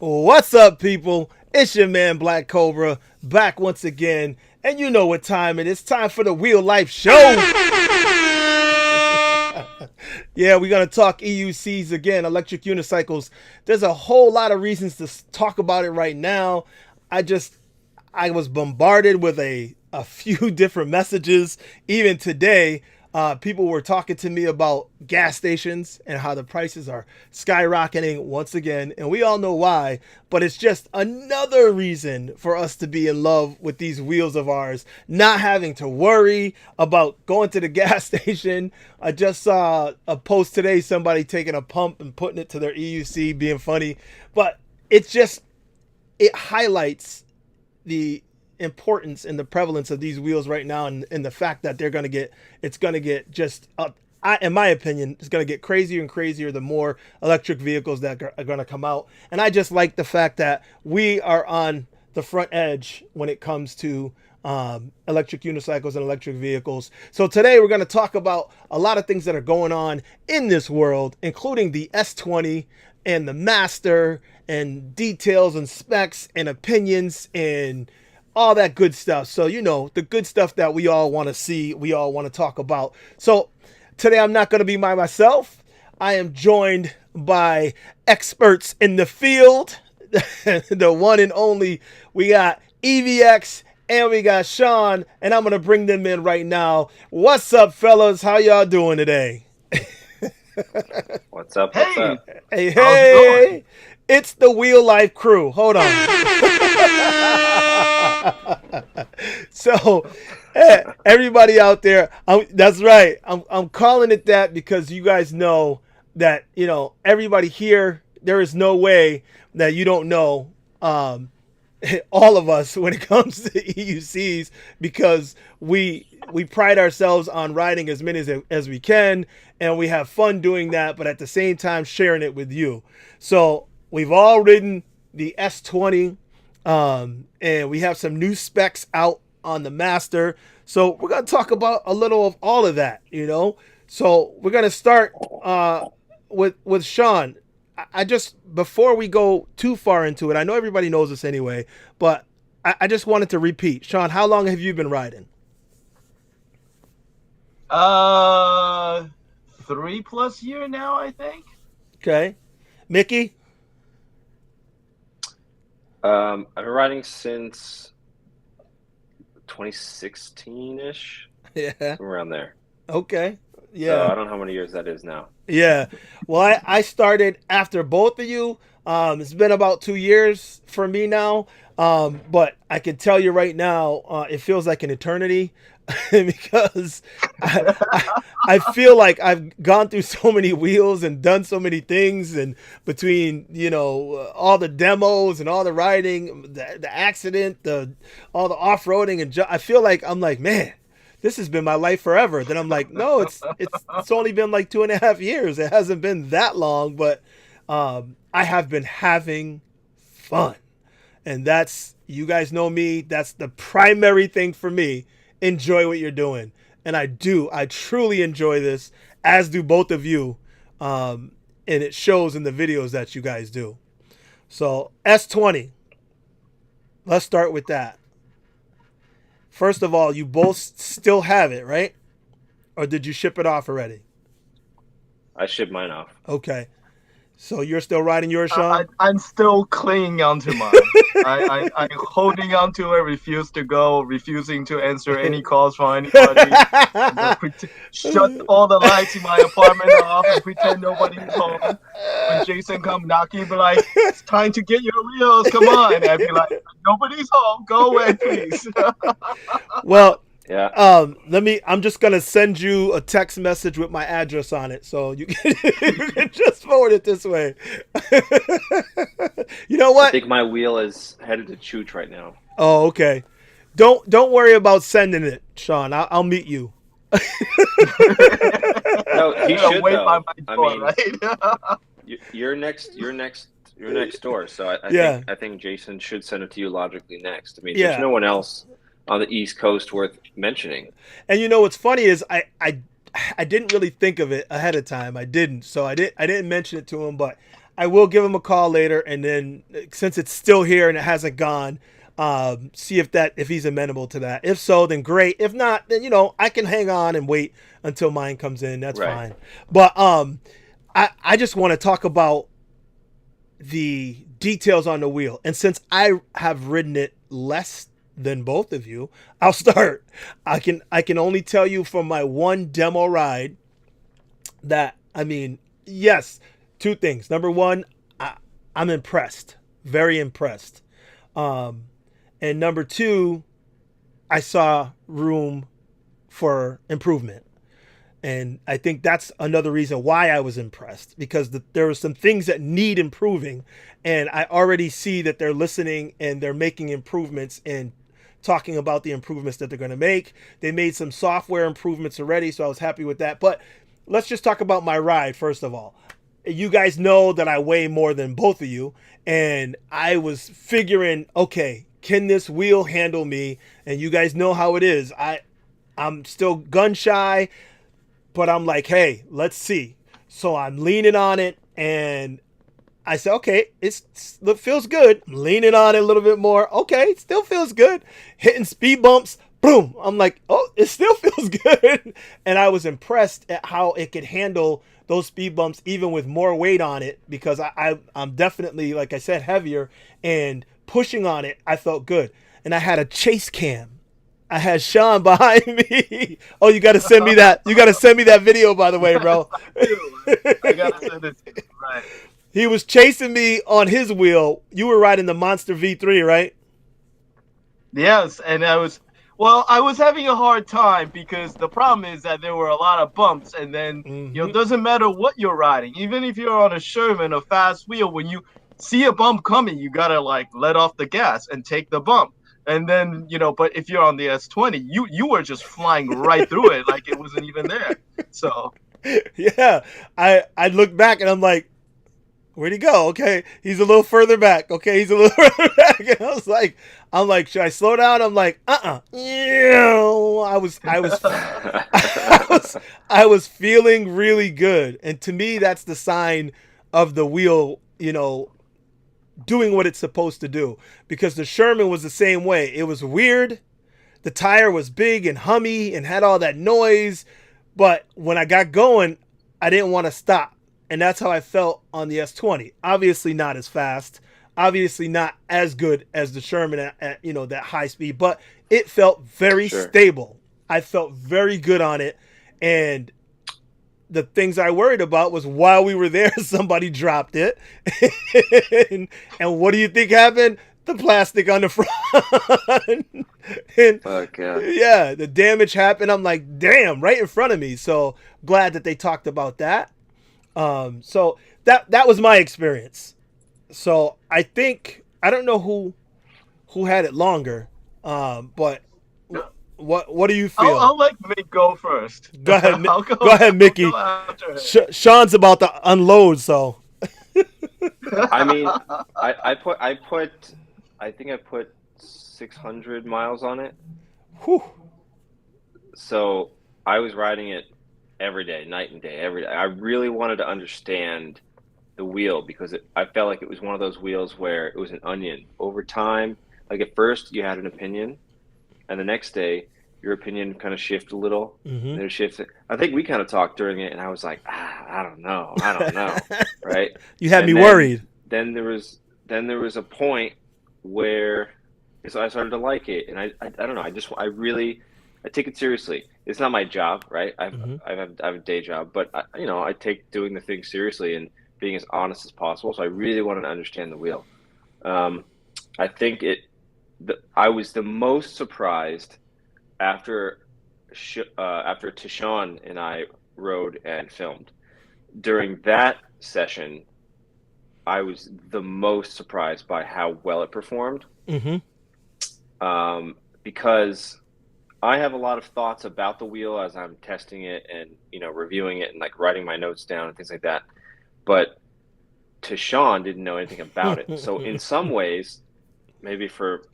What's up, people? It's your man Black Cobra back once again, and you know what time it is. It's time for the Wheel Life Show. Yeah, we're gonna talk EUCs again, electric unicycles. There's a whole lot of reasons to talk about it right now. I just I was bombarded with a few different messages. Even today, people were talking to me about gas stations and how the prices are skyrocketing once again. And we all know why, but it's just another reason for us to be in love with these wheels of ours, not having to worry about going to the gas station. I just saw a post today, somebody taking a pump and putting it to their EUC, being funny. But it highlights the importance and the prevalence of these wheels right now, and the fact that it's going to get just in my opinion, it's going to get crazier and crazier the more electric vehicles that are going to come out. And I just like the fact that we are on the front edge when it comes to electric unicycles and electric vehicles. So today we're going to talk about a lot of things that are going on in this world, including the S20 and the Master, and details and specs and opinions and all that good stuff. So, the good stuff that we all want to see, we all want to talk about. So today I'm not going to be by myself. I am joined by experts in the field, the one and only. We got evX and we got Sean, and I'm going to bring them in right now. What's up, fellas? How y'all doing today? What's up? What's up? Hey. It's the Wheel Life crew. Hold on. So, everybody out there, that's right. I'm calling it that because you guys know that, everybody here, there is no way that you don't know all of us when it comes to EUCs, because we pride ourselves on riding as many as we can, and we have fun doing that, but at the same time sharing it with you. So we've all ridden the S20, and we have some new specs out on the Master. So we're going to talk about a little of all of that, So we're going to start with Sean. I just, before we go too far into it, I know everybody knows this anyway, but I just wanted to repeat. Sean, how long have you been riding? 3+ years now, I think. Okay. Mickey? I've been riding since 2016-ish. Yeah. Somewhere around there. Okay. Yeah. So I don't know how many years that is now. Yeah. Well, I started after both of you. It's been about 2 years for me now. But I can tell you right now, it feels like an eternity because I feel like I've gone through so many wheels and done so many things, and between, all the demos and all the riding, the accident, all the off-roading, and I feel like I'm like, man, this has been my life forever. Then I'm like, no, it's only been like 2.5 years. It hasn't been that long, but I have been having fun. And you guys know me, that's the primary thing for me. Enjoy what you're doing. And I truly enjoy this, as do both of you. And it shows in the videos that you guys do. So S20, let's start with that. First of all, you both still have it, right? Or did you ship it off already? I shipped mine off. Okay. So you're still riding yours, Sean? I'm still clinging onto mine. I'm holding on to it, refusing to answer any calls from anybody. Shut all the lights in my apartment off and pretend nobody's home. When Jason come knocking, be like, it's time to get your wheels, come on. And I'd be like, nobody's home, go away, please. Well, yeah. I'm just gonna send you a text message with my address on it, so you can just forward it this way. You know what? I think my wheel is headed to Chooch right now. Oh, okay. Don't worry about sending it, Sean. I'll meet you. No, he should wait though. by my door, right? You're next door, so I think Jason should send it to you logically next. I mean, there's no one else on the East Coast worth mentioning. And what's funny is I didn't really think of it ahead of time. I didn't. So I didn't mention it to him, but I will give him a call later, and then since it's still here and it hasn't gone, see if he's amenable to that. If so, then great. If not, then I can hang on and wait until mine comes in. That's fine. But I just want to talk about the details on the wheel, and since I have ridden it less than both of you, I'll start. I can only tell you from my one demo ride that, I mean, yes, two things. Number one, I'm impressed, very impressed. And number two, I saw room for improvement. And I think that's another reason why I was impressed, because there were some things that need improving. And I already see that they're listening and they're making improvements and talking about the improvements that they're going to make. They made some software improvements already, so I was happy with that. But let's just talk about my ride, first of all. You guys know that I weigh more than both of you. And I was figuring, okay, can this wheel handle me? And you guys know how it is. I'm still gun shy. But I'm like, hey, let's see. So I'm leaning on it, and I said, okay, it feels good. I'm leaning on it a little bit more. Okay, it still feels good. Hitting speed bumps, boom. I'm like, oh, it still feels good. And I was impressed at how it could handle those speed bumps even with more weight on it, because I'm definitely, like I said, heavier, and pushing on it, I felt good. And I had a chase cam. I had Sean behind me. Oh, you got to send me that. You got to send me that video, by the way, bro. I got to send it to you. Right. He was chasing me on his wheel. You were riding the Monster V3, right? Yes, and I was having a hard time because the problem is that there were a lot of bumps, and then it doesn't matter what you're riding. Even if you're on a Sherman, a fast wheel, when you see a bump coming, you gotta like let off the gas and take the bump. And then, but if you're on the S20, you were just flying right through it like it wasn't even there. So, yeah, I look back and I'm like, where'd he go? Okay, he's a little further back. Okay, he's a little further back. And I'm like, should I slow down? I'm like, I was feeling really good, and to me, that's the sign of the wheel, doing what it's supposed to do, because the Sherman was the same way. It was weird. The tire was big and hummy and had all that noise, but when I got going, I didn't want to stop. And that's how I felt on the S20. Obviously not as fast, obviously not as good as the Sherman at that high speed, but it felt very stable. I felt very good on it. And the things I worried about was while we were there, somebody dropped it. and what do you think happened? The plastic on the front. And yeah, the damage happened. I'm like, damn, right in front of me. So glad that they talked about that. So that was my experience. So I think, I don't know who had it longer, but what do you feel? I'll let Mick go first. Go ahead, go ahead, Mickey. Sean's about to unload, so. I mean, I think I put 600 miles on it. Whew. So I was riding it every day, night and day, every day. I really wanted to understand the wheel, because I felt like it was one of those wheels where it was an onion. Over time, like at first you had an opinion, and the next day your opinion kind of shifted a little. And it shifted. I think we kind of talked during it, and I was like, I don't know, right? You had me worried. Then there was a point where I started to like it, and I don't know. I take it seriously. It's not my job, right? I have a day job, but I take doing the thing seriously and being as honest as possible. So I really wanted to understand the wheel. I think I was the most surprised after Tishawn and I rode and filmed. During that session, I was the most surprised by how well it performed. Because I have a lot of thoughts about the wheel as I'm testing it and, reviewing it and like writing my notes down and things like that. But Tishawn didn't know anything about it. So in some ways, maybe for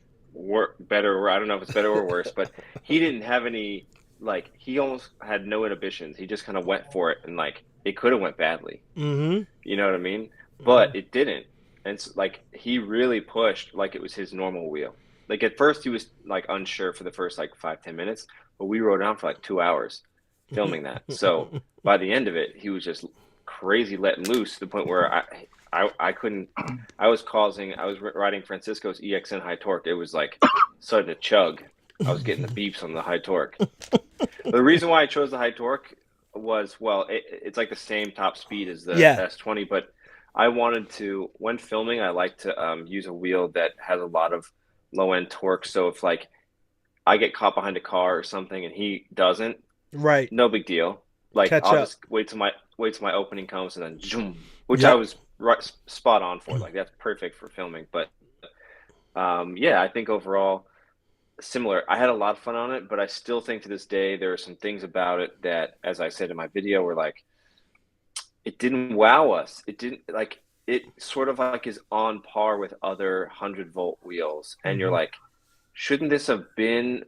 better, or I don't know if it's better or worse, but he didn't have any, he almost had no inhibitions. He just kind of went for it, and it could have went badly. You know what I mean? but it didn't. And it's like he really pushed like it was his normal wheel. Like at first he was like unsure for the first like 5-10 minutes, but we rode on for like 2 hours filming that. So by the end of it, he was just crazy letting loose to the point where I couldn't. I was riding Francisco's EXN high torque. It was like starting to chug. I was getting the beeps on the high torque. The reason why I chose the high torque was, well, it's like the same top speed as the S20, but I wanted to, when filming, I like to use a wheel that has a lot of low end torque. So if like I get caught behind a car or something and he doesn't, right, no big deal. Like catch I'll up. just wait till my opening comes and then zoom, which I was spot on for. Like that's perfect for filming. But yeah, I think overall similar. I had a lot of fun on it, but I still think to this day there are some things about it that, as I said in my video, were like, it didn't wow us. It didn't, like, it sort of like is on par with other 100-volt wheels, and you're like, shouldn't this have been,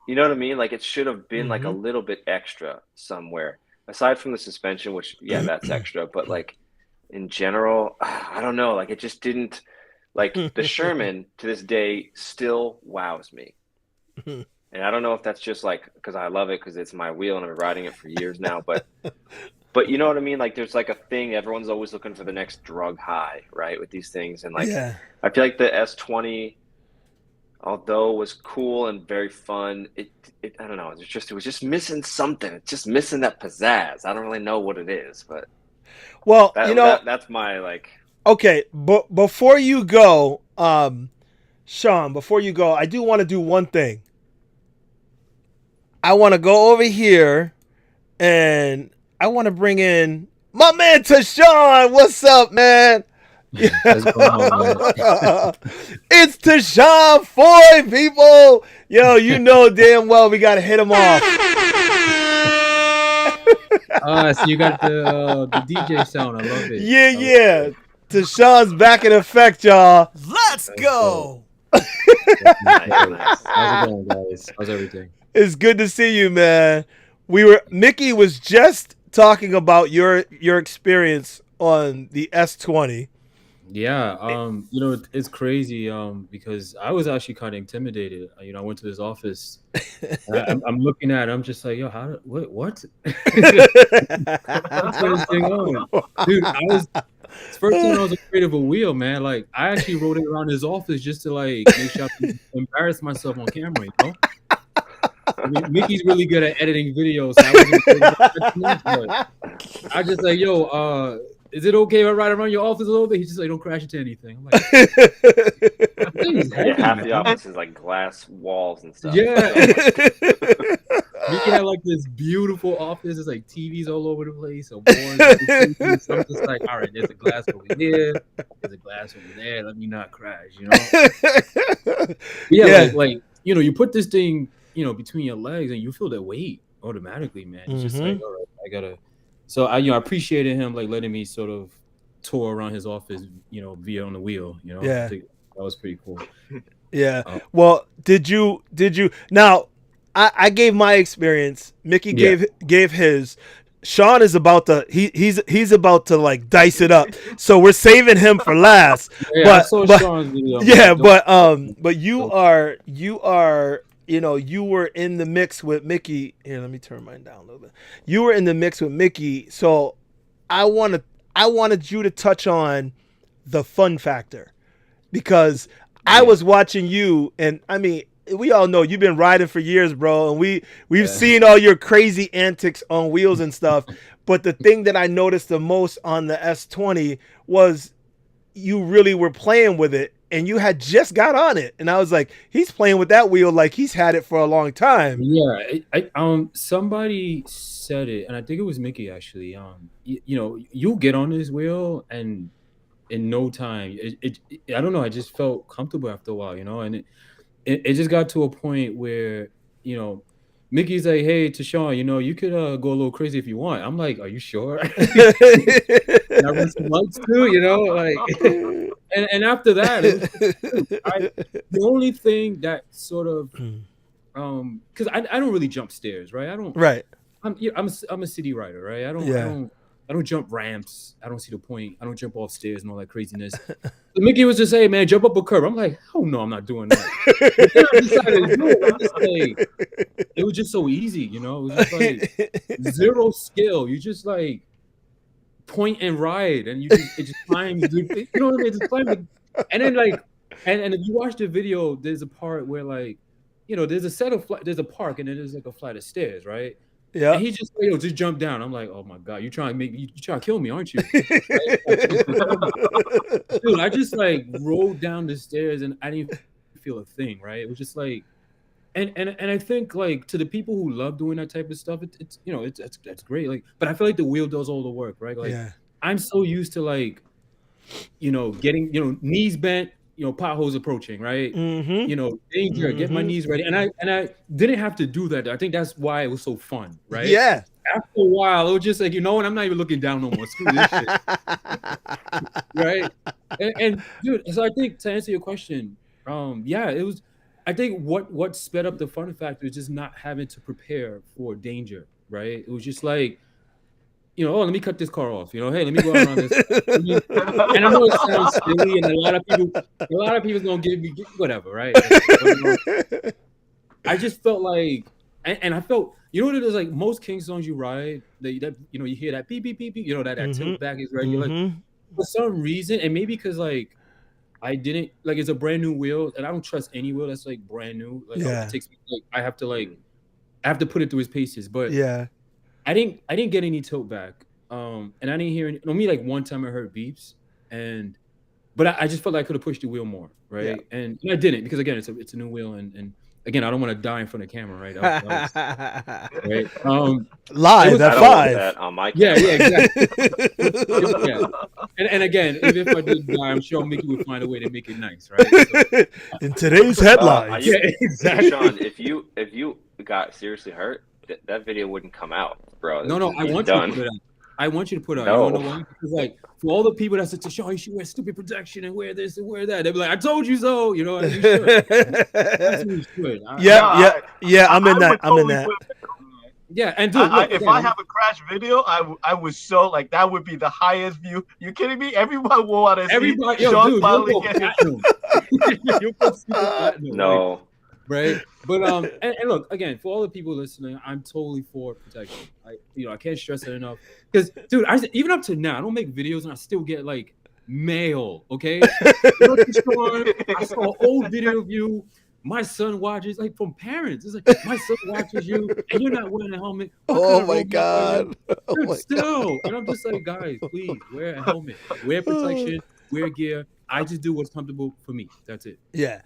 you know what I mean? Like it should have been like a little bit extra somewhere, aside from the suspension, which that's extra, but like in general, I don't know, like it just didn't. Like the Sherman to this day still wows me. And I don't know if that's just like because I love it because it's my wheel and I've been riding it for years now, but you know what I mean? Like there's like a thing, everyone's always looking for the next drug high, right? With these things. And like I feel like the S20, although was cool and very fun, it I don't know, it was just missing something. It's just missing that pizzazz. I don't really know what it is, but well, you know, that's my like. Okay, but before you go, Sean, before you go, I do want to do one thing. I want to go over here and I want to bring in my man Tishawn. What's up, man? What's going on, man? It's Tishawn Foy, people. Yo, you know damn well we got to hit him off. So you got the DJ sound. I love it. Yeah. Tishawn's back in effect, y'all. Let's go. Nice. How's it going, guys? How's everything? It's good to see you, man. Mickey was just talking about your experience on the S20. Yeah, you know, it's crazy because I was actually kind of intimidated. You know, I went to his office. I'm looking at it, I'm just like, yo, what? What's going on? Dude, it's first time I was afraid of a wheel, man. Like I actually rode it around his office just to like make sure I can embarrass myself on camera, you know? I mean, Mickey's really good at editing videos. So I just like, yo, is it okay if I ride around your office a little bit? He's just like, don't crash into anything. I'm like, half the office is like glass walls and stuff. Yeah. Mickey had like this beautiful office. There's like TVs all over the place. So I'm just like, all right, there's a glass over here. There's a glass over there. Let me not crash, you know? Like, you know, you put this thing, you know, between your legs and you feel the weight automatically, man. It's just like, all right, I gotta. So I appreciated him like letting me sort of tour around his office, you know, via on the wheel, you know. Yeah. That was pretty cool. Yeah. Well, did you now? I gave my experience. Mickey gave his. Sean is about to he's about to like dice it up. So we're saving him for last. I saw Sean's video. But you are you know, you were in the mix with Mickey. Here, let me turn mine down a little bit. You were in the mix with Mickey, so I wanted you to touch on the fun factor because I was watching you, and I mean, we all know you've been riding for years, bro, and we've seen all your crazy antics on wheels and stuff. But the thing that I noticed the most on the S20 was you really were playing with it, and you had just got on it, and I was like, he's playing with that wheel like he's had it for a long time. Yeah, somebody said it, and I think it was Mickey actually. You know, you'll get on this wheel, and in no time, I don't know, I just felt comfortable after a while, you know, and it just got to a point where, you know, Mickey's like, hey, Tishawn, you know, you could go a little crazy if you want. I'm like, are you sure? I run some lights too, you know, like, and after that, the only thing that sort of, because I don't really jump stairs, right? I don't. Right. I'm a city rider, right? I don't I don't jump ramps. I don't see the point. I don't jump off stairs and all that craziness. So Mickey was just saying, man, jump up a curb. I'm like, hell no, I'm not doing that. But then I decided to do it. I'm just like, it was just so easy, you know? It was just like zero skill. You just like point and ride, and it just climb. You know what I mean? Just climb. And then like, and if you watch the video, there's a part where like, you know, there's a park, and then there's like a flight of stairs, right? Yeah. And he just, just jump down. I'm like, oh my God, you trying to kill me, aren't you? Dude, I just like rolled down the stairs and I didn't feel a thing, right? It was just like, and I think like to the people who love doing that type of stuff, it's you know, that's great. Like, but I feel like the wheel does all the work, right? Like, I'm so used to like, you know, getting, you know, knees bent, you know, potholes approaching, right? Mm-hmm. You know, danger, get my knees ready. And I didn't have to do that. I think that's why it was so fun, right? Yeah. After a while, it was just like, you know what? I'm not even looking down no more. Screw this shit. Right? And dude, so I think to answer your question, it was, I think what sped up the fun factor is just not having to prepare for danger, right? It was just like, you know, oh, let me cut this car off. You know, hey, let me go out on this. And I know it sounds silly, and a lot of people's gonna give me whatever, right? But, I just felt like, and I felt, you know what it is, like most King songs you ride, that you know, you hear that beep beep beep beep, you know, that tilt back is regular. Like, for some reason, and maybe because like I didn't like, it's a brand new wheel, and I don't trust any wheel that's like brand new. Like, it takes me, like I have to put it through its paces. But I didn't get any tilt back, and I didn't hear any. Me, like one time I heard beeps, but I just felt like I could have pushed the wheel more, right? And I didn't, because again, it's a new wheel, and again, I don't want to die in front of the camera, right? Right? Live at 5. That on my camera. Exactly. And again, even if I did die, I'm sure Mickey would find a way to make it nice, right? So, in today's headlines, exactly. Sean, if you got seriously hurt, that video wouldn't come out, bro. No, I want you to put it out. I want you to put it out. No. You know why? Because like for all the people that said, Tishawn, you should wear stupid protection and wear this and wear that. They'd be like, I told you so. You know, you should. That's what you should. I'm in that. Yeah, and dude, if I have a crash video, I would show like that would be the highest view. You kidding me? Everyone will want to see Sean finally getting. No. Right, but and look, again, for all the people listening, I'm totally for protection. I can't stress it enough, because dude, even up to now, I don't make videos and I still get like mail. Okay, I saw an old video of you. My son watches, like from parents. It's like, my son watches you and you're not wearing a helmet. Oh my God! Still, and I'm just like, guys, please wear a helmet, wear protection, wear gear. I just do what's comfortable for me. That's it. Yeah.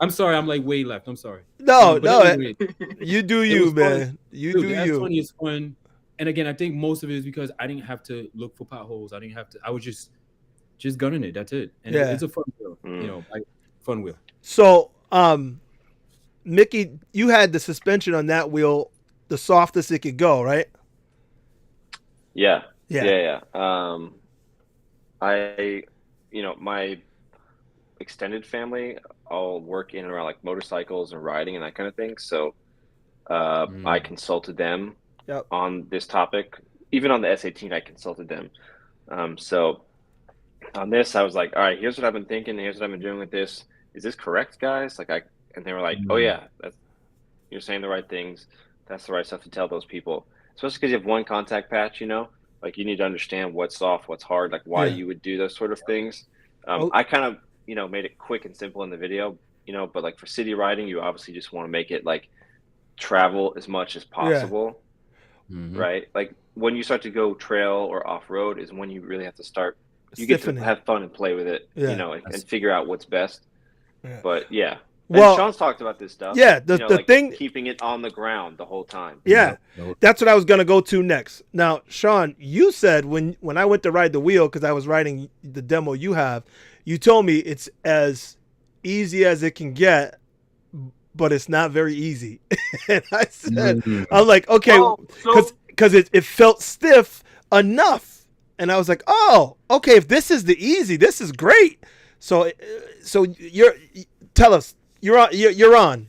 I'm sorry. I'm like way left. I'm sorry. No, anyway, you do you, man. Fun. You Dude, do the you. S20 is fun. And again, I think most of it is because I didn't have to look for potholes. I was just gunning it. That's it. And it's a fun wheel. You know, fun wheel. So, Mickey, you had the suspension on that wheel, the softest it could go, right? Yeah. My extended family all work in and around like motorcycles and riding and that kind of thing. So I consulted them on this topic. Even on the S18, I consulted them. So on this, I was like, all right, here's what I've been thinking. Here's what I've been doing with this. Is this correct, guys? And they were like, oh yeah, you're saying the right things. That's the right stuff to tell those people. Especially because you have one contact patch, you know, like you need to understand what's soft, what's hard, like why you would do those sort of things. I kind of, made it quick and simple in the video, but like for city riding, you obviously just want to make it like travel as much as possible, right? Like when you start to go trail or off-road is when you really have to start, you get to have fun and play with it, and figure out what's best. But well, Sean's talked about this stuff. Yeah, the thing, keeping it on the ground the whole time. Yeah, that's what I was gonna go to next. Now, Sean, you said when I went to ride the wheel, because I was riding the demo you have, you told me it's as easy as it can get, but it's not very easy. And I said, I'm like, okay, because it felt stiff enough, and I was like, oh, okay, if this is the easy, this is great. So tell us. You're on.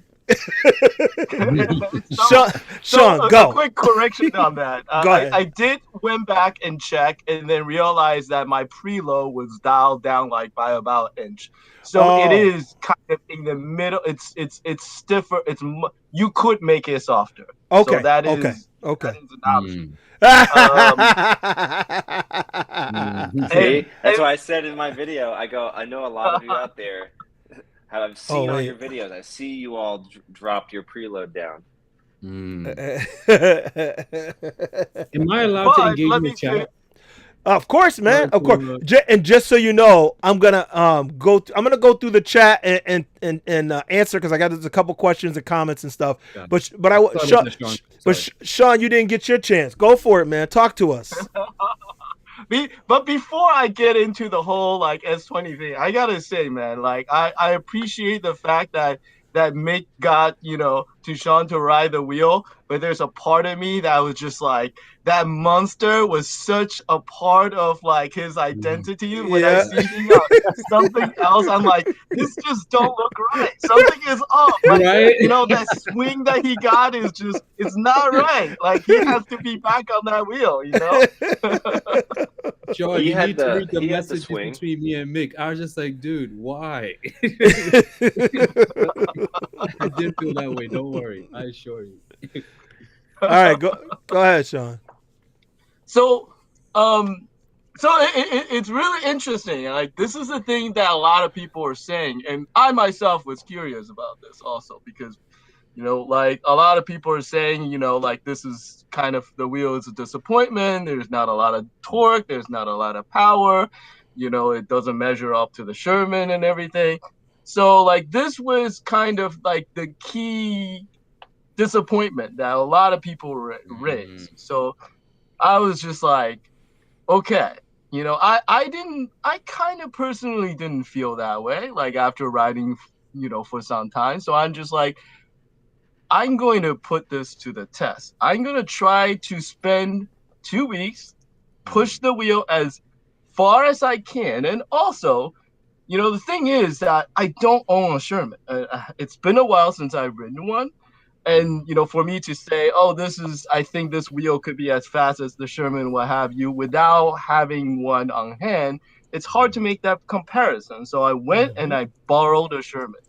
Sean, So Sean, a go. quick correction on that. Go ahead. I did went back and check and then realized that my preload was dialed down like by about an inch. So it Oh, is kind of in the middle. It's stiffer. You could make it softer. So okay, okay, that okay. is an option. And See, that's why I said in my video, I go, I know a lot of you out there have Oh seen all your wait. videos. I see you all dropped your preload down. Am I allowed to but engage let in the me say, chat? Of course, man. Or Of course. to, And just so you know, I'm gonna I'm gonna go through the chat and answer because I got there's a couple questions and comments and stuff. Got it. But Sorry Sean, about that, Sean. but Sorry. Sean, you didn't get your chance. Go for it, man. Talk to us. but before I get into the whole like S20 thing, I gotta say, man, like I appreciate the fact that Mick got, Tishawn to ride the wheel, but there's a part of me that was just like that monster was such a part of like his identity. When I Yeah. see him on something else, I'm like, this just don't look right. Something is off. Like, Right? that swing that he got is just it's not right. Like he has to be back on that wheel, Sean, He you had need to read the he had the messages swing. between me and Mick. I was just like, dude, why? I did feel that way. Don't worry. I assure you. All right, go ahead, Sean. So, it's really interesting. Like this is the thing that a lot of people are saying, and I myself was curious about this also because, like a lot of people are saying, like this is kind of the wheel is a disappointment. There's not a lot of torque. There's not a lot of power. It doesn't measure up to the Sherman and everything. So like this was kind of like the key disappointment that a lot of people raised. So I was just like, okay, I kind of personally didn't feel that way, like after riding, for some time. So I'm just like, I'm going to put this to the test. I'm going to try to spend 2 weeks, push the wheel as far as I can. And also, the thing is that I don't own a Sherman. It's been a while since I've ridden one. And, for me to say, oh, I think this wheel could be as fast as the Sherman, what have you, without having one on hand, it's hard to make that comparison. So I went and I borrowed a Sherman.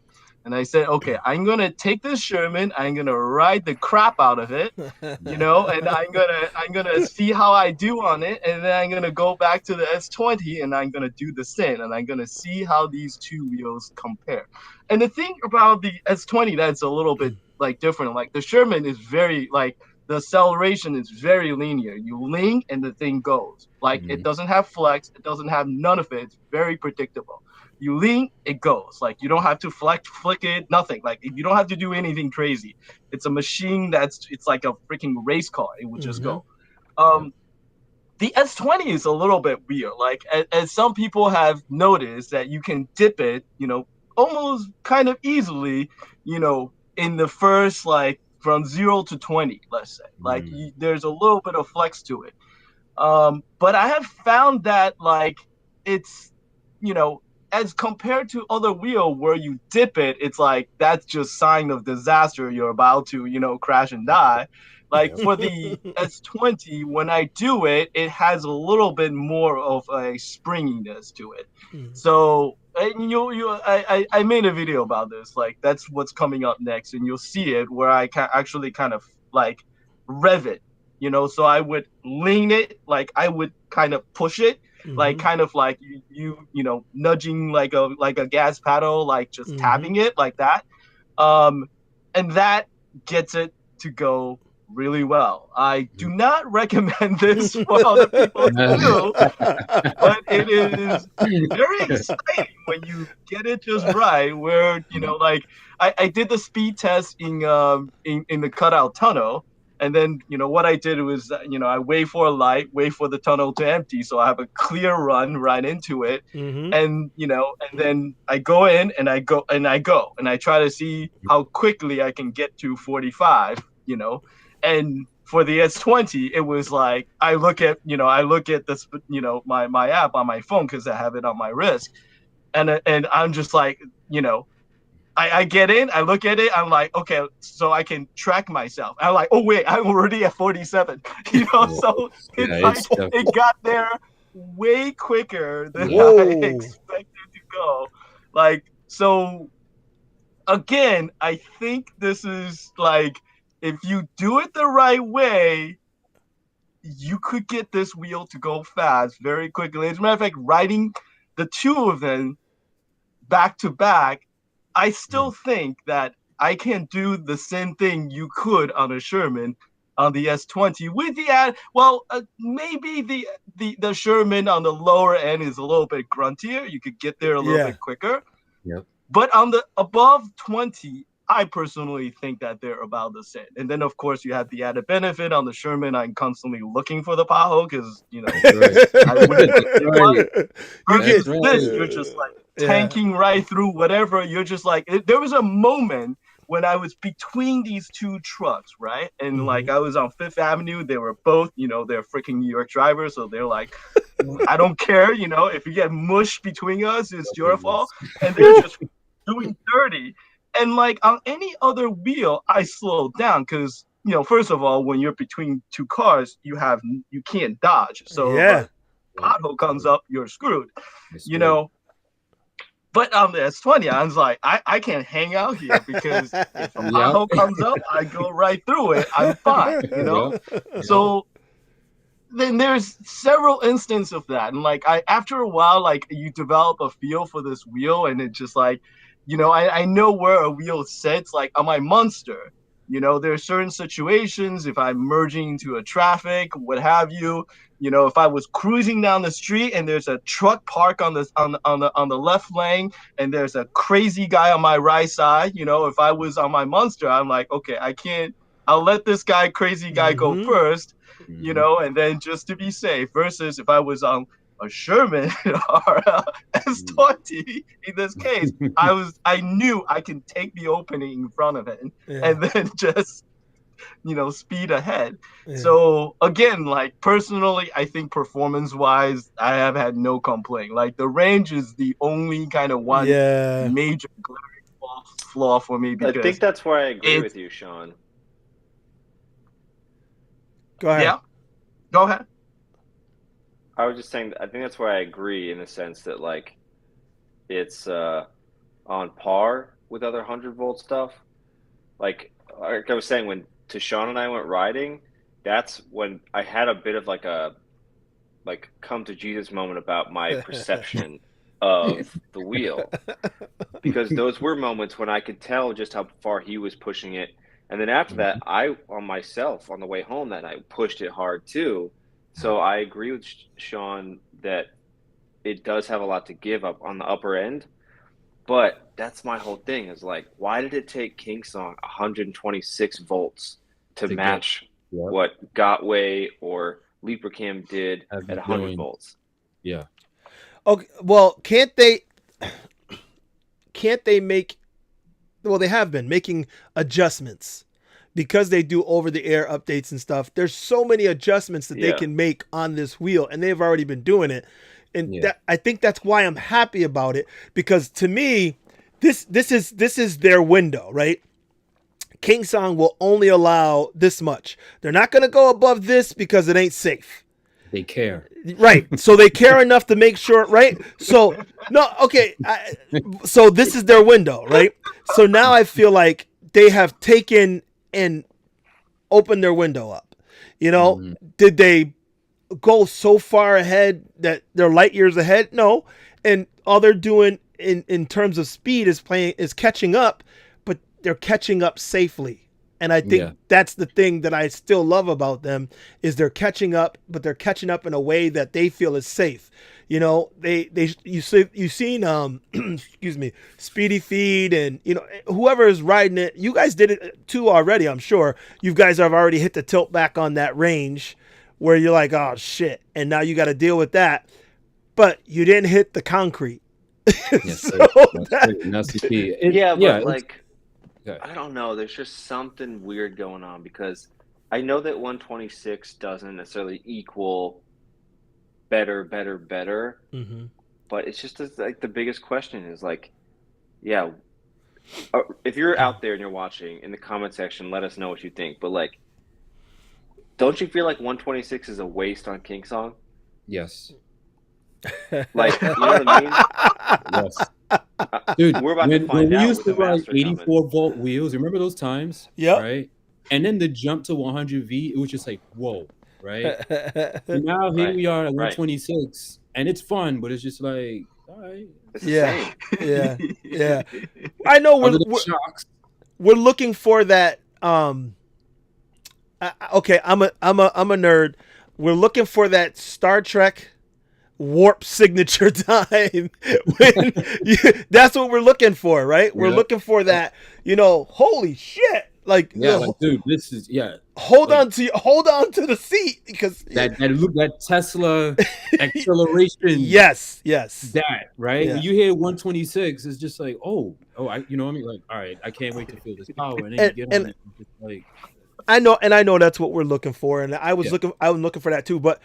And I said, okay, I'm going to take this Sherman, I'm going to ride the crap out of it, and I'm going to see how I do on it. And then I'm going to go back to the S20 and I'm going to do the same. And I'm going to see how these two wheels compare. And the thing about the S20 that's a little bit like different, like the Sherman is very like the acceleration is very linear. You lean and the thing goes. Like it doesn't have flex, it doesn't have none of it. It's very predictable. You lean, it goes. Like you don't have to flick it, nothing. Like you don't have to do anything crazy. It's a machine it's like a freaking race car. It would just go. The S20 is a little bit weird. Like as some people have noticed that you can dip it, almost kind of easily, in the first like from 0 to 20, let's say. Like there's a little bit of flex to it. But I have found that like it's, as compared to other wheel where you dip it, it's like that's just sign of disaster. You're about to, crash and die. Like for the S20, when I do it, it has a little bit more of a springiness to it. So and I made a video about this. Like that's what's coming up next, and you'll see it where I can actually kind of like rev it. So I would lean it, like I would kind of push it, like kind of like you nudging like a gas pedal, like just tapping it like that. And that gets it to go really well. I do not recommend this for other people to do, but it is very exciting when you get it just right. Where like I did the speed test in the cutout tunnel. And then, what I did was, I wait for a light, wait for the tunnel to empty. So I have a clear run right into it. And, and then I go in and I go and I try to see how quickly I can get to 45, and for the S20, it was like, I look at this, my app on my phone, cause I have it on my wrist. And I'm just like, I get in, I look at it, I'm like, okay, so I can track myself. I'm like, oh wait, I'm already at 47. So Yeah, it's like it's definitely. it got there way quicker than Yeah. I Whoa. expected to go. Like, so again, I think this is like, if you do it the right way, you could get this wheel to go fast very quickly. As a matter of fact, riding the two of them back to back, I still think that I can do the same thing you could on a Sherman on the S20 with the maybe the Sherman on the lower end is a little bit gruntier. You could get there a little Yeah. bit quicker. Yep. But on the above 20, I personally think that they're about the same. And then, of course, you have the added benefit on the Sherman. I'm constantly looking for the pothole because, I wouldn't That's right. You versus get this, you're just like yeah. tanking right through whatever. You're just like, there was a moment when I was between these two trucks, right? And like I was on Fifth Avenue. They were both, they're freaking New York drivers. So they're like, I don't care, if you get mush between us, it's your fault. And they're just doing dirty. And like on any other wheel, I slow down because, first of all, when you're between two cars, you can't dodge. So Yeah. if a pothole comes up, you're screwed, That's you right. know. But on the S20, I was like, I can't hang out here because if a pothole comes up, I go right through it. I'm fine, So then there's several instances of that. And like after a while, like you develop a feel for this wheel and it's just like, I know where a wheel sits. Like on my Monster, there are certain situations if I'm merging into a traffic, what have you, if I was cruising down the street and there's a truck parked on the left lane and there's a crazy guy on my right side, if I was on my Monster, I'm like, okay, I'll let this crazy guy go first, and then just to be safe, versus if I was on a Sherman or a S20, in this case, I knew I can take the opening in front of it and then just, speed ahead. Yeah. So again, like personally, I think performance wise, I have had no complaint. Like the range is the only kind of one major glaring flaw for me because I think that's where I agree with you, Sean. Go ahead. Yeah, go ahead. I was just saying, I think that's where I agree in the sense that like it's on par with other 100-volt stuff. Like I was saying, when Tishawn and I went riding, that's when I had a bit of like a come to Jesus moment about my perception of the wheel, because those were moments when I could tell just how far he was pushing it. And then after that, I on the way home that night pushed it hard too. So I agree with Sean that it does have a lot to give up on the upper end. But that's my whole thing is like, why did it take Kingsong 126 volts to match what Gotway or Leapercam did at 100 volts? Yeah. Okay. Well, can't they make? Well, they have been making adjustments because they do over-the-air updates and stuff. There's so many adjustments that they can make on this wheel, and they've already been doing it. And that, I think that's why I'm happy about it, because to me, this is their window, right? Kingsong will only allow this much. They're not going to go above this because it ain't safe. They care. Right. So they care enough to make sure, right? So, no, okay. So this is their window, right? So now I feel like they have taken and opened their window up. Did they go so far ahead that they're light years ahead? No. And all they're doing in terms of speed is catching up, but they're catching up safely. And I think that's the thing that I still love about them is they're catching up, but they're catching up in a way that they feel is safe. You've seen excuse me, Speedy Feed and whoever is riding it. You guys did it too already, I'm sure. You guys have already hit the tilt back on that range where you're like, oh shit, and now you got to deal with that. But you didn't hit the concrete. Yes, so that's the key. I don't know. There's just something weird going on because I know that 126 doesn't necessarily equal better. Mm-hmm. But it's just like the biggest question is like, if you're out there and you're watching, in the comment section, let us know what you think. But like, don't you feel like 126 is a waste on King Song? Yes. Like, you know what I mean? Yes. Dude, We're about to when find we out used with to the ride Master coming. 84-volt wheels, remember those times? Yep. Right? And then the jump to 100V, it was just like, whoa, right? And now here we are at 126, and it's fun, but it's just like, all right. It's the same. Yeah. I know we're looking for that. Okay, I'm a nerd. We're looking for that Star Trek warp signature time. That's what we're looking for, right? We're looking for that. Holy shit! Like, dude, this is Hold on to the seat, because that Tesla acceleration. Yes. That right. When you hear 126, it's just like, I you know what I mean? Like, all right, I can't wait to feel this power, and then you get on it, and just like. I know that's what we're looking for, and I was looking for that too. But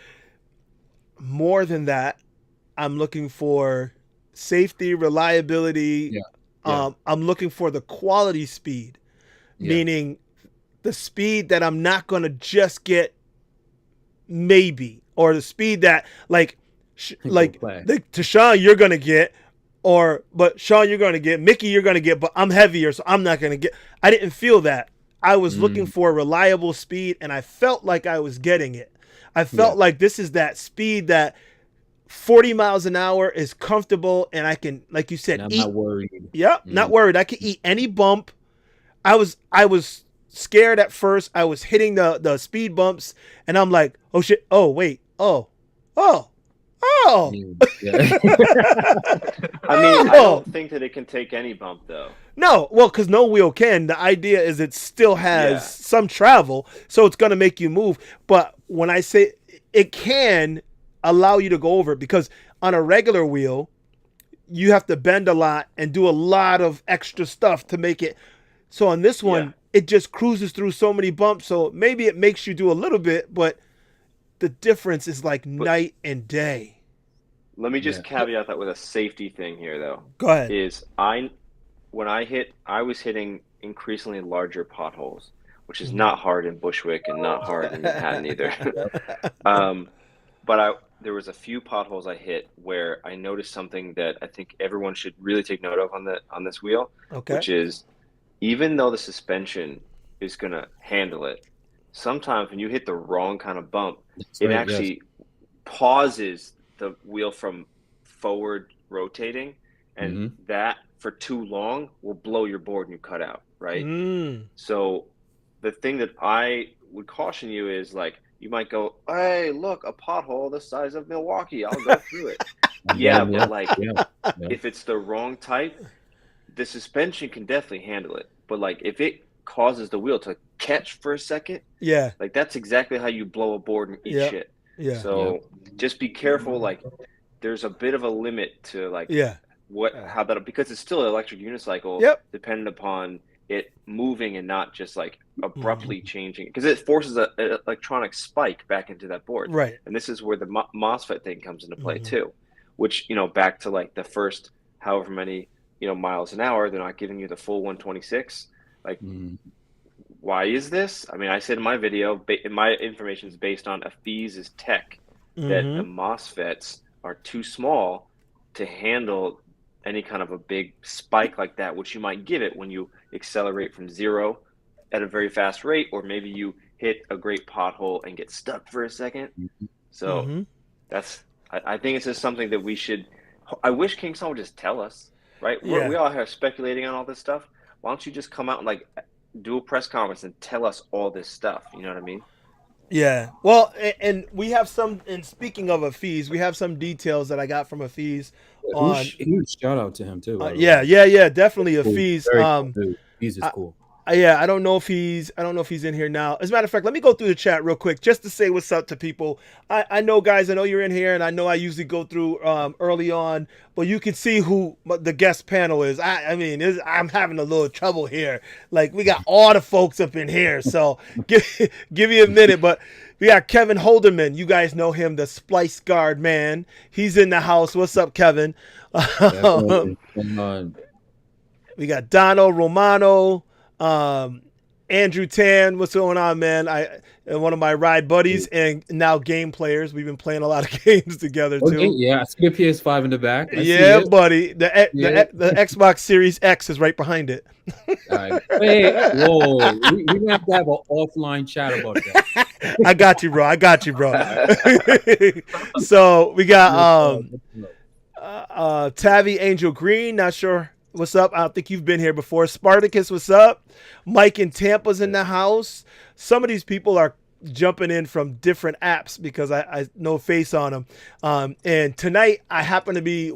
more than that, I'm looking for safety, reliability. I'm looking for the quality speed, meaning the speed that I'm not going to just get maybe, or the speed that like Tishawn you're going to get, but Sean you're going to get, Mickey you're going to get, but I'm heavier, so I'm not going to get. I didn't feel that. I was looking for reliable speed, and I felt like I was getting it. I felt like this is that speed that 40 miles an hour is comfortable, and I can, like you said, and I'm not worried. Yep, not worried. I can eat any bump. I was scared at first. I was hitting the speed bumps, and I'm like, oh shit, oh wait, oh. I mean, I don't think that it can take any bump though. No, well, because no wheel can. The idea is it still has some travel, so it's going to make you move. But when I say it can allow you to go over it, because on a regular wheel, you have to bend a lot and do a lot of extra stuff to make it. So on this one, it just cruises through so many bumps. So maybe it makes you do a little bit, but the difference is like night and day. Let me just caveat that with a safety thing here, though. Go ahead. I was hitting increasingly larger potholes, which is not hard in Bushwick and not hard in Manhattan either. But there was a few potholes I hit where I noticed something that I think everyone should really take note of on this wheel, which is, even though the suspension is going to handle it, sometimes when you hit the wrong kind of bump, it actually pauses the wheel from forward rotating, and that for too long will blow your board and you cut out, right? So the thing that I would caution you is, like, you might go, hey, look, a pothole the size of Milwaukee, I'll go through it. But like, if it's the wrong type, the suspension can definitely handle it. But like, if it causes the wheel to catch for a second, like, that's exactly how you blow a board and eat shit. So just be careful. Like, there's a bit of a limit to like how that, because it's still an electric unicycle, dependent upon it moving and not just like abruptly changing, because it forces an electronic spike back into that board. Right. And this is where the MOSFET thing comes into play too, which, back to like the first however many, miles an hour, they're not giving you the full 126. Like, why is this? I mean, I said in my video, my information is based on Afeez's tech, that the MOSFETs are too small to handle any kind of a big spike like that, which you might give it when you accelerate from 0 at a very fast rate, or maybe you hit a great pothole and get stuck for a second. So I think it's just something that we should, I wish King Song would just tell us, right? We all are speculating on all this stuff. Why don't you just come out and like do a press conference and tell us all this stuff? You know what I mean? Yeah. Well, and we have some, and speaking of Afeez, we have some details that I got from Afeez. Huge shout out to him too. Definitely Afeez. Afeez is cool. I don't know if he's in here now. As a matter of fact, let me go through the chat real quick just to say what's up to people. I know, guys, I know you're in here, and I know I usually go through early on, but you can see who the guest panel is. I mean, I'm having a little trouble here. Like, we got all the folks up in here, so give me a minute. But we got Kevin Holderman. You guys know him, the Splice Guard man. He's in the house. What's up, Kevin? We got Dono Romano, Andrew Tan. What's going on, man? One of my ride buddies and now game players. We've been playing a lot of games together too. Okay, yeah, I see the PS5 in the back. I Yeah, see it. buddy. The Xbox Series X is right behind it. All right. Hey, whoa, we're gonna have to have an offline chat about that. I got you, bro. So we got Tavi Angel Green. Not sure what's up. I don't think you've been here before. Spartacus, what's up? Mike in Tampa's in the house. Some of these people are jumping in from different apps because I know face on them. And tonight I happen to be,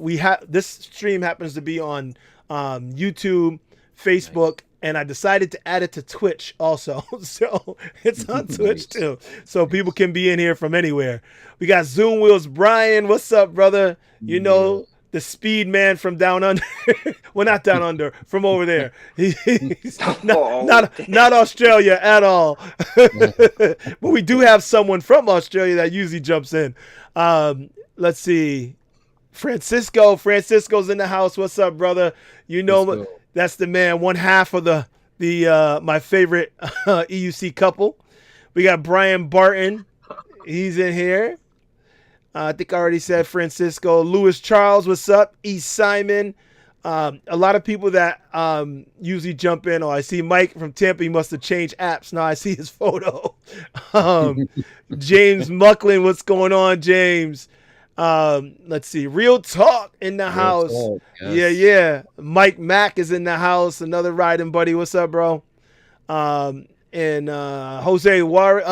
this stream happens to be on YouTube, Facebook, and I decided to add it to Twitch also. So it's on Twitch too. So people can be in here from anywhere. We got Zoom Wheels Brian. What's up, brother? You know, the speed man from down under. Well, not down under, from over there. He's not Australia at all. But we do have someone from Australia that usually jumps in. Let's see. Francisco's in the house. What's up, brother? You know, that's the man, one half of the my favorite EUC couple. We got Brian Barton. He's in here. I think I already said Francisco. Louis Charles, what's up? East Simon. A lot of people that usually jump in. Oh, I see Mike from Tampa. He must have changed apps. Now I see his photo. James Mucklin, what's going on, James? Let's see. Real Talk in the house. Talk, yes. Yeah. Mike Mack is in the house. Another riding buddy. What's up, bro? And Jose Juarez.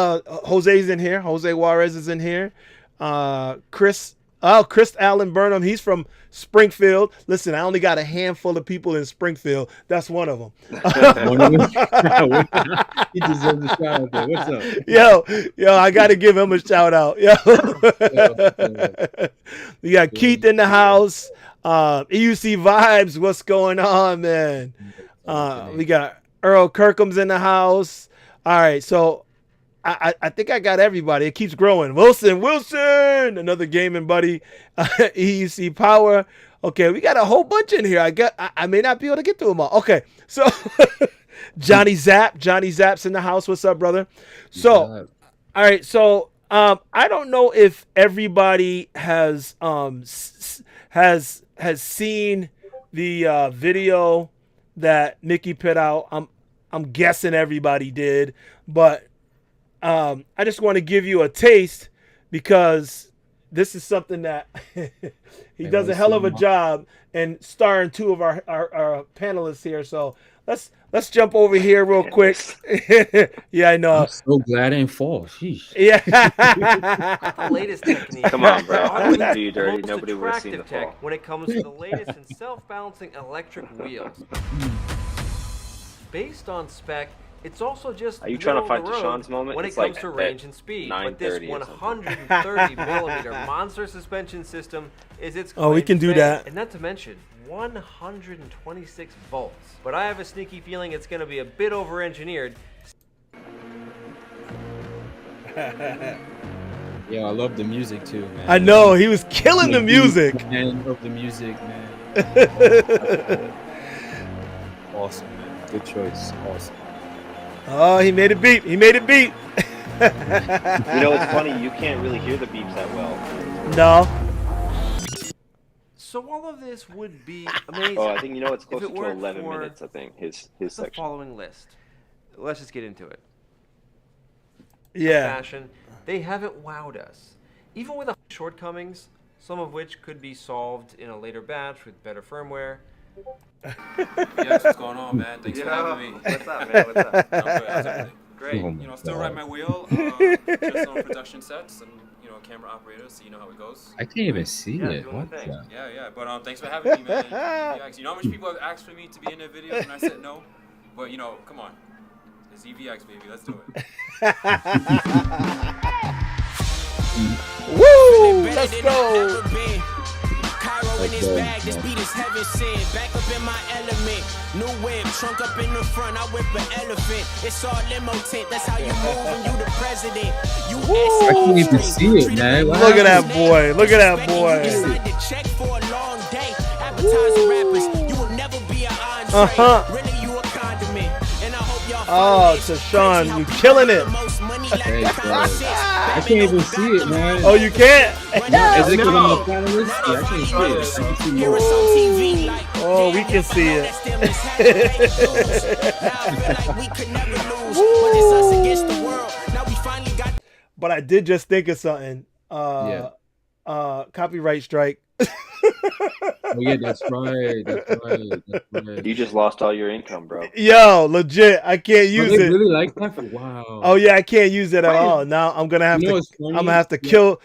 Jose's in here. Jose Juarez is in here. Chris Allen Burnham, he's from Springfield. Listen, I only got a handful of people in Springfield. That's one of them. He deserves a shout out there. What's up? Yo, I got to give him a shout out. Yo. We got Keith in the house. EUC Vibes, what's going on, man? We got Earl Kirkham's in the house. All right, so I think I got everybody. It keeps growing. Wilson, another gaming buddy. EUC Power. Okay, we got a whole bunch in here. I may not be able to get to them all. Okay, so Johnny Zapp's in the house. What's up, brother? So, all right. So, I don't know if everybody has seen the video that Mickey put out. I'm guessing everybody did, but I just want to give you a taste because this is something that he does a hell of a job and starring two of our panelists here. So let's jump over here real quick. Yeah, I know. I'm so glad I didn't fall. Sheesh. Yeah. The latest technique. Come on, bro. I wouldn't do you dirty. Nobody would have seen the fall. When it comes to the latest in self-balancing electric wheels. Based on spec, it's also just are you trying to fight Tishawn's moment? When it comes to range and speed. But this 130 millimeter monster suspension system is its we can do that. And not to mention 126 volts. But I have a sneaky feeling it's going to be a bit over-engineered. Yeah, I love the music too, man. I know, he was killing the music. I love the music, man. Awesome, man. Good choice. Awesome. Oh, he made it beep. You know, it's funny. You can't really hear the beeps that well. No. So all of this would be amazing. Oh, I think it's closer to 11 minutes. I think his section. The following list. Let's just get into it. Yeah. Fashion, they haven't wowed us, even with the shortcomings, some of which could be solved in a later batch with better firmware. Yes, what's going on, man? Thanks for having me. What's up, man? What's up? How's everything? Great. Still ride my wheel, just on production sets and, camera operator, so you know how it goes. I can't even see it. What the? Yeah, but thanks for having me, man. You know how much people have asked for me to be in their videos, and I said no? But, come on. It's evX, baby. Let's do it. Woo! Let's go! Cairo in his bag, this beat is heaven sent. Back up in my element. New whip, trunk up in the front, I whip an elephant. It's all limo tint, that's how you move when you the president. You I can't even see it, man. Look at that boy. Look at that boy. You signed the check for a long day. Appetizer rappers, you will never be an Andre. Uh-huh. Really, you a condiment. And I hope y'all Oh, Tishawn, you killing it. Hey, bro. I can't even see it, man. Oh, you can't? Is it because I'm a finalist? Yeah, I can't see it. I can see more. Oh, we can see it. But I did just think of something. Copyright strike. Oh yeah, that's right. That's right. You just lost all your income, bro. Yo, legit, I can't use they it. really like that? Wow. Oh yeah, I can't use it at all. Now I'm gonna have to. I'm gonna have to kill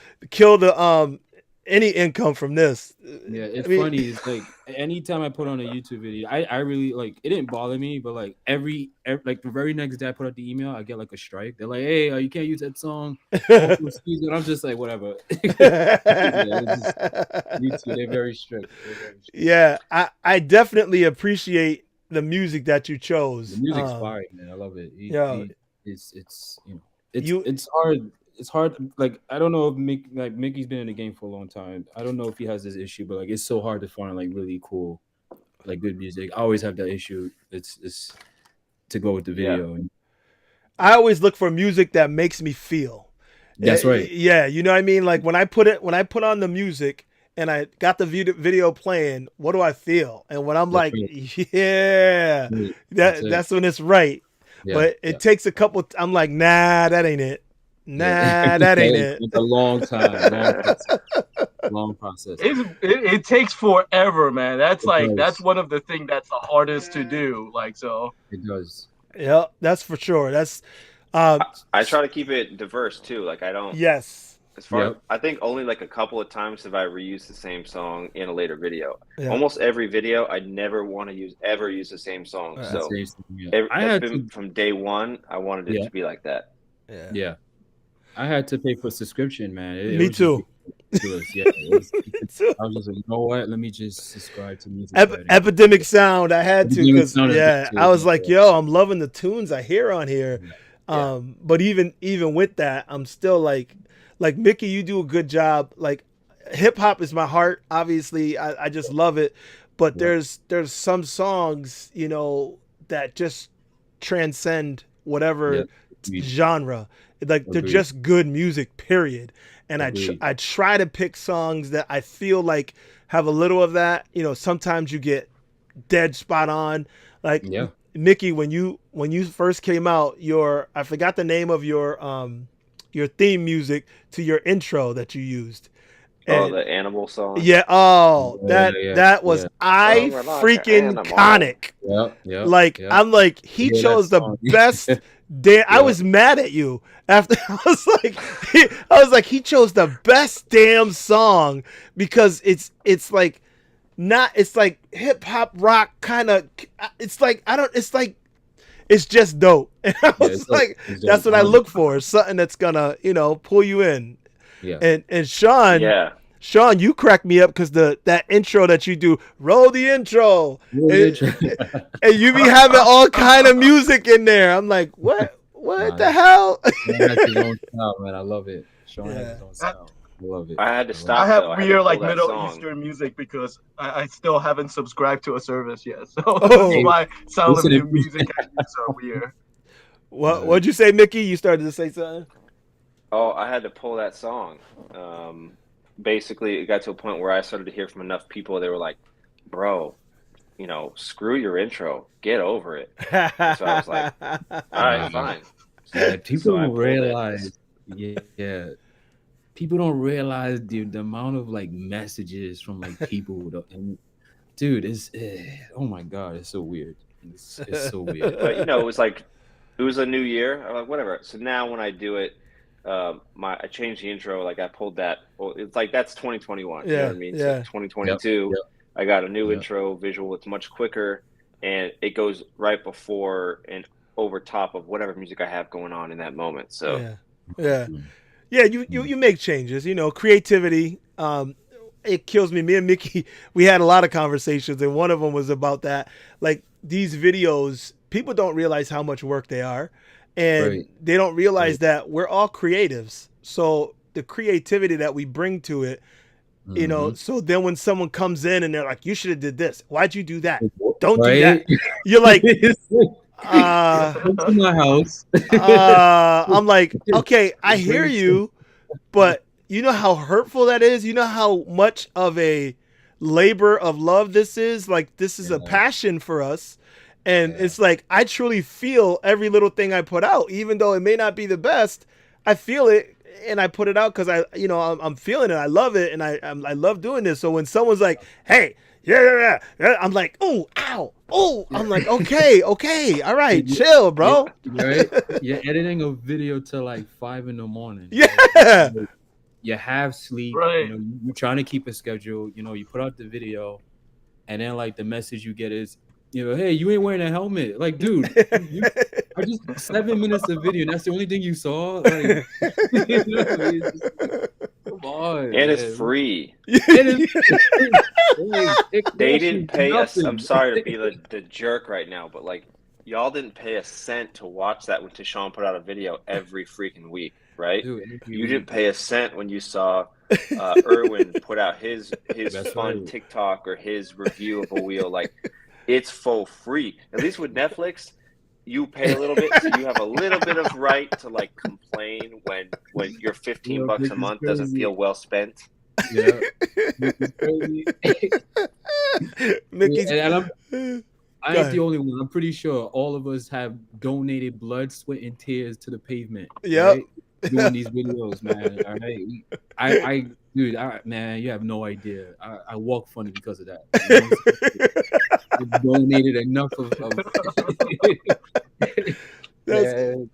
the any income from this. Yeah, it's funny. It's like anytime I put on a YouTube video, I really like it. Didn't bother me, but like every like the very next day I put out the email, I get like a strike. They're like, "Hey, you can't use that song." And I'm just like, whatever. YouTube, they're very strict. Yeah, I definitely appreciate the music that you chose. The music's fire, man. I love it. It's hard. It's hard. Like I don't know if Mickey's been in the game for a long time. I don't know if he has this issue, but like it's so hard to find like really cool, like good music. I always have that issue. It's to go with the video. Yeah. I always look for music that makes me feel. That's right. Yeah, you know what I mean. Like when I put on the music and I got the video playing, what do I feel? And when I'm like, yeah, that's when it's right. Yeah, but it takes a couple. I'm like, nah, that ain't it. Nah, that ain't it. It's a long time. Long process. It takes forever, man. That's that's one of the things that's the hardest to do. Like so. It does. Yeah, that's for sure. That's. I try to keep it diverse too. Like I don't. Yes. As far as, I think only like a couple of times have I reused the same song in a later video. Yeah. Almost every video, I never want to ever use the same song. So from day one, I wanted it to be like that. Yeah. I had to pay for a subscription, man. Me too. I was just like, you know what? Let me just subscribe to music. Epidemic Sound. I had to because I was like, yo, I'm loving the tunes I hear on here. But even with that, I'm still like Mickey, you do a good job. Like hip hop is my heart. Obviously, I just love it. But there's some songs, you know, that just transcend whatever genre. Like they're just good music, period. And I try to pick songs that I feel like have a little of that. You know, sometimes you get dead spot on. Like Mickey, when you first came out, I forgot the name of your theme music to your intro that you used. And, the animal song. Yeah. Oh, that was freaking iconic. Yeah. Like I'm like he chose the best. I was mad at you after. I was like he chose the best damn song because it's like not. It's like hip hop rock kind of. It's like it's just dope. And I was that's what I look for. Something that's gonna pull you in. Yeah. And Sean. Yeah. Sean, you crack me up because that intro that you do, roll the intro, and you be having all kind of music in there. I'm like, what the hell? Sean has his own style, man. I love it. Sean has his own style. I love it. I had to stop. I have weird like Middle Eastern music because I still haven't subscribed to a service yet. So that's why some of the music I use are weird. What'd you say, Mickey? You started to say something? Oh, I had to pull that song. Basically, it got to a point where I started to hear from enough people. They were like, bro, screw your intro. Get over it. So I was like, all right, fine. People don't realize, people don't realize the amount of like messages from like people. And dude, it's oh my God, it's so weird. It's so weird. But it was a new year. I'm like, whatever. So now when I do it, I changed the intro. Like I pulled that. Well, it's like that's 2021. You know what I mean? So 2022. I got a new intro visual. It's much quicker, and it goes right before and over top of whatever music I have going on in that moment. So you make changes. Creativity. It kills me. Me and Mickey, we had a lot of conversations, and one of them was about that. Like these videos, people don't realize how much work they are. And they don't realize that we're all creatives. So the creativity that we bring to it, so then when someone comes in and they're like, you should have did this. Why'd you do that? Don't do Right? that. You're like, Come to my house. I'm like, okay, I hear you, but you know how hurtful that is? You know how much of a labor of love this is? Like, this is a passion for us. And it's like, I truly feel every little thing I put out, even though it may not be the best. I feel it and I put it out because I'm feeling it. I love it. And I love doing this. So when someone's like, hey, yeah, I'm like, oh, ow. Oh, I'm like, okay, all right, chill, bro. Right? You're editing a video till like 5 a.m. Yeah. You have sleep. Right. You know, you're trying to keep a schedule. You know, you put out the video, and then like the message you get is, you know, hey, you ain't wearing a helmet. Like, dude, I just 7 minutes of video. And that's the only thing you saw. Like, you know, it's just, come on, And man. it's free. They didn't pay us. I'm sorry to be the jerk right now, but like, y'all didn't pay a cent to watch that when Tishawn put out a video every freaking week, right? Dude, you didn't pay a cent when you saw Erwin put out his fun TikTok or his review of a wheel. Like, it's for free. At least with Netflix, you pay a little bit, so you have a little bit of right to like complain when your $15 a month doesn't feel well spent. Yeah, Mickey's crazy. Mickey's. I ain't the only one. I'm pretty sure all of us have donated blood, sweat, and tears to the pavement. Yep. Right? Doing these videos, man. All right. Dude, man, you have no idea. I walk funny because of that. You know? Donated enough of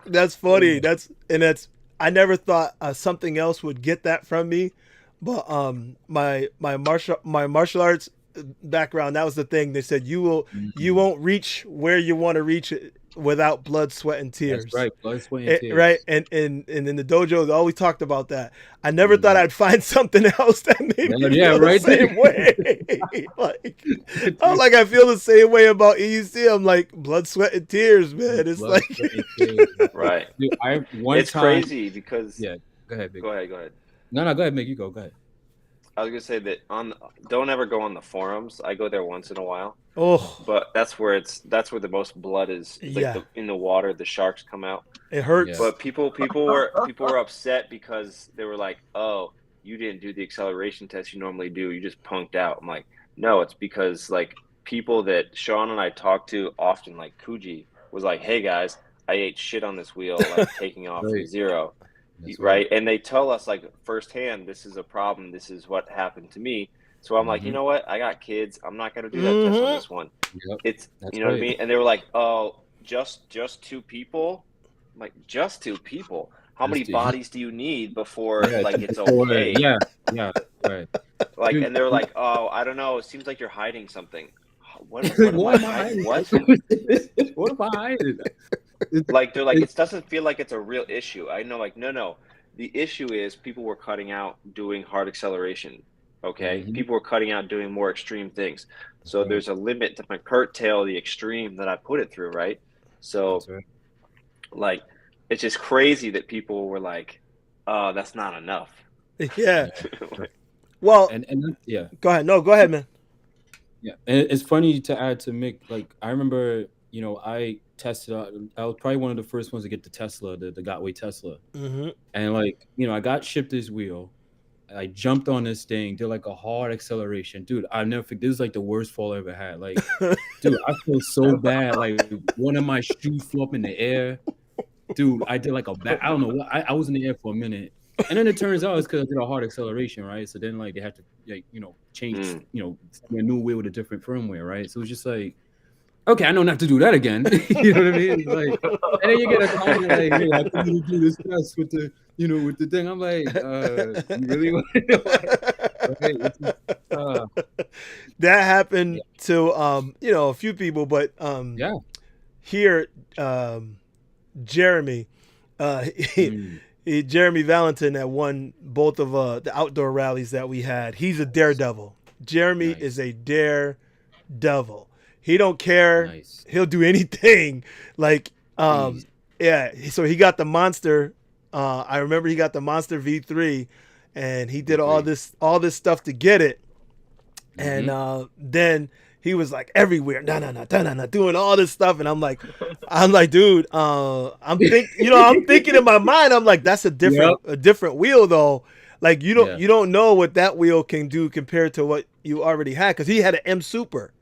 that's funny. I never thought something else would get that from me, but my martial arts background, that was the thing. They said you won't reach where you want to reach without blood, sweat, and tears. That's right, blood, sweat, and tears. Right, and in the dojo, they always talked about that. I never thought I'd find something else that made me feel the same way. Like, I'm like, I feel the same way about EUC. I'm like, blood, sweat, and tears, man. It's blood, like, right. Dude, it's crazy because go ahead, Big. Go ahead. No, go ahead, Mick. You go ahead. I was gonna say that don't ever go on the forums. I go there once in a while. Oh, but that's where the most blood is. Like in the water, the sharks come out. It hurts. Yeah. But people were upset because they were like, "Oh, you didn't do the acceleration test you normally do. You just punked out." I'm like, "No, it's because like people that Sean and I talk to often, like Kuji, was like, hey guys, I ate shit on this wheel, like taking off from zero." That's right. And they tell us like firsthand, this is a problem. This is what happened to me. So I'm like, you know what? I got kids. I'm not going to do that test on this one. Yep. It's, you know what I mean? And they were like, oh, just 2 people? I'm like, just 2 people? How many bodies do you need before like it's okay? Yeah, right. Like, and they were like, oh, I don't know. It seems like you're hiding something. What am I hiding? What? What am I hiding? Like, they're like, it doesn't feel like it's a real issue. I know, like, no. The issue is people were cutting out doing hard acceleration. Okay, people were cutting out doing more extreme things. So there's a limit to curtail the extreme that I put it through, right? So, like, it's just crazy that people were like, "Oh, that's not enough." Yeah. Well, and Go ahead. No, go ahead, man. Yeah, and it's funny to add to Mick. Like, I remember, you know, I tested out. I was probably one of the first ones to get the Tesla, the Gotway Tesla. And like, you know, I got shipped this wheel. I jumped on this thing, did like a hard acceleration. Dude, I'll never forget. This is like the worst fall I ever had. Like, dude, I feel so bad. Like, one of my shoes flew up in the air. Dude, I did like I don't know what. I was in the air for a minute. And then it turns out it's because I did a hard acceleration, right? So then like they had to, like, you know, change, you know, a new wheel with a different firmware, right? So it's just like, okay, I know not to do that again. You know what I mean? Like, and then you get a comment like, hey, I think you do this test with the, you know, with the thing. I'm like, you really want to know? That happened to you know, a few people, but here, Jeremy, Jeremy Valentin that won both of the outdoor rallies that we had. He's a daredevil. Jeremy is a daredevil. He don't care. He'll do anything. Like, yeah. So he got the Monster. I remember he got the Monster V3, and he did all this stuff to get it. And then he was like everywhere, doing all this stuff, and I'm like, dude, I'm thinking in my mind, I'm like, that's a different wheel though. Like you don't know what that wheel can do compared to what you already had, because he had an M Super.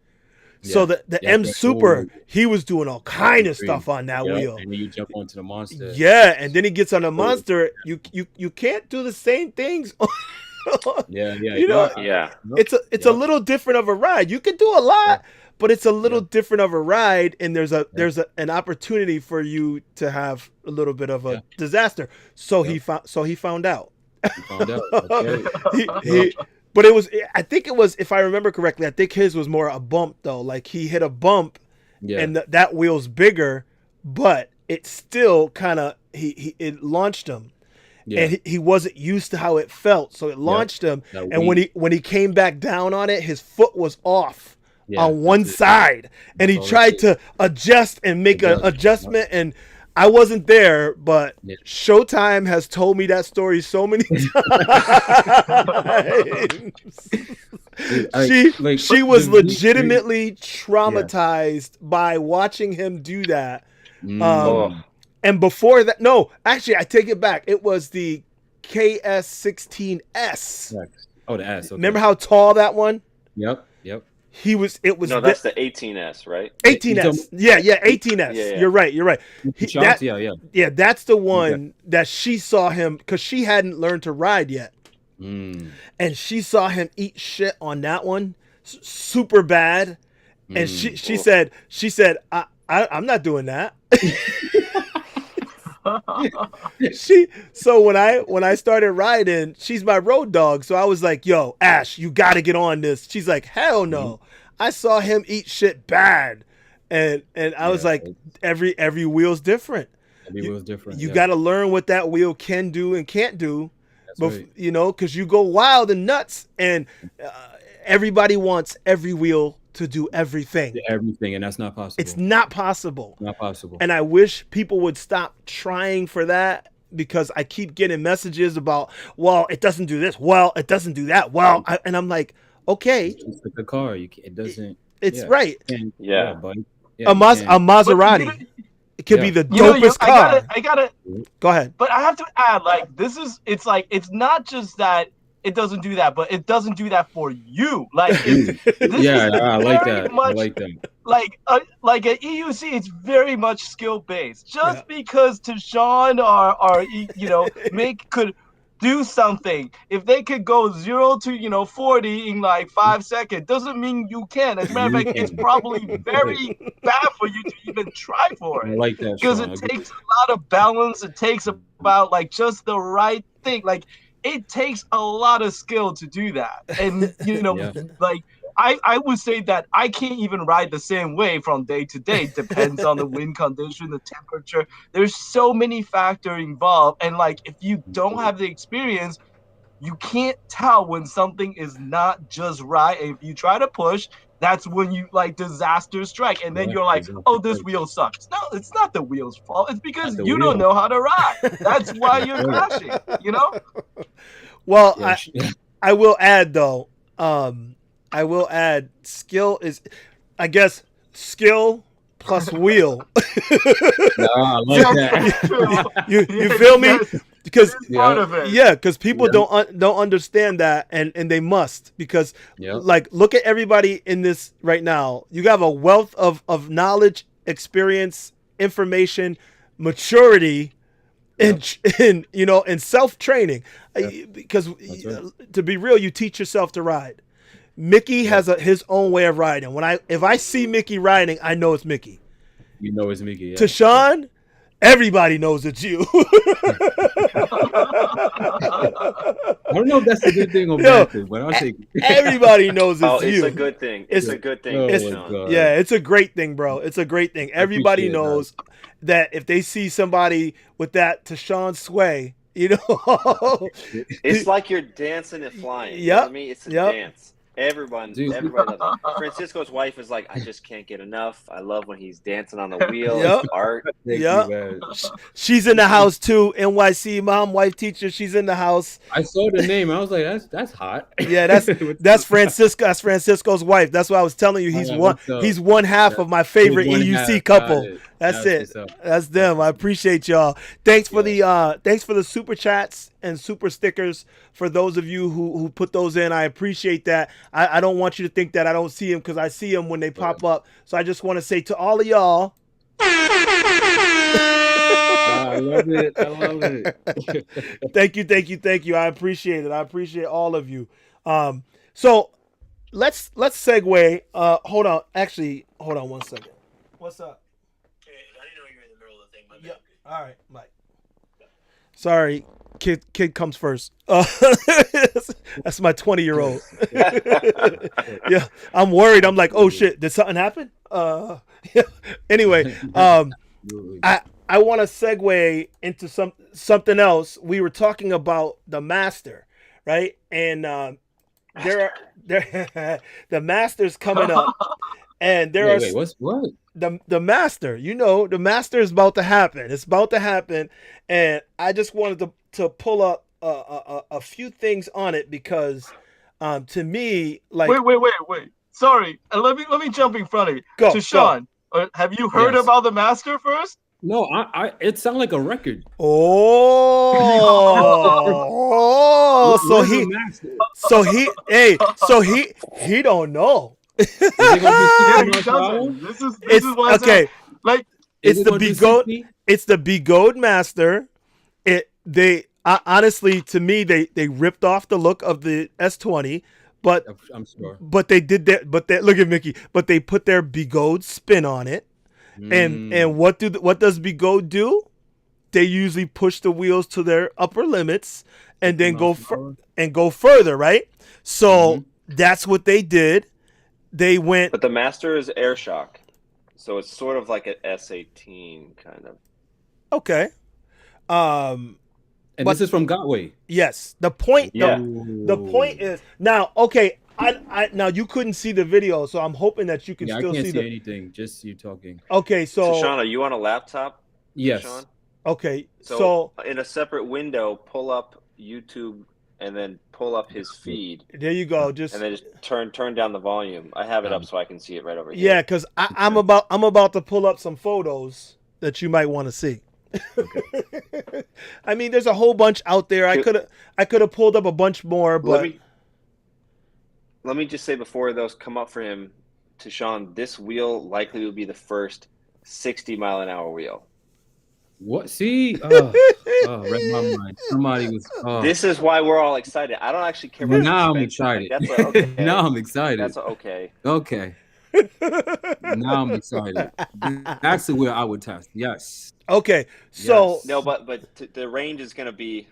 So the M Super, he was doing all kind of stuff on that wheel. And then you jump onto the Monster. Yeah, and then he gets on the Monster. You can't do the same things. It's a little different of a ride. You can do a lot, but it's a little different of a ride, and there's an opportunity for you to have a little bit of a disaster. So he found out. He found out. But it was, I think it was, if I remember correctly, I think his was more a bump though. Like he hit a bump, and that wheel's bigger, but it still kind of it launched him, and he wasn't used to how it felt, so it launched him. And when he came back down on it, his foot was off on one side, and he tried to adjust and make an adjustment, and I wasn't there, but Showtime has told me that story so many times. She was legitimately traumatized by watching him do that. And before that, no, actually, I take it back. It was the KS16S. Oh, the S. Okay. Remember how tall that one? Yep. No, that's the 18S, right? 18S. Yeah, 18S. Yeah. You're right. That's the one Okay. that she saw him, because she hadn't learned to ride yet. And she saw him eat shit on that one super bad. And she said, I'm not doing that. So when I started riding, she's my road dog. So I was like, yo, Ash, you got to get on this. She's like, hell no. I saw him eat shit bad. And I was like, every wheel's different. Every wheel's different. You got to learn what that wheel can do and can't do. Right. You know, because you go wild and nuts, and everybody wants every wheel to do everything. And that's not possible. It's not possible. Not possible. And I wish people would stop trying for that, because I keep getting messages about, well, it doesn't do this. Well, it doesn't do that. Well, and I'm like, okay. It's like a car. It doesn't. It's right. Buddy. A Maserati. It could be the dopest car. I gotta. Go ahead. But I have to add, like, it's not just that it doesn't do that, but it doesn't do that for you. Like, I like that. I like that. Like at EUC, it's very much skill based. Just because Tishawn or Mick could do something, if they could go 0 to 40 in like 5 seconds, doesn't mean you can. As a matter of fact, it's probably very bad for you to even try for it. I like that, because it takes a lot of balance. It takes about like just the right thing. Like, it takes a lot of skill to do that. And like, I would say that I can't even ride the same way from day to day. Depends on the wind condition, the temperature. There's so many factors involved. And like, if you don't have the experience, you can't tell when something is not just right. And if you try to push, that's when you like disaster strike. And then you're like, oh, this wheel sucks. No, it's not the wheel's fault. It's because you don't know how to ride. That's why you're crashing, Well, I will add though, skill is, I guess, skill plus wheel. I like that. You feel me? Because part of it. Because people don't understand that, and they must, because like, look at everybody in this right now. You have a wealth of knowledge, experience, information, maturity, and self-training. Because to be real, you teach yourself to ride. Mickey has his own way of riding. If I see Mickey riding, I know it's Mickey. You know it's Mickey. Yeah. Tishawn, everybody knows it's you. I don't know if that's a good thing or bad thing, but I'll say everybody knows it's you. It's a good thing. It's a good thing. It's a great thing, bro. It's a great thing. Everybody knows that if they see somebody with that Tishawn sway, it's like you're dancing and flying. You know what I mean? It's a dance. Everyone Dude. loves it. Francisco's wife is like, I just can't get enough. I love when he's dancing on the wheel. Yep. It's art. Thank Yeah. you, man. She's in the house too. NYC mom, wife, teacher. She's in the house. I saw the name. I was like, that's hot. Yeah, that's Francisco. That's Francisco's wife. That's what I was telling you. He's one half of my favorite EUC couple. That's it. That's them. I appreciate y'all. Thanks for the super chats and super stickers for those of you who put those in. I appreciate that. I don't want you to think that I don't see them, because I see them when they pop up. So I just want to say to all of y'all, I love it. thank you. I appreciate it. I appreciate all of you. So let's segue. Hold on one second. What's up? Hey, I didn't know you were in the middle of the thing. My bad. Yep. All right, Mike. Sorry, kid comes first. That's my 20-year-old. Yeah, I'm worried. I'm like, oh shit, did something happen? Anyway, I want to segue into something else. We were talking about the Master, right? And the Master's coming up, and what's what? The Master, the Master is about to happen. It's about to happen, and I just wanted to pull up a few things on it, because to me, like, Wait. Sorry, let me jump in front of you. Go, Sean, have you heard about the Master first? No, it sounded like a record. He don't know. This is why okay. Like, it's the Bodyguard Master. Honestly, to me, they ripped off the look of the S20, but I'm sure. But they did that. But look at Mickey. But they put their Bodyguard spin on it. And what does Bodyguard do? They usually push the wheels to their upper limits and then go further, right? So that's what they did. They went. But the Master is air shock, so it's sort of like an S18 kind of. Okay. And this is from Gotway. Yes. The point. Yeah. The point is now. Okay. I now you couldn't see the video, so I'm hoping that you can still I can't see anything. Just you talking. Okay. So Sean, are you on a laptop? Yes. Sean? Okay. So in a separate window, pull up YouTube and then pull up his feed. There you go. And then just turn down the volume. I have it up so I can see it right over here. Yeah, because I'm about to pull up some photos that you might want to see. Okay. I mean, there's a whole bunch out there. I could have pulled up a bunch more, but let me just say before those come up for him, to Sean, this wheel likely will be the first 60-mile-an-hour wheel. What? See? Read my mind. Somebody was. This is why we're all excited. I don't actually care about. Now I'm excited. Like, that's okay. Now I'm excited. That's okay. Okay. Now I'm excited. That's the wheel I would test. Yes. Okay. So no, but the range is going to be.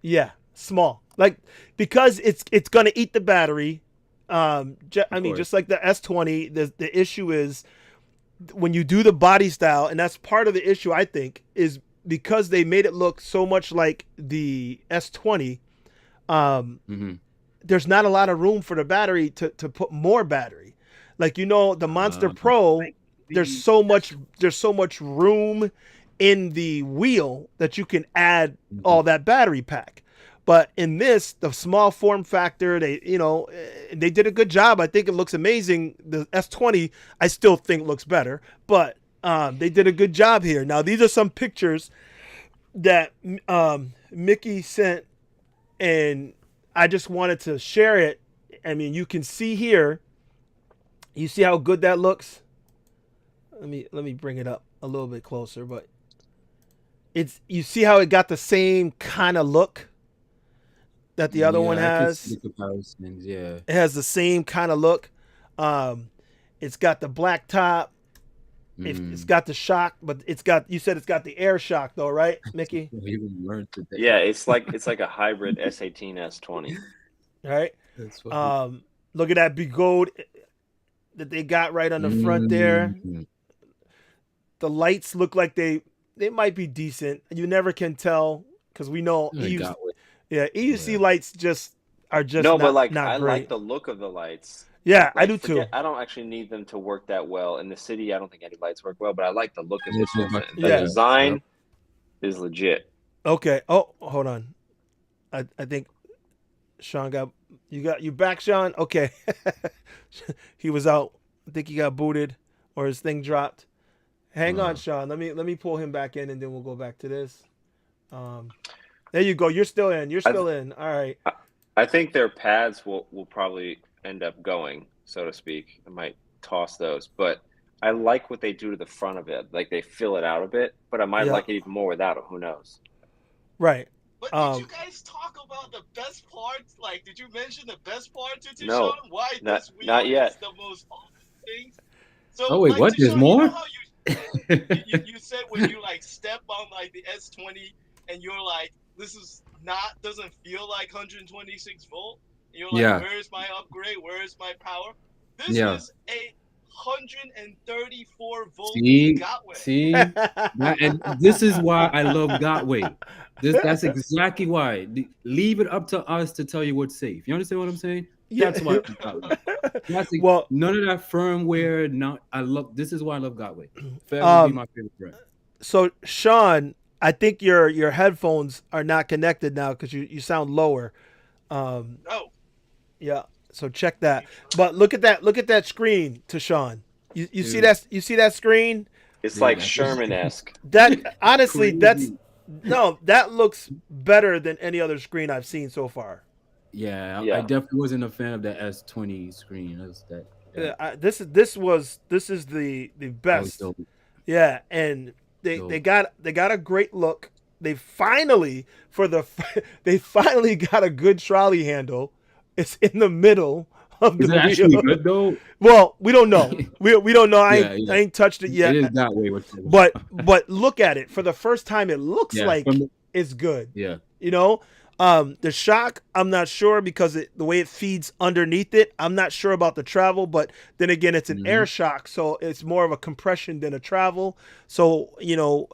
Yeah, small. Like, because it's going to eat the battery. Just like the S20, the issue is when you do the body style, and that's part of the issue, I think, is because they made it look so much like the S20, there's not a lot of room for the battery to put more battery. Like, the Monster Pro, there's so much room in the wheel that you can add all that battery pack. But in this, the small form factor, they did a good job. I think it looks amazing. The S20, I still think looks better, but they did a good job here. Now, these are some pictures that Mickey sent, and I just wanted to share it. I mean, you can see here. You see how good that looks? Let me bring it up a little bit closer, but you see how it got the same kind of look that the other one has. The comparisons, yeah. It has the same kind of look. It's got the black top. It's got the shock, but you said it's got the air shock though, right, Mickey? Yeah, it's like a hybrid S18 S20. Right. Look at that Bodyguard that they got right on the front there. The lights look like they might be decent. You never can tell because we know EUC lights just are just No, but not like not I like great. the look of the lights. Yeah, I Like do too. I don't actually need them to work that well in the city. I don't think any lights work well, but I like the look of Yes, this we're whole about thing. to The do Yeah. that. design Yep. is legit. Okay. Oh, hold on. I think Sean got you back, Sean. Okay. He was out. I think he got booted or his thing dropped. Hang on, Sean. Let me pull him back in and then we'll go back to this. There you go. You're still in. You're I, still in. All right. I think their pads will probably end up going, so to speak. I might toss those, but I like what they do to the front of it. Like they fill it out a bit, but I might Yeah. like it even more without it. Who knows? Right. But did you guys talk about the best parts? Like, did you mention the best part to Tishawn? No, Why not this wheel not yet. is the most awesome thing? So, Oh wait, like, what? There's Tishawn, you know more? how you said when you like step on like the S20 and you're like, this is not doesn't feel like 126 volt. And you're like, Yeah. where is my upgrade? Where is my power? This Yeah. is a 134 volt See, Gotway. see, and this is why I love Gotway. That's exactly why. Leave it up to us to tell you what's safe. You understand what I'm saying? Yeah. That's why I love Gotway. Well- none of that firmware. This is why I love Gotway. Forever be my favorite brand. So Sean, I think your headphones are not connected now because you sound lower. Oh, Yeah. So check that. But look at that screen, to Sean. You see Dude. that screen? It's Yeah, like that's- Sherman-esque. That honestly, Crazy. that looks better than any other screen I've seen so far. Yeah, I Yeah. definitely wasn't a fan of the S20 screen. This is the best. dope. Yeah, and they got a great look. They finally got a good trolley handle. It's in the middle of the Is it wheel. actually good though? Well, we don't know. We don't know. I Yeah. ain't touched it yet. It is that way. But look at it. For the first time, it looks Yeah, like from the- it's good. yeah. You know, the shock, I'm not sure because the way it feeds underneath it, I'm not sure about the travel. But then again, it's an air shock, so it's more of a compression than a travel. So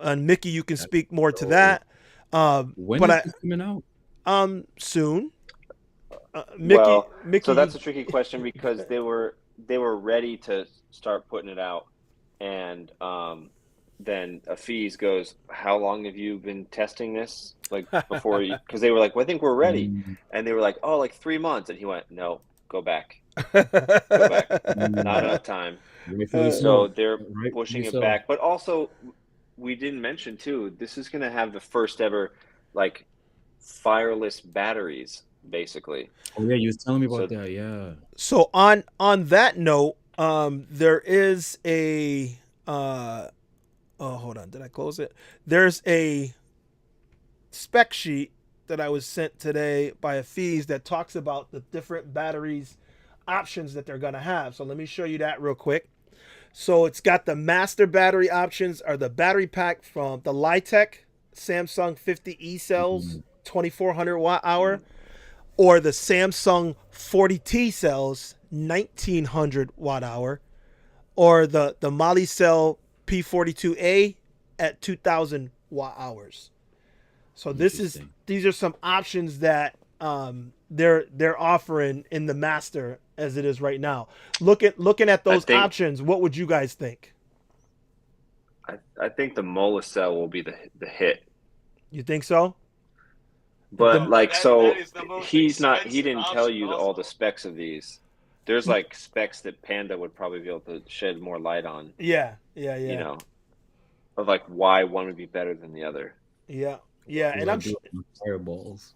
and Mickey, you can speak more to that. When but is this coming out? Soon. Mickey. So that's a tricky question because they were ready to start putting it out, and then Afiz goes, "How long have you been testing this? Like before?" Because they were like, "Well, I think we're ready," and they were like, "Oh, like 3 months," and he went, "No, go back, go back. Not enough time." So they're pushing it back, but also we didn't mention too. This is going to have the first ever like fireless batteries. Basically. Oh yeah, you was telling me about that. Yeah. So on that note, there is a hold on, did I close it? There's a spec sheet that I was sent today by a Fees that talks about the different batteries options that they're gonna have. So let me show you that real quick. So it's got the master battery options are the battery pack from the Litec Samsung 50 E cells, 2400 watt hour. Or the Samsung 40T cells, 1900 watt hour, or the Molicell P42A at 2000 watt hours. So these are some options that they're offering in the Master as it is right now. Looking at those options, what would you guys think? I think the Molicell will be the hit. You think so? But he expensive didn't tell you option all the specs of these. There's like specs that Panda would probably be able to shed more light on. Yeah. You know, of like why one would be better than the other. Yeah, and I'm fireballs.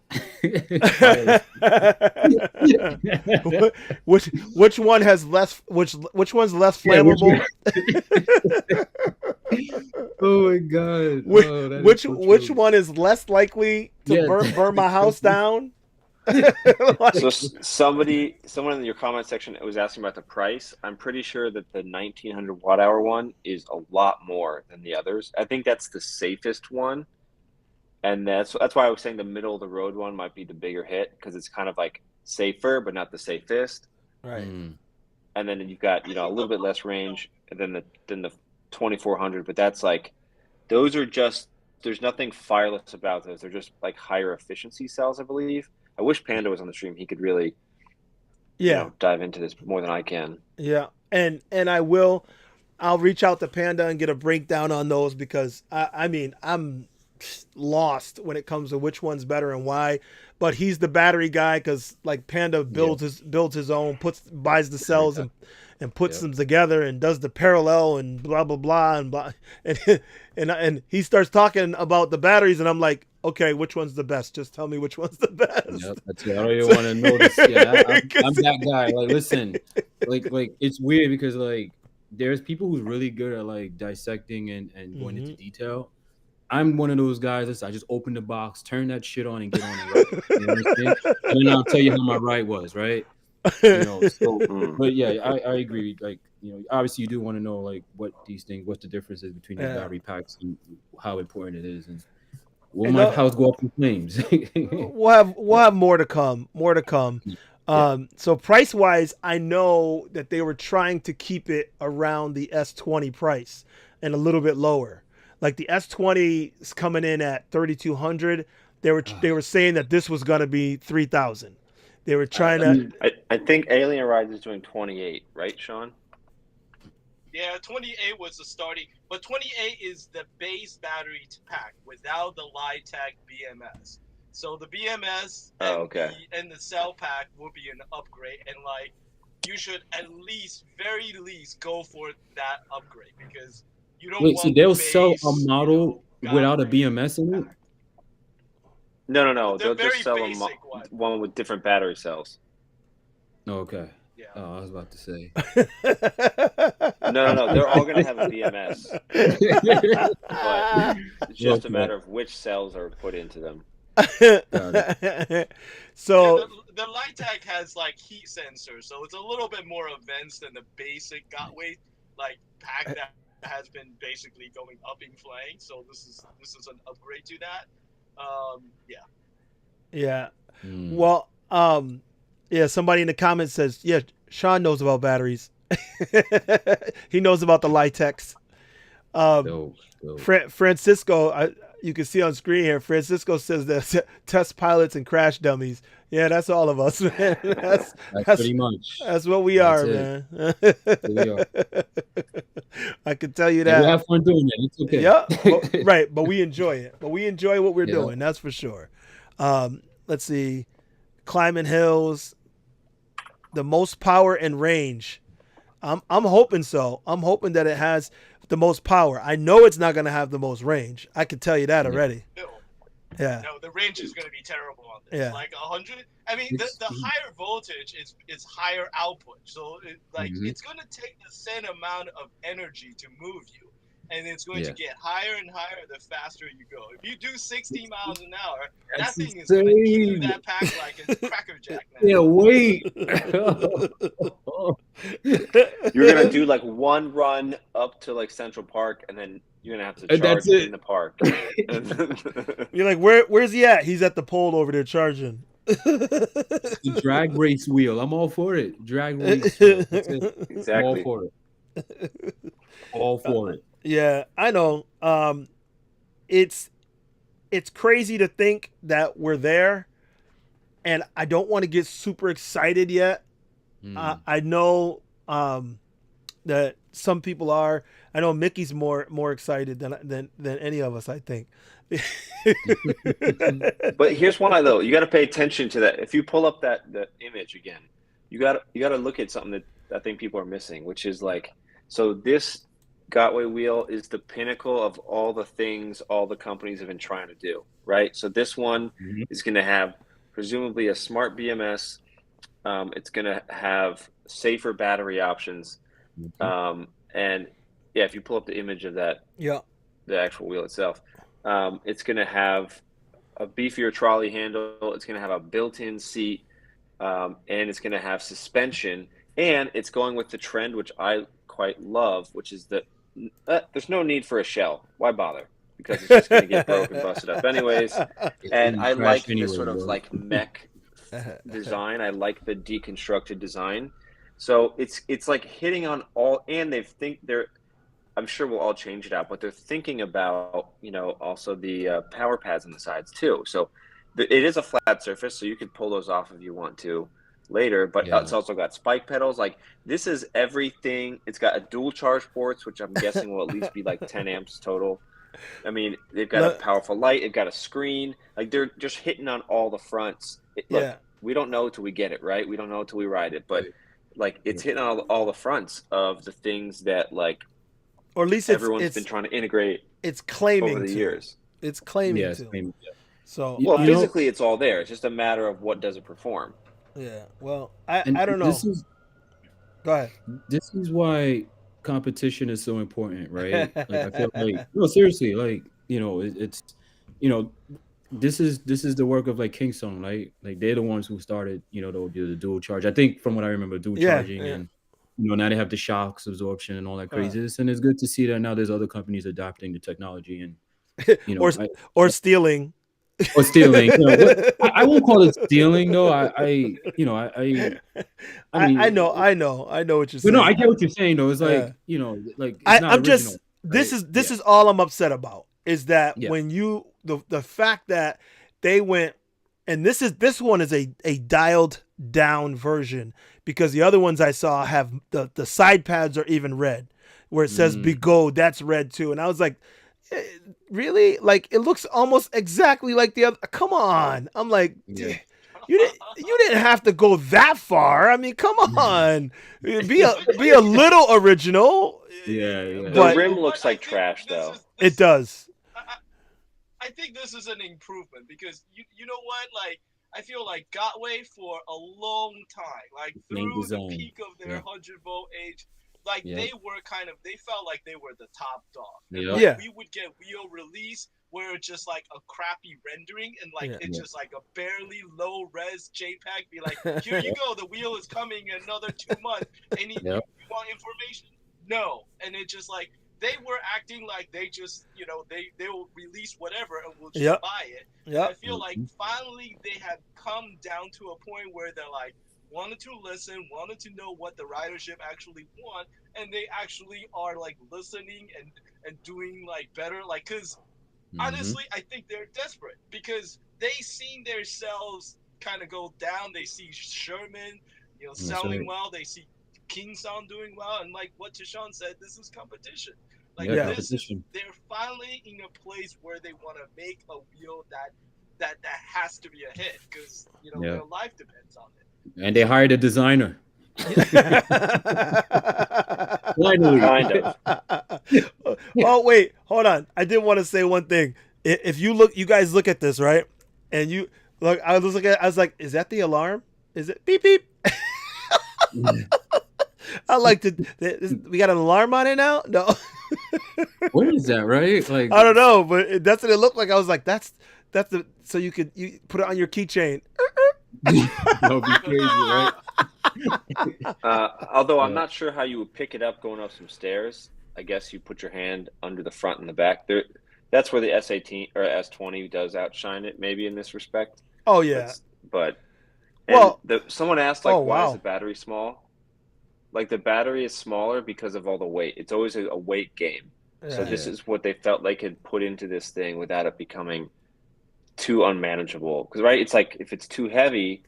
which one has less? Which one's less flammable? Oh my god! Which one is less likely to burn my house down? So someone in your comment section was asking about the price. I'm pretty sure that the 1900 watt hour one is a lot more than the others. I think that's the safest one, and that's why I was saying the middle of the road one might be the bigger hit because it's kind of like safer but not the safest. Right. And then you've got a little bit less range than the 2400, but that's like those are just there's nothing fireless about those. They're just like higher efficiency cells, I believe. I wish Panda was on the stream. He could really, dive into this more than I can. Yeah, and I'll reach out to Panda and get a breakdown on those because I mean I'm lost when it comes to which one's better and why. But he's the battery guy because like Panda builds his own, buys the cells and puts them together and does the parallel and blah blah blah and blah and he starts talking about the batteries and I'm like, okay, which one's the best? Just tell me which one's the best. Yep, that's it. I don't even want to know this. Yeah, I'm that guy. Like, listen, like it's weird because like there's people who's really good at like dissecting and going into detail. I'm one of those guys. I just open the box, turn that shit on, and get on it. Right? You understand? And then I'll tell you how my ride was, right? So, but yeah, I agree. Like, obviously you do want to know like what the difference is between the battery packs and how important it is. And will my house go up in flames? We'll have more to come. So price wise, I know that they were trying to keep it around the S20 price and a little bit lower. Like the S20 is coming in at 3,200. They were saying that this was going to be 3,000. They were trying to. I think Alien Rides is doing 28, right, Sean? Yeah, 28 was the starting, but 28 is the base battery pack without the Litec BMS. So the BMS and the cell pack will be an upgrade, and like you should at least, very least, go for that upgrade because you don't. Wait, so they'll sell a model without a BMS in it? No. They'll just sell one with different battery cells. Oh, okay. Yeah. Oh, I was about to say. No. They're all going to have a BMS. But it's just a matter of which cells are put into them. So the Litec has like heat sensors, so it's a little bit more advanced than the basic Gotway like pack that has been basically going up in flames. So this is an upgrade to that. Yeah. Well, somebody in the comments says, yeah, Sean knows about batteries. He knows about the Litex. Francisco, you can see on screen here, Francisco says that test pilots and crash dummies. Yeah, that's all of us, man. That's pretty much. That's what we are, man. We are. I can tell you that. We have fun doing it. It's okay. Yeah, right. But we enjoy it. But we enjoy what we're doing. That's for sure. Let's see. Climbing hills, the most power and range. I'm hoping so. I'm hoping that it has the most power. I know it's not going to have the most range. I can tell you that already. Yeah. No, the range is going to be terrible on this. Yeah. Like 100. I mean, the higher voltage is higher output. So it's going to take the same amount of energy to move you. And it's going to get higher and higher the faster you go. If you do 60 miles an hour, that thing is going to eat you that pack like a Cracker Jack. Man. Yeah, wait. You're going to do like one run up to like Central Park, and then you're going to have to charge in the park. You're like, where's he at? He's at the pole over there charging. The drag race wheel. I'm all for it. Drag race wheel. That's it. Exactly. I'm all for it. All for it. Yeah, I know. It's crazy to think that we're there, and I don't want to get super excited yet. I know that some people are. I know Mickey's more excited than any of us, I think. But here's one though. You got to pay attention to that. If you pull up the image again, you got to look at something that I think people are missing, which is like, so this Gotway wheel is the pinnacle of all the things all the companies have been trying to do, right? So this one is going to have presumably a smart BMS. It's going to have safer battery options. And yeah, if you pull up the image of that, the actual wheel itself, it's going to have a beefier trolley handle. It's going to have a built-in seat, and it's going to have suspension. And it's going with the trend, which I quite love, which is that there's no need for a shell. Why bother? Because it's just going to get broken, busted up anyways. And I like this sort of like mech design. I like the deconstructed design. So it's like hitting on all, and I'm sure we'll all change it out, but they're thinking about, also the power pads on the sides too. So it is a flat surface, so you could pull those off if you want to later, but Yeah. it's also got spike pedals. Like, this is everything. It's got a dual charge ports, which I'm guessing will at least be like 10 amps total. I mean, they've got a powerful light. They've got a screen. Like, they're just hitting on all the fronts. Look, we don't know till we get it, right? We don't know till we ride it, but like, it's hitting on all the fronts of the things that, like, or at least everyone's been trying to integrate. It's claiming over the years. It's claiming to. Claiming, So well, physically, it's all there. It's just a matter of what does it perform. Yeah. Well, I don't know. Go ahead. This is why competition is so important, right? Like, I feel like, no, seriously, like, you know, it's, you know, this is the work of like Kingston, right? Like, they're the ones who started, you know, the dual charge. I think from what I remember, dual charging, and you know, now they have the shocks absorption and all that craziness, and it's good to see that now there's other companies adopting the technology and, you know, or stealing. Or stealing. You know, I won't call it stealing though. I mean, I know what you're saying. No, I get what you're saying though. It's like, you know, like, it's not I'm original, just right? this is all I'm upset about is that when you the fact that they went, and this one is a dialed down version, because the other ones I saw have the side pads are even red where it says Bigot, that's red too, and I was like, really? Like, it looks almost exactly like the other. Come on. I'm like, you didn't have to go that far. I mean, come on. Be a little original. Yeah. But the rim looks like trash, though. It does. I think this is an improvement, because you know what? Like, I feel like Gotway for a long time, like through the peak of their 100-volt age, like they felt like they were the top dog. Yeah. We would get wheel release where it's just like a crappy rendering, and like it's just like a barely low res JPEG. Be like, here you go, the wheel is coming in another 2 months. You want information? No. And it just like, they were acting like they just, you know, they will release whatever and we'll just buy it. I feel like finally they have come down to a point where they're like, wanted to listen, wanted to know what the ridership actually want, and they actually are like listening and doing like better. Like, because honestly, I think they're desperate, because they seen themselves kind of go down. They see Sherman, you know, selling well. They see Kingston doing well, and like what Tishawn said, this is competition. Like, they're finally in a place where they want to make a wheel that has to be a hit, because you know their life depends on it. And they hired a designer. Finally. Oh, wait, hold on. I did want to say one thing. If you guys look at this, right? And you look, I was like, is that the alarm? Is it beep beep? I like to. We got an alarm on it now. No. What is that, right? Like, I don't know, but that's what it looked like. I was like, that's the, so you put it on your keychain. That would be crazy, right? Although I'm not sure how you would pick it up going up some stairs. I guess you put your hand under the front and the back. That's where the S18 or S20 does outshine it, maybe in this respect. Oh yeah. Someone asked, like, why is the battery small? Like, the battery is smaller because of all the weight. It's always a weight game. So this is what they felt they could put into this thing without it becoming too unmanageable. Because, right, it's like, if it's too heavy,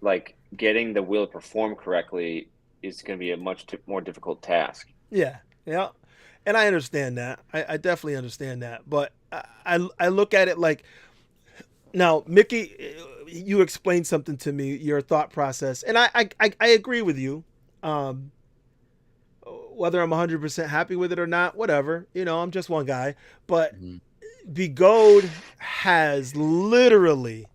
like, getting the wheel to perform correctly is going to be a much more difficult task. Yeah. And I understand that. I definitely understand that. But I look at it like, now, Mickey, you explained something to me, your thought process. And I agree with you. Whether I'm 100% happy with it or not, whatever. You know, I'm just one guy. But Bigot has literally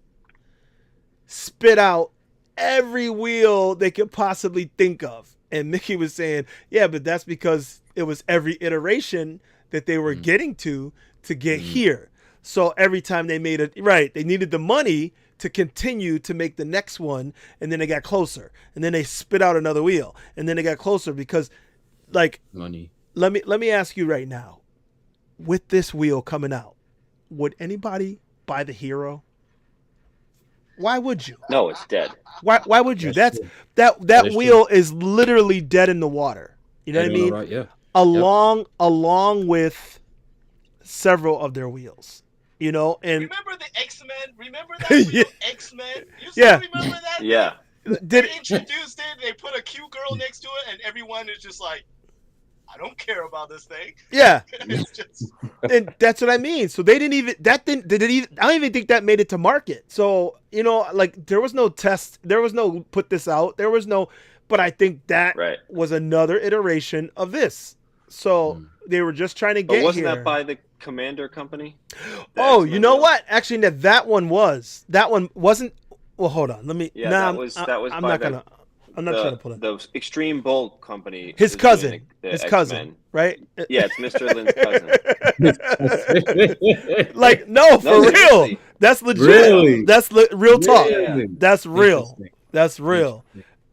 spit out every wheel they could possibly think of. And Mickey was saying, yeah, but that's because it was every iteration that they were getting to get here. So every time they made it, right, they needed the money to continue to make the next one, and then they got closer, and then they spit out another wheel, and then they got closer because, like, money. Let me ask you right now, with this wheel coming out, would anybody buy the Hero? Why would you? No, it's dead. Why would you? That wheel is literally dead in the water. You know what I mean? Right, yeah. Along with several of their wheels. you know, and remember the X-Men? Remember that wheel, Yeah. X-Men? You Yeah. still remember that? Yeah. did They introduced it, they put a cute girl next to it, and everyone is just like, I don't care about this thing. yeah, It's just, and that's what I mean. So they didn't even I don't even think that made it to market. So, you know, like there was no test, there was no put this out, there was no, but I think that Right. was another iteration of this. So they were just trying to But get wasn't here. that by the Commander company? The Oh, X-Men you know wheel? what? Actually, that one wasn't. Well, hold on. Let me. Yeah, nah, that was I'm by not the- gonna. I'm not trying to pull it. The Extreme Bolt company. His was cousin. doing the His X-Men. cousin, right? Yeah, it's Mr. Lin's cousin. Like, no, for No, real. seriously. That's legit. Really? That's real talk. Yeah. That's real. Interesting. That's real.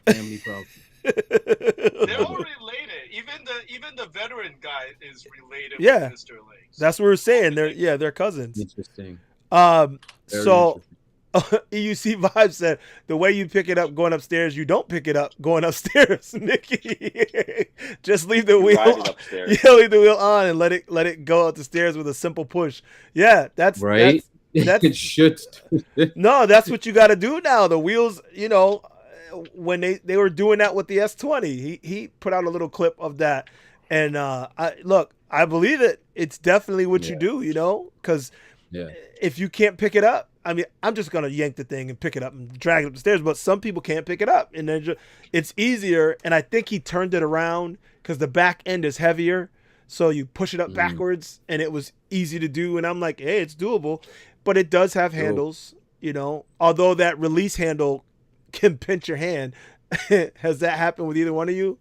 Family problem. they're all related. Even the veteran guy is related Yeah. with Mr. Lynx. That's what we're saying. They're cousins. Interesting. Very Very EUC Vibe said the way you pick it up going upstairs, you don't pick it up going upstairs, Nikki. Just leave the wheel. Ride it upstairs. Yeah, leave the wheel on and let it go up the stairs with a simple push. Yeah, that's right. That's It should. no, that's what you got to do now. The wheels, you know, when they were doing that with the S20, he put out a little clip of that, and I believe it. It's definitely what you do, you know, because if you can't pick it up, I mean, I'm just gonna yank the thing and pick it up and drag it up the stairs, but some people can't pick it up, and it's easier. And I think he turned it around because the back end is heavier, so you push it up backwards, and it was easy to do. And I'm like, hey, it's doable, but it does have handles, you know. Although that release handle can pinch your hand. Has that happened with either one of you?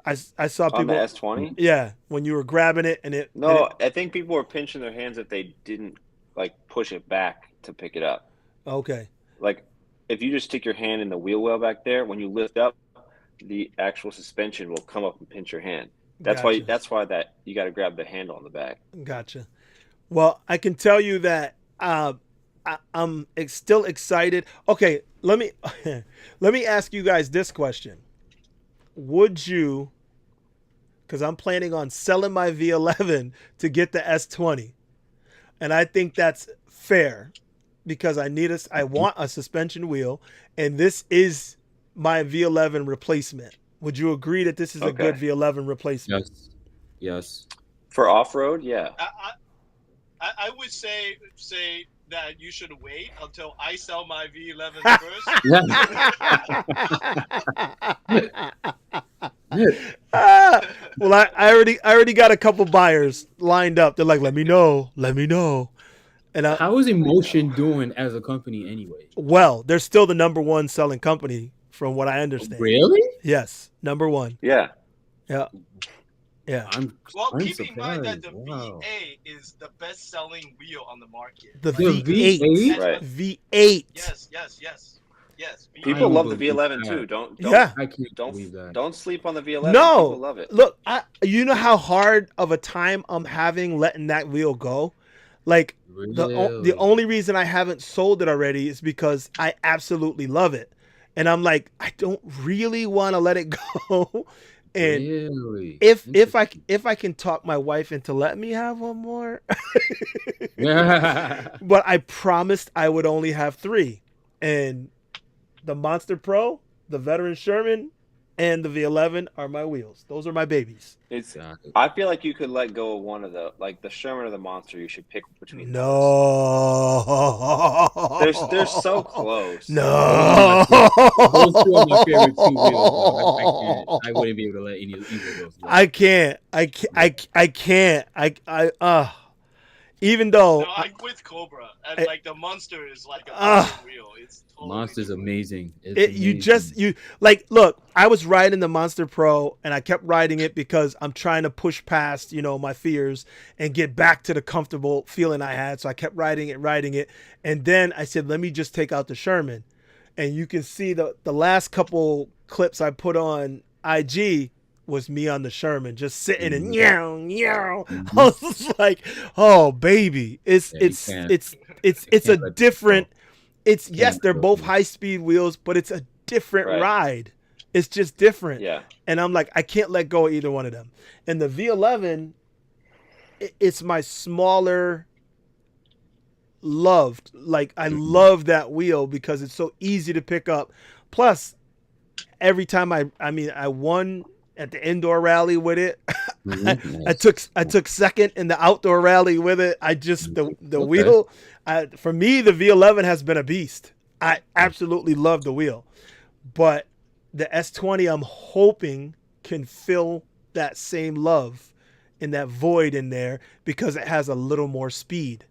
I saw people On the S20? Yeah, when you were grabbing it and it. No, I think people were pinching their hands if they didn't like push it back to pick it up. Okay. Like if you just stick your hand in the wheel well back there, when you lift up, the actual suspension will come up and pinch your hand. That's Gotcha. why that you got to grab the handle on the back. Gotcha. Well, I can tell you that I'm still excited. Okay, let me ask you guys this question. Would you, because I'm planning on selling my V11 to get the S20, and I think that's fair because I want a suspension wheel, and this is my V11 replacement. Would you agree that this is a good V11 replacement? Yes. For off-road, yeah. I would say that you should wait until I sell my V11 first. Well, I already got a couple buyers lined up. They're like, let me know. And how is Emotion doing as a company anyway? Well, they're still the #1 selling company from what I understand. Really? Yes, #1. Yeah. Yeah. I'm keep surprised. in mind that the Wow. V8 is the best-selling wheel on the market. The Like, V8. Right. V8. Yes. V8. People I love the believe V11 that. too. Don't Yeah. I can't believe that. don't sleep on the V11. No, People love it. look, you know how hard of a time I'm having letting that wheel go? Like, the Really? only reason I haven't sold it already is because I absolutely love it. And I'm like, I don't really want to let it go. And Really? if I can talk my wife into letting me have one more, Yeah. but I promised I would only have 3. And the Monster Pro, the Veteran Sherman, and the V11 are my wheels. Those are my babies. Exactly. I feel like you could let go of one of the, like the Sherman or the Monster. You should pick between. No. They're so close. No. Those two are my favorite 2 wheels. I wouldn't be able to let either of those go. I can't. Even though No, I'm with Cobra, and like the Monster is like a better wheel. It's totally Monster's different. amazing. look, I was riding the Monster Pro and I kept riding it because I'm trying to push past, you know, my fears and get back to the comfortable feeling I had. So I kept riding it. And then I said, let me just take out the Sherman. And you can see the last couple clips I put on IG was me on the Sherman just sitting and meow. I was just like, oh baby. It's a different, they're both high speed wheels, but it's a different ride. It's just different. Yeah. And I'm like, I can't let go of either one of them. And the V11, it's my smaller loved. Like I love that wheel because it's so easy to pick up. Plus, every time I won at the indoor rally with it. I took second in the outdoor rally with it. I just the wheel. For me, the V11 has been a beast. I absolutely love the wheel, but the S20 I'm hoping can fill that same love in that void in there because it has a little more speed.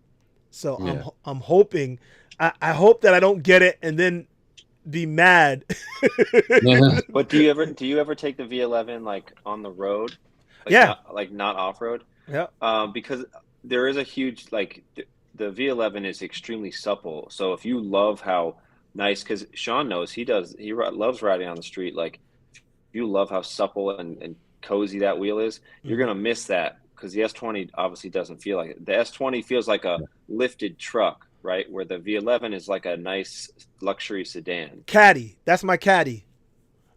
So I'm hoping. I hope that I don't get it and then be mad. But do you ever take the V11 like on the road? Like not off road? Yeah. Because there is a huge the V11 is extremely supple. So if you love how nice, because Sean knows he loves riding on the street. Like if you love how supple and cozy that wheel is, you're gonna miss that because the S20 obviously doesn't feel like it. The S20 feels like a lifted truck, right? Where the V11 is like a nice luxury sedan. Caddy, that's my caddy.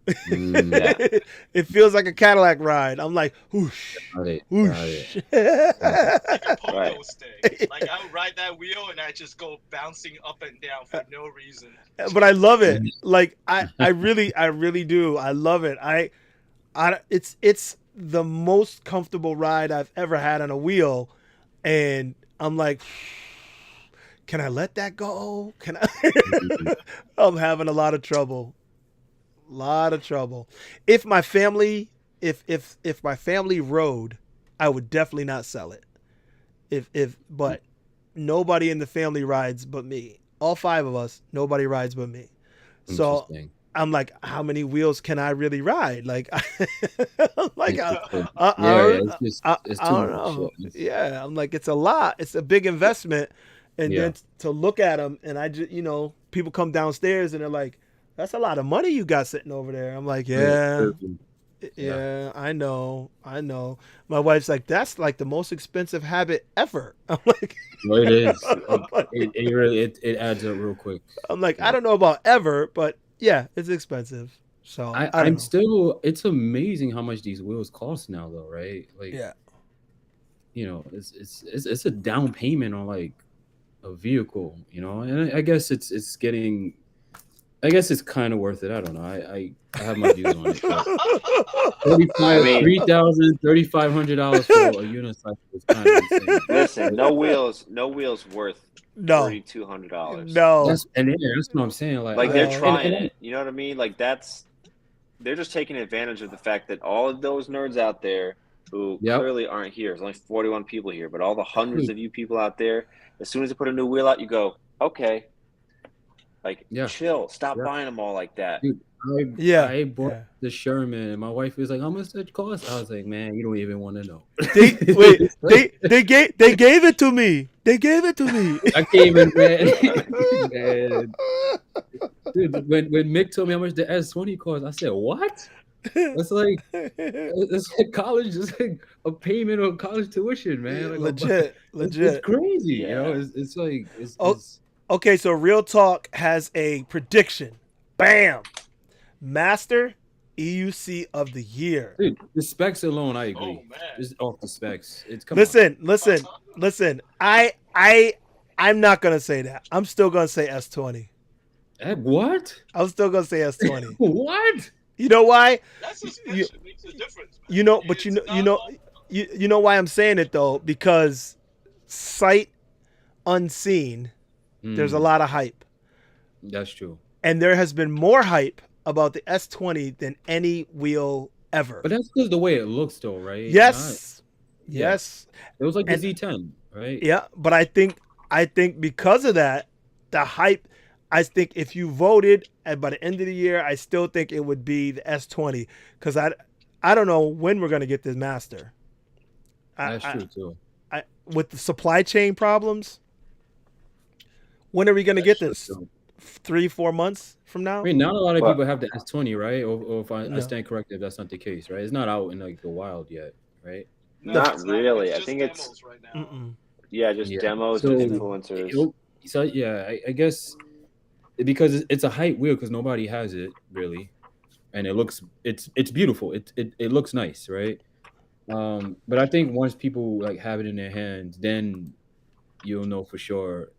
It feels like a Cadillac ride. I'm like, whoosh, whoosh. Like a pogo stick. Like I would ride that wheel and I just go bouncing up and down for no reason. But I love it. Like I really do. I love it. It's the most comfortable ride I've ever had on a wheel, and I'm like, can I let that go? Can I? I'm having a lot of trouble. If my family rode, I would definitely not sell it. But nobody in the family rides but me. All 5 of us, nobody rides but me. So I'm like, how many wheels can I really ride? Like, like I don't know. Yeah, I'm like, it's a lot. It's a big investment, and then to look at them, and I just, people come downstairs and they're like, that's a lot of money you got sitting over there. I'm like, yeah, I know. My wife's like, that's like the most expensive habit ever. I'm like, well, it is. It really adds up real quick. I'm like, I don't know about ever, but yeah, it's expensive. So I'm still. It's amazing how much these wheels cost now, though, right? Like, it's a down payment on like a vehicle, and I guess it's getting. I guess it's kind of worth it. I don't know. I have my views on it. $3,000, $3,500 for a unicycle is kind of insane. Listen, no wheels worth $3,200. No, that's what I'm saying. Like they're trying it. You know what I mean? Like they're just taking advantage of the fact that all of those nerds out there who clearly aren't here. There's only 41 people here, but all the hundreds of you people out there, as soon as they put a new wheel out, you go, okay. Like, chill. Stop buying them all like that. Dude, I bought the Sherman, and my wife was like, "How much that cost?" I was like, "Man, you don't even want to know." They gave it to me. They gave it to me. I came in, man. Dude, when Mick told me how much the S20 cost, I said, "What?" It's like college, it's like a payment of college tuition, man. Like, legit. It's crazy, It's like it's okay, so Real Talk has a prediction. Bam! Master EUC of the year. Dude, the specs alone, I agree. Just off the specs. Listen. I'm not gonna say that. I'm still gonna say S20. What? I'm still gonna say S20. What? You know why? That suspension makes a difference, man. You know why I'm saying it though? Because sight unseen. There's a lot of hype. That's true. And there has been more hype about the S20 than any wheel ever. But that's because the way it looks, though, right? Yes. Yes. It was like the Z10, right? Yeah, but I think because of that, the hype, I think if you voted by the end of the year, I still think it would be the S20 because I don't know when we're going to get this Master. That's true, too. With the supply chain problems, when are we going to get this? 3-4 months from now? I mean, not a lot of people have the S20, right? Or if I stand corrected, if that's not the case, right? It's not out in like the wild yet, right? No, not really. I think it's right now. just demos, just influencers. So yeah, I guess because it's a hype wheel because nobody has it really, and it's beautiful. It looks nice, right? But I think once people like have it in their hands, then you'll know for sure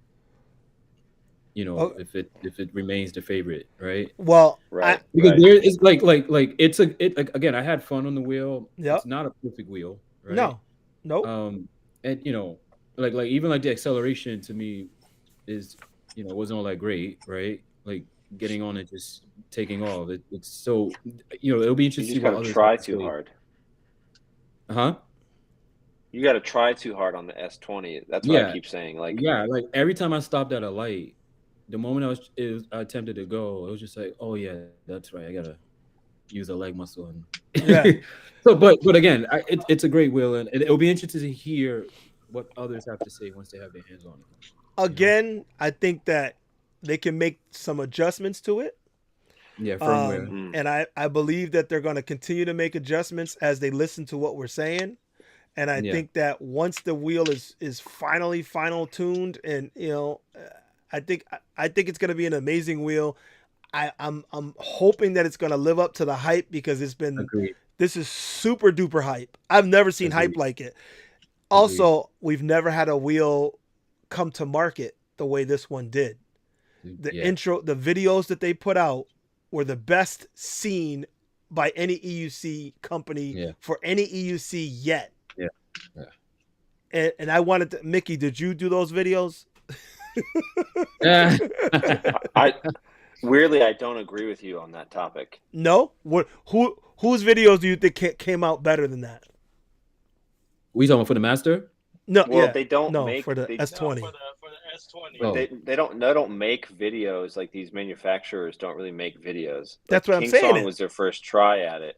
you know, Oh, if it remains the favorite, right? well, I Right, Because right. there is like it like again, I had fun on the wheel. It's yep. not a perfect wheel, right? No. Nope. Um, and you know, like even like the acceleration to me is, you know, wasn't all that great, right? Like getting on it, just taking off. It's so, you know, it'll be You interesting to just see got what to others have try to too say. hard. Huh? You got to try too hard on the S20. That's what I Yeah, keep saying. Like, yeah. Like every time I stopped at a light, the moment I attempted to go, it was just like, oh yeah, that's right. I gotta use a leg muscle and Yeah. so but again it's a great wheel and it'll be interesting to hear what others have to say once they have their hands on it, you know. Again, I think that they can make some adjustments to it. Yeah, firmware. mm, And I believe that they're going to continue to make adjustments as they listen to what we're saying. And I Yeah, think that once the wheel is finally final tuned, and I think it's going to be an amazing wheel. I'm hoping that it's going to live up to the hype because agreed, this is super duper hype. I've never seen hype agreed, like it. agreed. Also, we've never had a wheel come to market the way this one did. Yeah, The videos that they put out were the best seen by any EUC company yeah, for any EUC yet. yeah, yeah. And I wanted to, Mickey, did you do those videos? Yeah. I weirdly I don't agree with you on that topic. No? Whose videos do you think came out better than that? We talking for the master. No, Well, yeah. they don't No, make for the they No, S20. for the S20. but Oh, they don't make videos like these manufacturers don't really make videos. That's Like what I'm King saying. Song was their first try at it.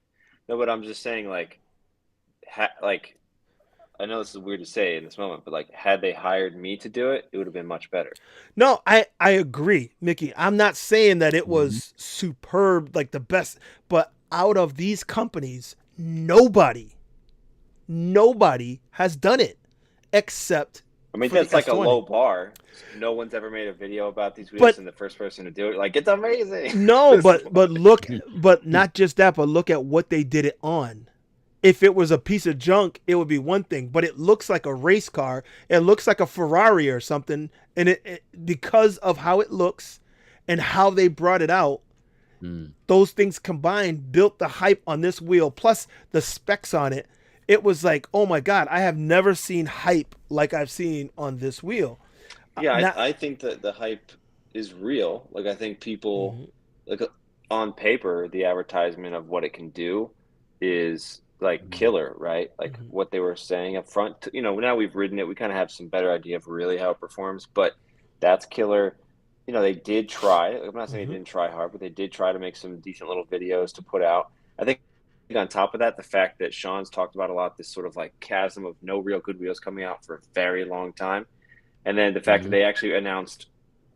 No, but I'm just saying like I know this is weird to say in this moment, but like had they hired me to do it, it would have been much better. No, I agree, Mickey. I'm not saying that it mhm. was superb, like the best, but out of these companies, nobody has done it except I mean, for the that's like a S20. low bar. No one's ever made a video about these wheels, But and the first person to do it, like, it's amazing. no, This is but look, but not just that, but look at what they did it on. If it was a piece of junk, it would be one thing, but it looks like a race car. It looks like a Ferrari or something, and it because of how it looks and how they brought it out, Mm. those things combined built the hype on this wheel plus the specs on it. It was like, oh my god, I have never seen hype like I've seen on this wheel. Yeah, Not, I think that the hype is real. Like, I think people, Mhm. like, on paper, the advertisement of what it can do is like Mhm. killer, right? Like Mhm. what they were saying up front. You know, now we've ridden it, we kind of have some better idea of really how it performs, but that's killer. You know, they did try. I'm not saying they Mhm. didn't try hard, but they did try to make some decent little videos to put out. I think on top of that, the fact that Sean's talked about a lot, this sort of like chasm of no real good wheels coming out for a very long time. And then the fact that Mhm. they actually announced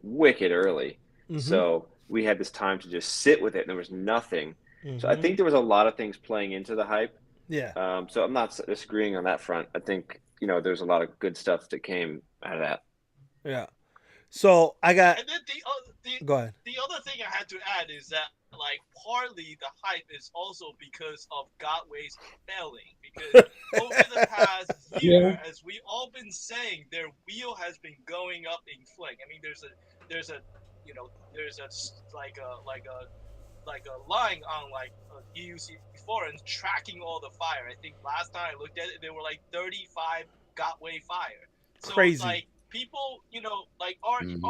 wicked early. Mhm. So we had this time to just sit with it and there was nothing. So I Mhm. think there was a lot of things playing into the hype. Yeah. So I'm not disagreeing on that front. I think, there's a lot of good stuff that came out of that. Yeah. So I got. And then Go ahead. the other thing I had to add is that like partly the hype is also because of Godway's failing. Because over the past Yeah. year, as we all been saying, their wheel has been going up in flame. I mean, there's a there's a like a line on like EUC forums tracking all the fire. I think last time I looked at it, there were like 35 Gotway fire. So Crazy. like people, like our Mhm.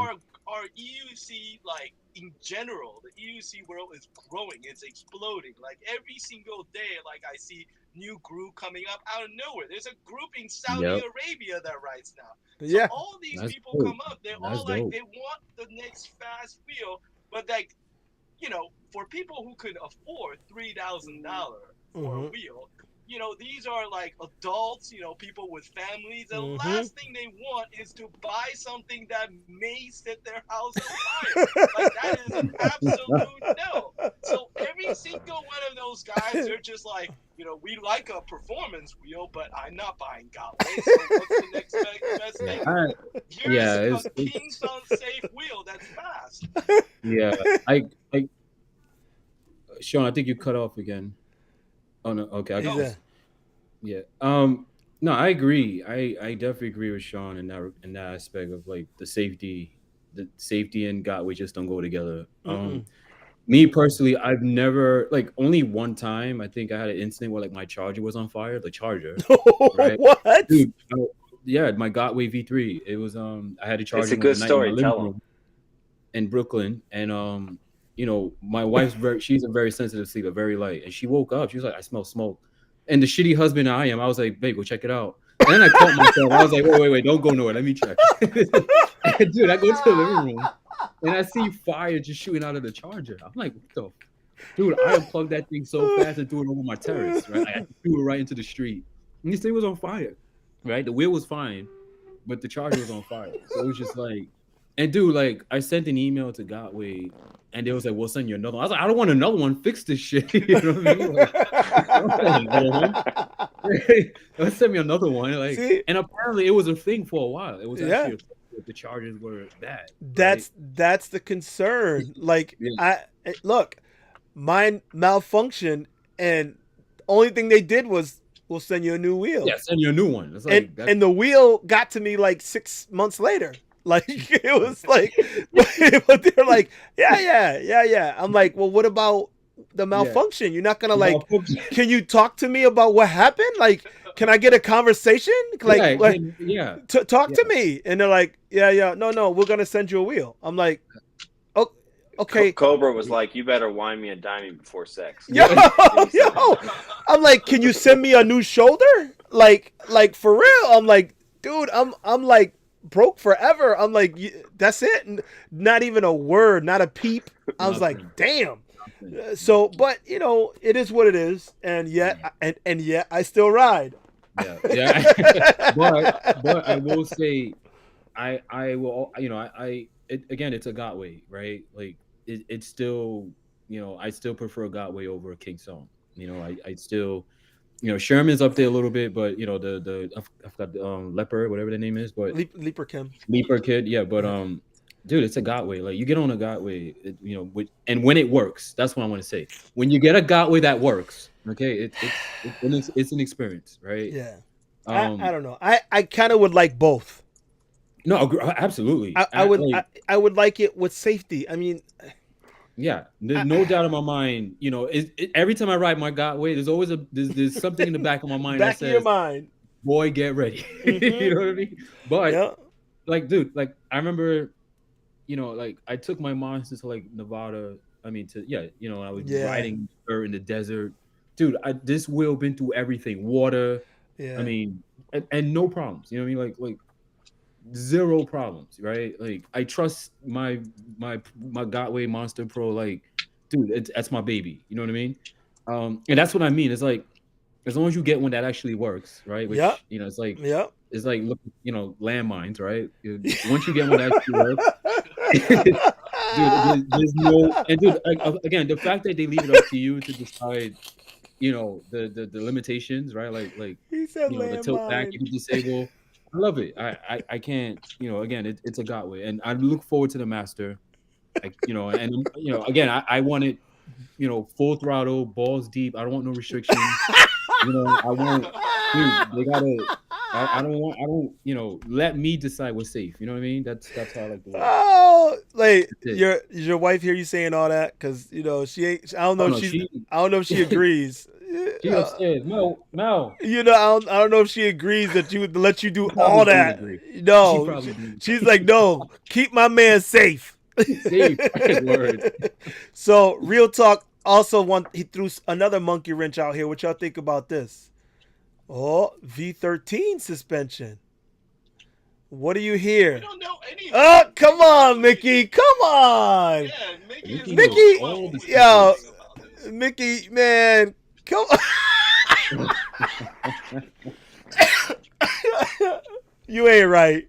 our EUC like in general, the EUC world is growing. It's exploding. Like every single day, like I see new group coming up out of nowhere. There's a group in Saudi Yep. Arabia that rides now. So Yeah. all these That's people dope. come up. They're That's all like dope. they want the next fast wheel, but like for people who could afford $3,000 for a Mhm. wheel, these are like adults, people with families. The Mhm. last thing they want is to buy something that may set their house on fire. Like that is an absolute no. So every single one of those guys, they're just like, we like a performance wheel, but I'm not buying Gotway. So what's the next best thing? Here's Yeah, a Kingston safe wheel that's fast. yeah. I Sean, I think you cut off again. Oh no, okay, I He's got a, this. Yeah. No, I agree. I definitely agree with Sean in that aspect of like the safety the safety and Gotway just don't go together. Me personally, I've never, like, only one time I think I had an incident where like my charger was on fire. The charger, right? What? Dude, yeah, my Gotway V3. It was I had to charge It's a it good overnight story. in my Tell living room in Brooklyn, and you know, my wife's she's a very sensitive sleeper, very light, and she woke up. She was like, I smell smoke. And the shitty husband I am, I was like, babe, go check it out. And then I caught myself. I was like, wait, don't go nowhere. Let me check. And dude, I go to the living room and I see fire just shooting out of the charger. I'm like, what the? Dude, I unplugged that thing so fast and threw it over my terrace, right? I threw it right into the street. And this thing was on fire, right? The wheel was fine, but the charger was on fire. So it was just like, and dude, like, I sent an email to Gotway and they was like, we'll send you another one. I was like, I don't want another one. Fix this shit. You know what I mean? Like, let's send me another one. Like, see? And apparently it was a thing for a while. It was actually the chargers were bad. That's the concern. Like, look, mine malfunctioned, and the only thing they did was we'll send you a new wheel. Yeah, send you a new one. It's like, and the wheel got to me like 6 months later. Like, it was like, but they're like, yeah. I'm like, well, what about the malfunction? You're not gonna like, can you talk to me about what happened? Like, can I get a conversation? Like, talk to me. And they're like, no, we're gonna send you a wheel. I'm like, oh, okay. Cobra was like, you better wine me and dine me before sex. Yo, I'm like, can you send me a new shoulder? Like for real? I'm like, dude, I'm like broke forever. I'm like, that's it. Not even a word, not a peep. I was like, damn. So, but you know, it is what it is, and yet I still ride. Yeah. but I will say, I will, you know, again, it's a Gotway, right? Like, it's still, you know, I still prefer a Gotway over a King Song. You know, I still, you know, Sherman's up there a little bit, but you know, I forgot the Leopard, whatever the name is, but Leaper Kid, yeah. But dude, it's a Gotway. Like, you get on a Gotway, you know, and when it works, that's what I want to say. When you get a Gotway that works, okay, it's an experience, right? Yeah. I don't know. I kind of would like both. No, absolutely. I would like it with safety. I mean, yeah, there's no doubt in my mind. You know, every time I ride my Gotway, there's always there's something in the back of my mind that says, your mind, boy, get ready. You know what I mean? But like, dude, like, I remember, you know, like, I took my monster to like Nevada. I mean, you know, I was riding her in the desert. Dude, this wheel been through everything, water. Yeah. I mean, and no problems. You know what I mean? Like zero problems, right? Like, I trust my Gotway Monster Pro. Like, dude, that's my baby. You know what I mean? And that's what I mean. It's like, as long as you get one that actually works, right? Which, you know, it's like, it's like, look, you know, landmines, right? Once you get one that actually works, dude, there's no, and dude, again, the fact that they leave it up to you to decide, you know, the limitations, right? Like he said, you know, the tilt back you can disable. I love it. I can't, you know, again, it's a Gotway, and I look forward to the Master. You know, and you know, again, I want it, you know, full throttle, balls deep. I don't want no restrictions. You know, I want, dude, they gotta. I don't, you know, let me decide what's safe. You know what I mean? That's how I like to work. Oh, like, your wife hear you saying all that? Because, you know, she ain't. I don't know if she agrees. She upstairs. Mel. You know, I don't know if she agrees that you would let you do all that. No, she's like, no, keep my man safe. Safe. Word. So, real talk. Also, he threw another monkey wrench out here. What y'all think about this? Oh, V13 suspension. What do you hear? We don't know anything. Oh, come on, Mickey. Come on. Yeah, Mickey. Yo, Mickey, man. Come on. You ain't right.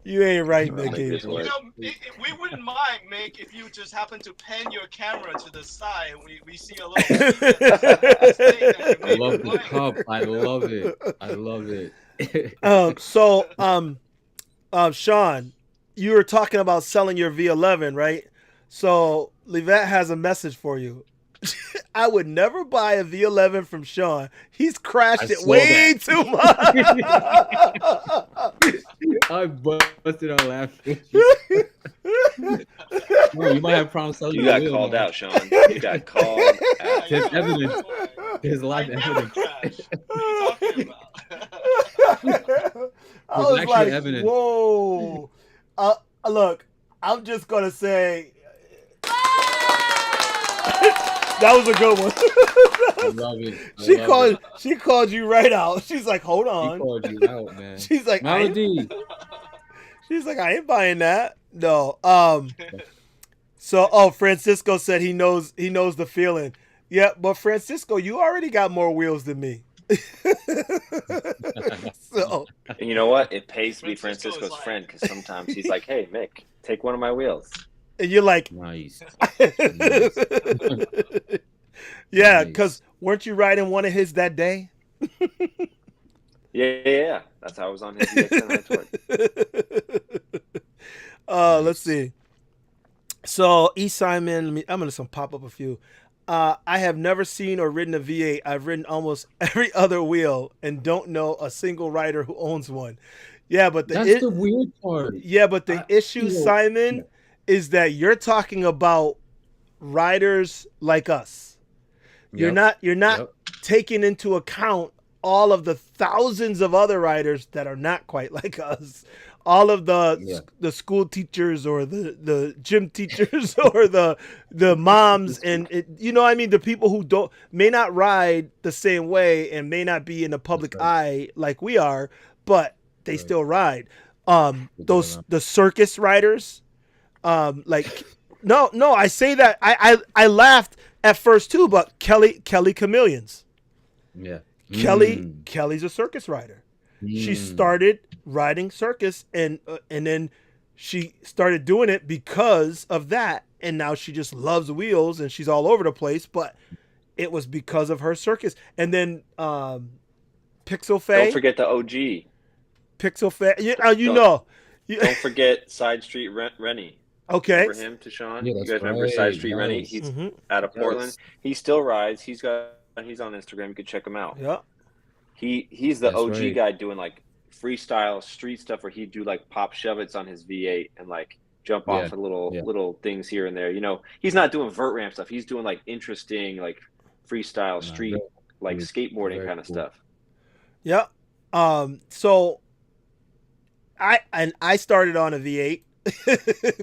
You ain't right, Mickey. You know, we wouldn't mind, Mick, if you just happen to pan your camera to the side and we see a little. I love the cup. I love it. I love it. Sean, you were talking about selling your V11, right? So Livette has a message for you. I would never buy a V11 from Sean. He's crashed it way too much. I busted out laughing. No, you might have problems selling You the got wheel called now. out, Sean. You got called out. There's Yeah, evidence. why? There's live I never evidence. crash. What are you talking about? I There's was actual like, evidence. whoa. Look, I'm just going to say that was a good one. I love it. She called you right out. She's like, hold He on. called you out, man. She's like, Melody. She's like, I ain't buying that. No. Francisco said he knows the feeling. Yeah, but Francisco, you already got more wheels than me. So And you know what? It pays to be Francisco is Francisco's like- friend because sometimes he's like, "Hey, Mick, take one of my wheels." and you're like, Nice. yeah, Nice. because weren't you riding one of his that day? Yeah. That's how I was on his VX tour. Let's see. So E Simon, I'm gonna pop up a few. I have never seen or ridden a V8. I've ridden almost every other wheel and don't know a single rider who owns one. Yeah, but That's the weird part. Yeah, but the issue, you know, Simon, is that you're talking about riders like us. You're not taking into account all of the thousands of other riders that are not quite like us. All of the school teachers or the gym teachers or the moms and the people who may not ride the same way and may not be in the public eye like we are, but they still ride. The circus riders, I say that I laughed at first too, but Kelly Chameleons. Yeah. Kelly's a circus rider. She started riding circus and then she started doing it because of that, and now she just loves wheels and she's all over the place, but it was because of her circus. And then Pixel Faye. Don't forget the OG. Pixel Faye. Don't forget Side Street Rennie. Okay. Remember him, Tishawn? Yeah, you that's guys remember right. Side Street Rennie? Nice. He's out of Portland. He still rides. He's on Instagram. You can check him out. Yeah. He's the That's OG right. guy doing like freestyle street stuff where he'd do like pop shove-its on his V8 and like jump off of little things here and there. He's not doing vert ramp stuff. He's doing like interesting like freestyle street like skateboarding kind of stuff. Yeah. So I started on a V8.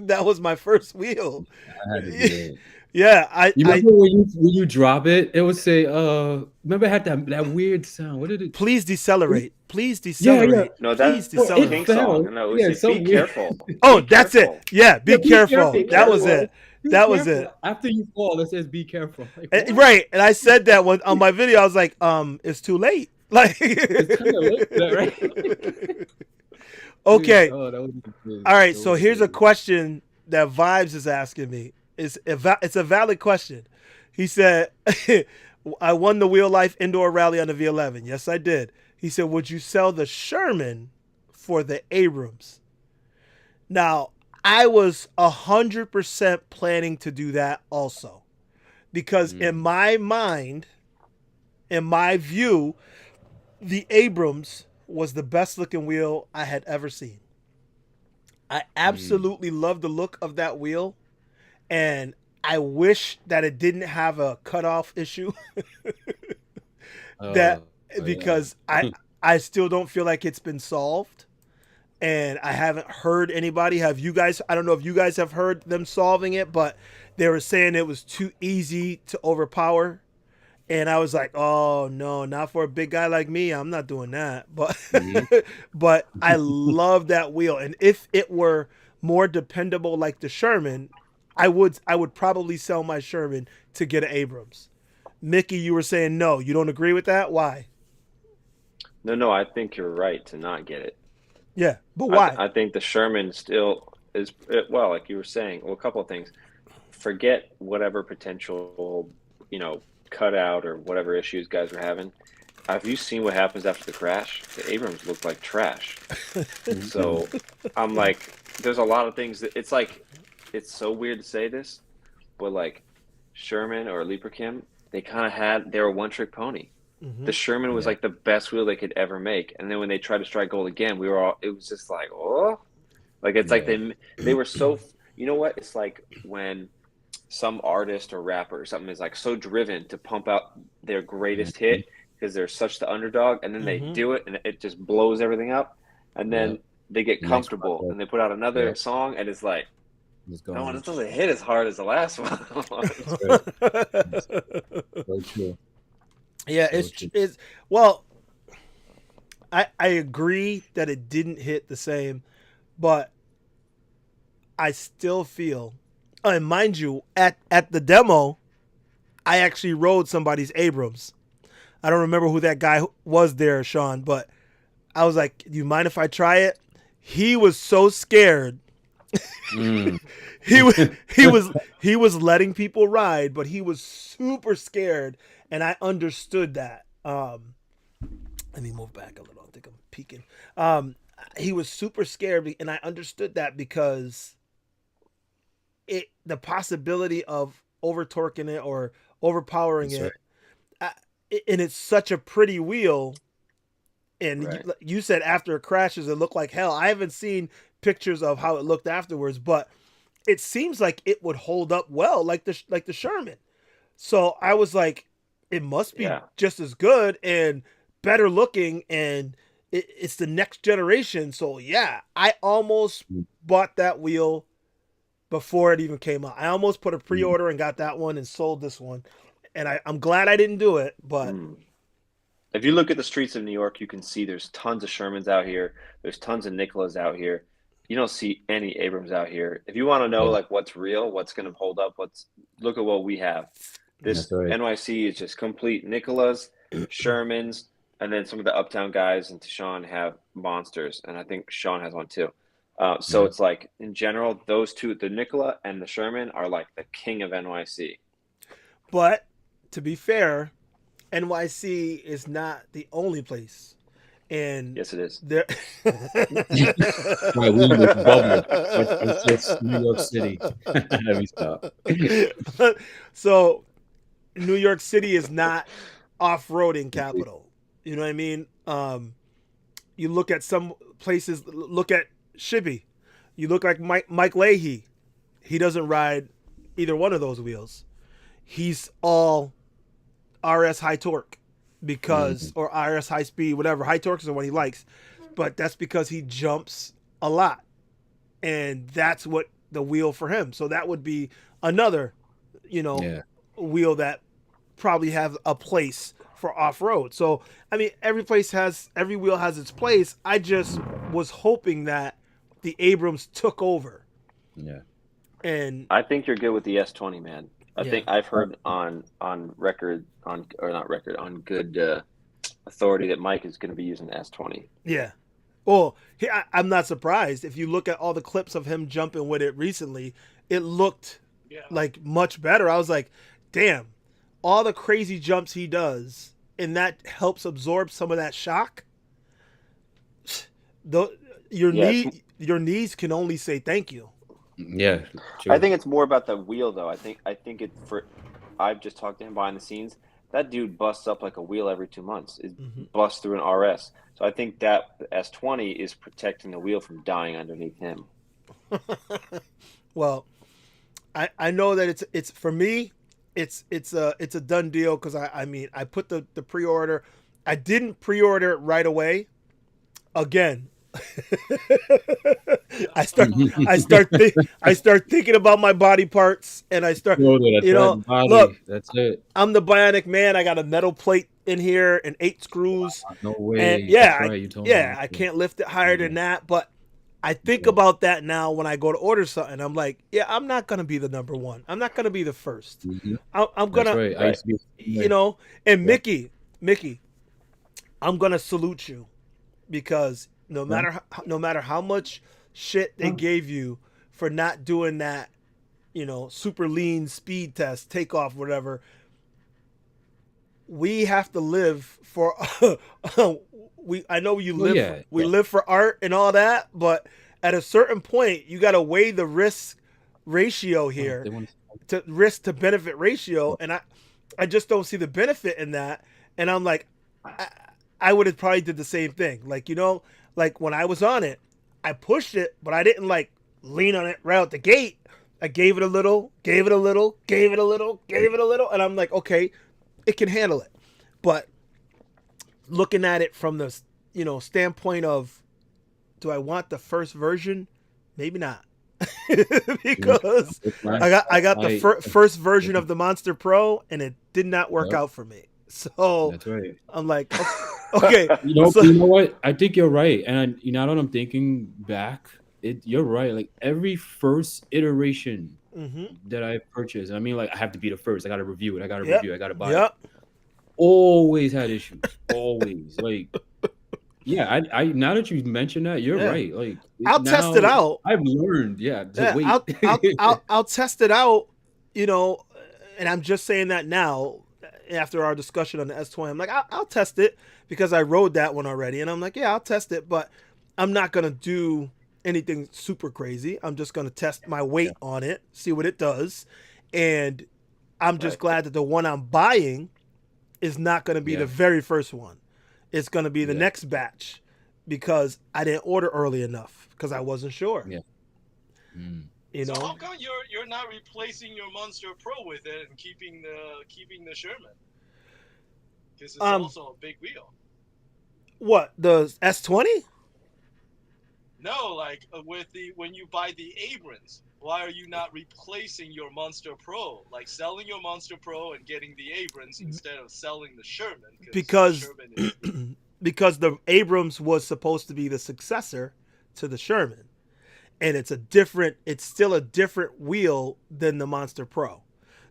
That was my first wheel. I had a V8. Yeah, You remember when you drop it, it would say, remember it had that weird sound. What did it? Please decelerate. Please decelerate. No, Please that's the decelerate. King song. No, it was be careful. Oh, Be that's careful. it. Yeah, be careful. Be That was careful. it. That was it. After you fall, it says be careful. Like, Right. And I said that on my video. I was like, it's too late. Like it's kind of late, right? Okay. Oh, that was All right. So here's a question that Vibes is asking me. It's a valid question. He said, I won the Wheel Life Indoor Rally on the V11. Yes, I did. He said, would you sell the Sherman for the Abrams? Now, I was 100% planning to do that also. Because in my mind, in my view, the Abrams was the best looking wheel I had ever seen. I absolutely love the look of that wheel. And I wish that it didn't have a cutoff issue. Because I still don't feel like it's been solved. And I haven't heard anybody. Have you guys? I don't know if you guys have heard them solving it, but they were saying it was too easy to overpower. And I was like, oh no, not for a big guy like me. I'm not doing that. But but I love that wheel. And if it were more dependable like the Sherman, I would probably sell my Sherman to get an Abrams. Mickey, you were saying no. You don't agree with that? Why? No, I think you're right to not get it. Yeah, but why? I think the Sherman still is, well, like you were saying, a couple of things. Forget whatever potential, cutout or whatever issues guys were having. Have you seen what happens after the crash? The Abrams look like trash. So I'm like, there's a lot of things that it's like, it's so weird to say this, but like Sherman or Leaperkim, they were a one-trick pony. The Sherman was like the best wheel they could ever make, and then when they tried to strike gold again, it was just like, oh, like it's like they were so you know what? It's like when some artist or rapper or something is like so driven to pump out their greatest hit because they're such the underdog, and then they do it and it just blows everything up, and then they get comfortable and they put out another song and it's like, no, this doesn't hit as hard as the last one. So true. Yeah, it's well, I agree that it didn't hit the same, but I still feel, and mind you, at the demo, I actually rode somebody's Abrams. I don't remember who that guy was there, Sean, but I was like, do you mind if I try it? He was so scared. He was letting people ride, but he was super scared, and I understood that. Let me move back a little. I think I'm peeking. He was super scared, and I understood that because the possibility of over torquing it or overpowering it, and it's such a pretty wheel. And you said after it crashes, it looked like hell. I haven't seen pictures of how it looked afterwards, but it seems like it would hold up well, like the Sherman. So I was like, it must be just as good and better looking, and it's the next generation. So yeah, I almost bought that wheel before it even came out. I almost put a pre-order and got that one and sold this one, and I'm glad I didn't do it. But if you look at the streets of New York, you can see there's tons of Shermans out here. There's tons of Nicolas out here. You don't see any Abrams out here. If you want to know like what's real, what's going to hold up, look at what we have. This NYC is just complete Nicolas, Shermans, and then some of the Uptown guys and Tishawn have monsters, and I think Sean has one too. So it's like in general, those two, the Nikola and the Sherman, are like the king of NYC. But to be fair, NYC is not the only place. And yes, it is. There... My weed was bubble. It's just New York City. Let me stop. So, New York City is not off-roading capital. You know what I mean? You look at some places. Look at Shibby. You look like Mike Leahy. He doesn't ride either one of those wheels. He's all RS high torque. Because or RS high speed, whatever. High torque is the one he likes, but that's because he jumps a lot, and that's what the wheel for him. So that would be another, wheel that probably have a place for off road. So I mean, every wheel has its place. I just was hoping that the Abrams took over. Yeah, and I think you're good with the S20, man. I think I've heard on good authority that Mike is going to be using S20. Yeah. Well, I'm not surprised. If you look at all the clips of him jumping with it recently, it looked like much better. I was like, damn, all the crazy jumps he does, and that helps absorb some of that shock. Your knees can only say thank you. Yeah, true. I think it's more about the wheel, though. I think I've just talked to him behind the scenes. That dude busts up like a wheel every 2 months. It busts through an RS. So I think that the S20 is protecting the wheel from dying underneath him. Well, I know that it's for me. It's a done deal because I put the pre-order. I didn't pre-order it right away. Again. I start thinking about my body parts, and I start look, that's it. I'm the Bionic Man. I got a metal plate in here and 8 screws. No way. And I can't lift it higher than that. But I think about that now when I go to order something. I'm like, I'm not gonna be the number one. I'm not gonna be the first. I'm gonna, And Mickey, I'm gonna salute you because. No matter how much shit they gave you for not doing that, super lean speed test, takeoff, whatever, we have to live for. I know you live. We live for art and all that, but at a certain point, you got to weigh the risk ratio here, to risk to benefit ratio, and I just don't see the benefit in that. And I'm like, I would have probably did the same thing, like when I was on it, I pushed it, but I didn't like lean on it right out the gate. I gave it a little, gave it a little, gave it a little, gave it a little, and I'm like, okay, it can handle it. But looking at it from the standpoint of, do I want the first version? Maybe not. Because I got the first version of the Monster Pro and it did not work out for me. So that's right. I'm like, okay. You know what? I think you're right. And now that I'm thinking back, you're right. Like every first iteration that I purchased, I mean, like I have to be the first. I got to review it. I got to review it. I got to buy it. Always had issues. Always. Like, yeah, I now that you mentioned that, you're right. Like, I'll test it out. I've learned, wait. I'll test it out, and I'm just saying that now after our discussion on the S20. I'm like, I'll test it because I rode that one already, and I'm like, yeah, I'll test it, but I'm not gonna do anything super crazy. I'm just gonna test my weight on it, see what it does, and I'm just glad that the one I'm buying is not gonna be the very first one. It's going to be the next batch because I didn't order early enough because I wasn't sure. So how come you're not replacing your Monster Pro with it and keeping the Sherman? Because it's also a big wheel. What, the S20? No, like when you buy the Abrams, why are you not replacing your Monster Pro? Like selling your Monster Pro and getting the Abrams instead of selling the Sherman? Because the Sherman is because the Abrams was supposed to be the successor to the Sherman, and it's still a different wheel than the Monster Pro.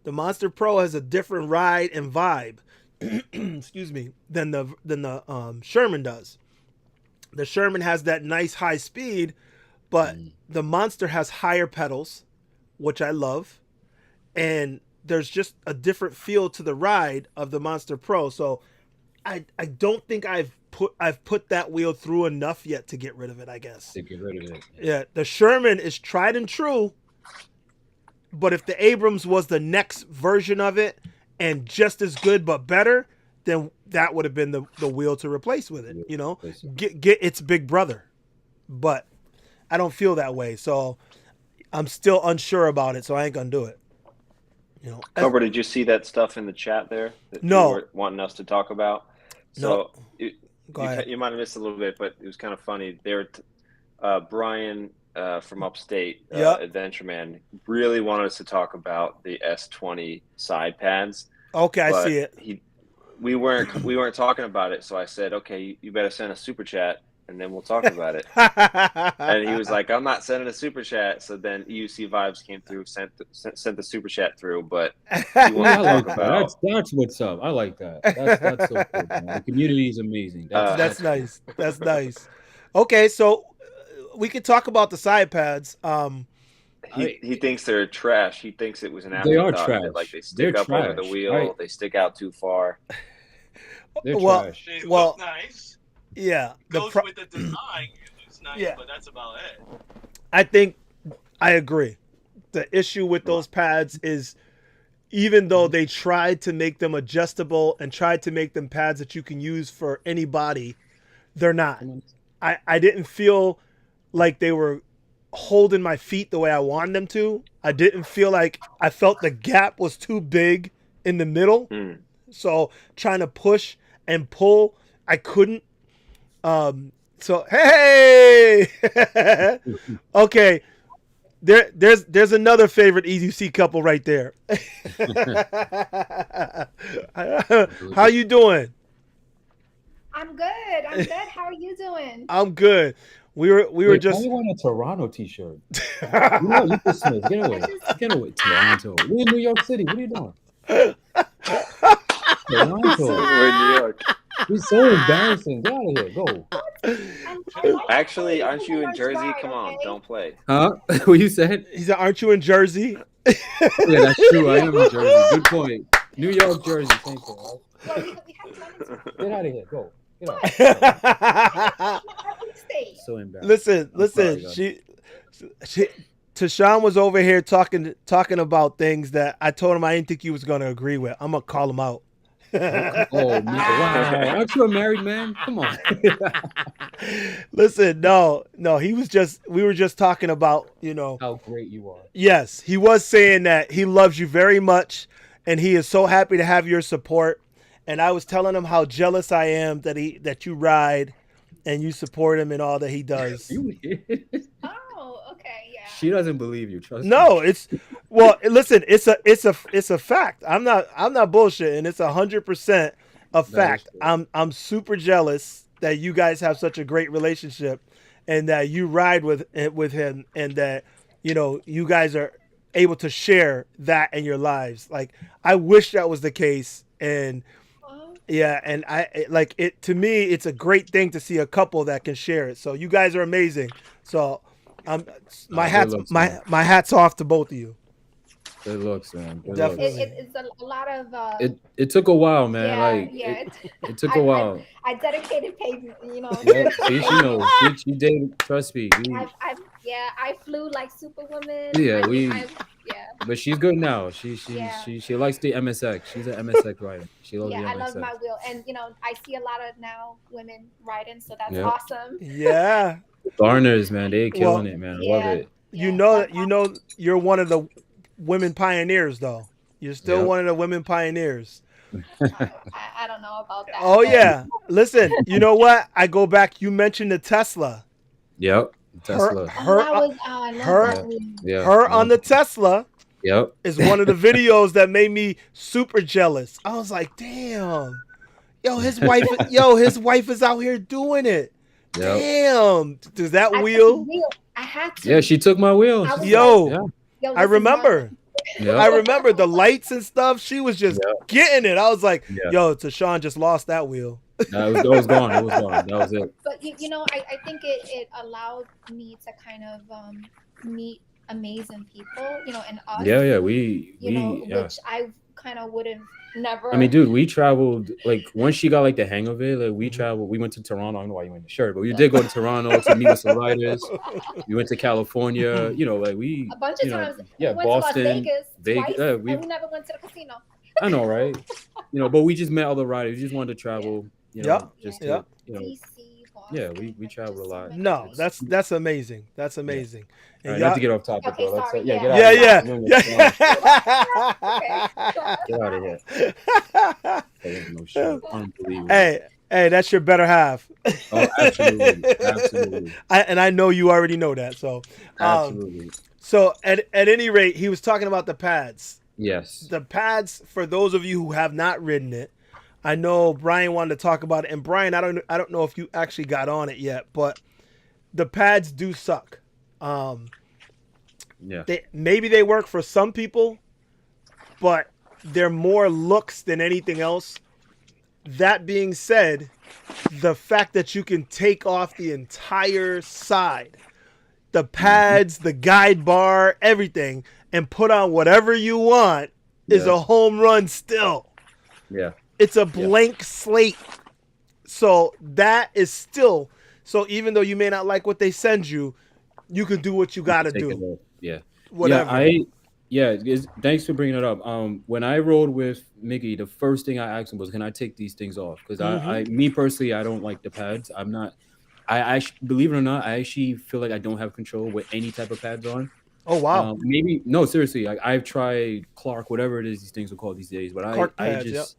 The Monster Pro has a different ride and vibe, excuse me, than the Sherman does. The Sherman has that nice high speed, but the Monster has higher pedals, which I love, and there's just a different feel to the ride of the Monster Pro. So I don't think I've put that wheel through enough yet to get rid of it, I guess. To get rid of it. Yeah, the Sherman is tried and true, but if the Abrams was the next version of it and just as good but better, then that would have been the wheel to replace with it, get its big brother. But I don't feel that way, so I'm still unsure about it, so I ain't gonna do it. Cobra, did you see that stuff in the chat there that No. you were wanting us to talk about? So No. Go ahead. you might have missed a little bit, but it was kind of funny. They were Brian from Upstate, Adventure Man, really wanted us to talk about the S20 side pads. Okay, I see it. We weren't talking about it, so I said, okay, you better send a super chat and then we'll talk about it. And he was like, I'm not sending a super chat. So then EUC Vibes came through, sent the super chat through, but I like that. That's what's up. I like that. That's so cool, man. The community is amazing. That's nice. That's nice. Okay, so we could talk about the side pads. He thinks they're trash. He thinks it was an They are afterthought. trash. Like they stick They're up over trash, the wheel. right. They stick out too far. They're trash. They Well, look nice. Yeah. Goes with the design. It's nice, but that's about it. I think I agree. The issue with those pads is even though they tried to make them adjustable and tried to make them pads that you can use for any body, they're not. I didn't feel like they were holding my feet the way I wanted them to. I didn't feel like I felt the gap was too big in the middle. So trying to push and pull, I couldn't. So hey, okay. There's another favorite EUC couple right there. How you doing? I'm good. How are you doing? I'm good. We were just. I want a Toronto T-shirt. Lucas Smith, get away, Toronto. We're in New York City. What are you doing? Toronto. We're in New York. It's so embarrassing. Get out of here. Go. Actually, aren't you in Jersey? Come on, don't play. Huh? What you said? He said, "Aren't you in Jersey?" Yeah, that's true. I am in Jersey. Good point. New York, Jersey. Thank you. Get out of here. Go. Get out. So embarrassing. Listen. She Tishawn was over here talking about things that I told him I didn't think he was going to agree with. I'm gonna call him out. Oh man, wow! Aren't you a married man? Come on. Listen, no, he was just, we were just talking about, How great you are. yes, he was saying that he loves you very much and he is so happy to have your support. And I was telling him how jealous I am that you ride and you support him in all that he does. Oh, okay, yeah. She doesn't believe you. Trust me. No, listen, it's a fact. I'm not bullshitting. It's 100% a fact. I'm super jealous that you guys have such a great relationship and that you ride with him and that, you guys are able to share that in your lives. Like, I wish that was the case. And yeah, and to me, it's a great thing to see a couple that can share it. So you guys are amazing. So my hat's off to both of you. Good looks, man. Good Definitely. It's a lot of. It took a while, man. It took a while. I dedicated pavement, Yeah, see, she knows. She did. Trust me. I flew like Superwoman. Yeah, But she's good now. She likes the MSX. She's an MSX rider. She loves the MSX. I love my wheel, and I see a lot of now women riding, so that's awesome. Yeah. Garners, man, they killing it, man. I love it. You're one of the women pioneers, though. You're still one of the women pioneers. I don't know about that. Oh yeah. Listen, you know what? I go back. You mentioned the Tesla. Yep. Tesla. Her on the Tesla. Yep. Is one of the videos that made me super jealous. I was like, damn. His wife is out here doing it. Yep. Damn. Does that wheel? I had to. Yeah, she took my wheel. I remember. Yep. I remember the lights and stuff. She was just getting it. I was like, Tishawn just lost that wheel. It was gone. It was gone. That was it. But I think it allowed me to kind of meet amazing people, and us. Yeah, which I kind of would have never. I mean, dude, we traveled once she got the hang of it. We traveled. We went to Toronto. I don't know why you went to shirt, but we did go to Toronto to meet with some riders. We went to California. We a bunch of times. Yeah, we went Boston, to Las Vegas. Twice, and we never went to the casino. I know, right? But we just met other riders. We just wanted to travel. Yeah, we travel a lot. No, that's amazing. That's amazing. Yeah. Right, not to get off topic, okay, though. sorry, Get out of here. Get out of here. No shit. Unbelievable. Hey, that's your better half. Oh, absolutely. I know you already know that. So absolutely. So at any rate, he was talking about the pads. Yes. The pads, for those of you who have not ridden it, I know Brian wanted to talk about it, and Brian, I don't know if you actually got on it yet, but the pads do suck. Maybe they work for some people, but they're more looks than anything else. That being said, the fact that you can take off the entire side, the pads, the guide bar, everything, and put on whatever you want is a home run still. Yeah. It's a blank slate. So that is still, so even though you may not like what they send you, you can do what you got to do. Yeah. Whatever. Thanks for bringing it up. When I rode with Mickey, the first thing I asked him was, can I take these things off? Because me personally, I don't like the pads. I believe it or not, I actually feel like I don't have control with any type of pads on. Oh, wow. No, seriously. I've tried Clark, whatever it is these things are called these days, but I just...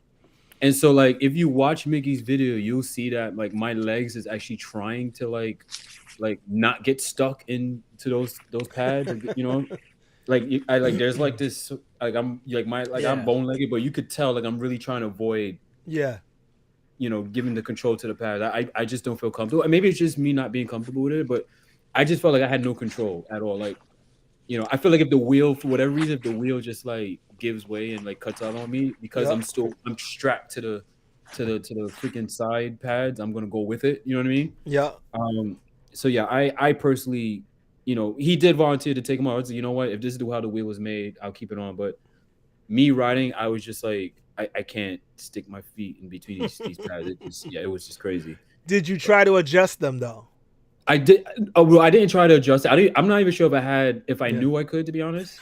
And so, if you watch Mickey's video, you'll see that, my legs is actually trying to, not get stuck into those pads, there's, this, I'm, I'm bone-legged, but you could tell, I'm really trying to avoid, giving the control to the pads. I just don't feel comfortable. And maybe it's just me not being comfortable with it, but I just felt like I had no control at all. I feel like if the wheel, for whatever reason, if the wheel just gives way and cuts out on me, because I'm strapped to the freaking side pads, I'm gonna go with it. You know what I mean? Yeah. So yeah, I personally, he did volunteer to take them out. I was like, you know what? If this is how the wheel was made, I'll keep it on. But me riding, I was just I can't stick my feet in between these pads. It was just crazy. Did you try to adjust them though? I did. Oh, well, I didn't try to adjust it. I'm not even sure if I knew I could, to be honest.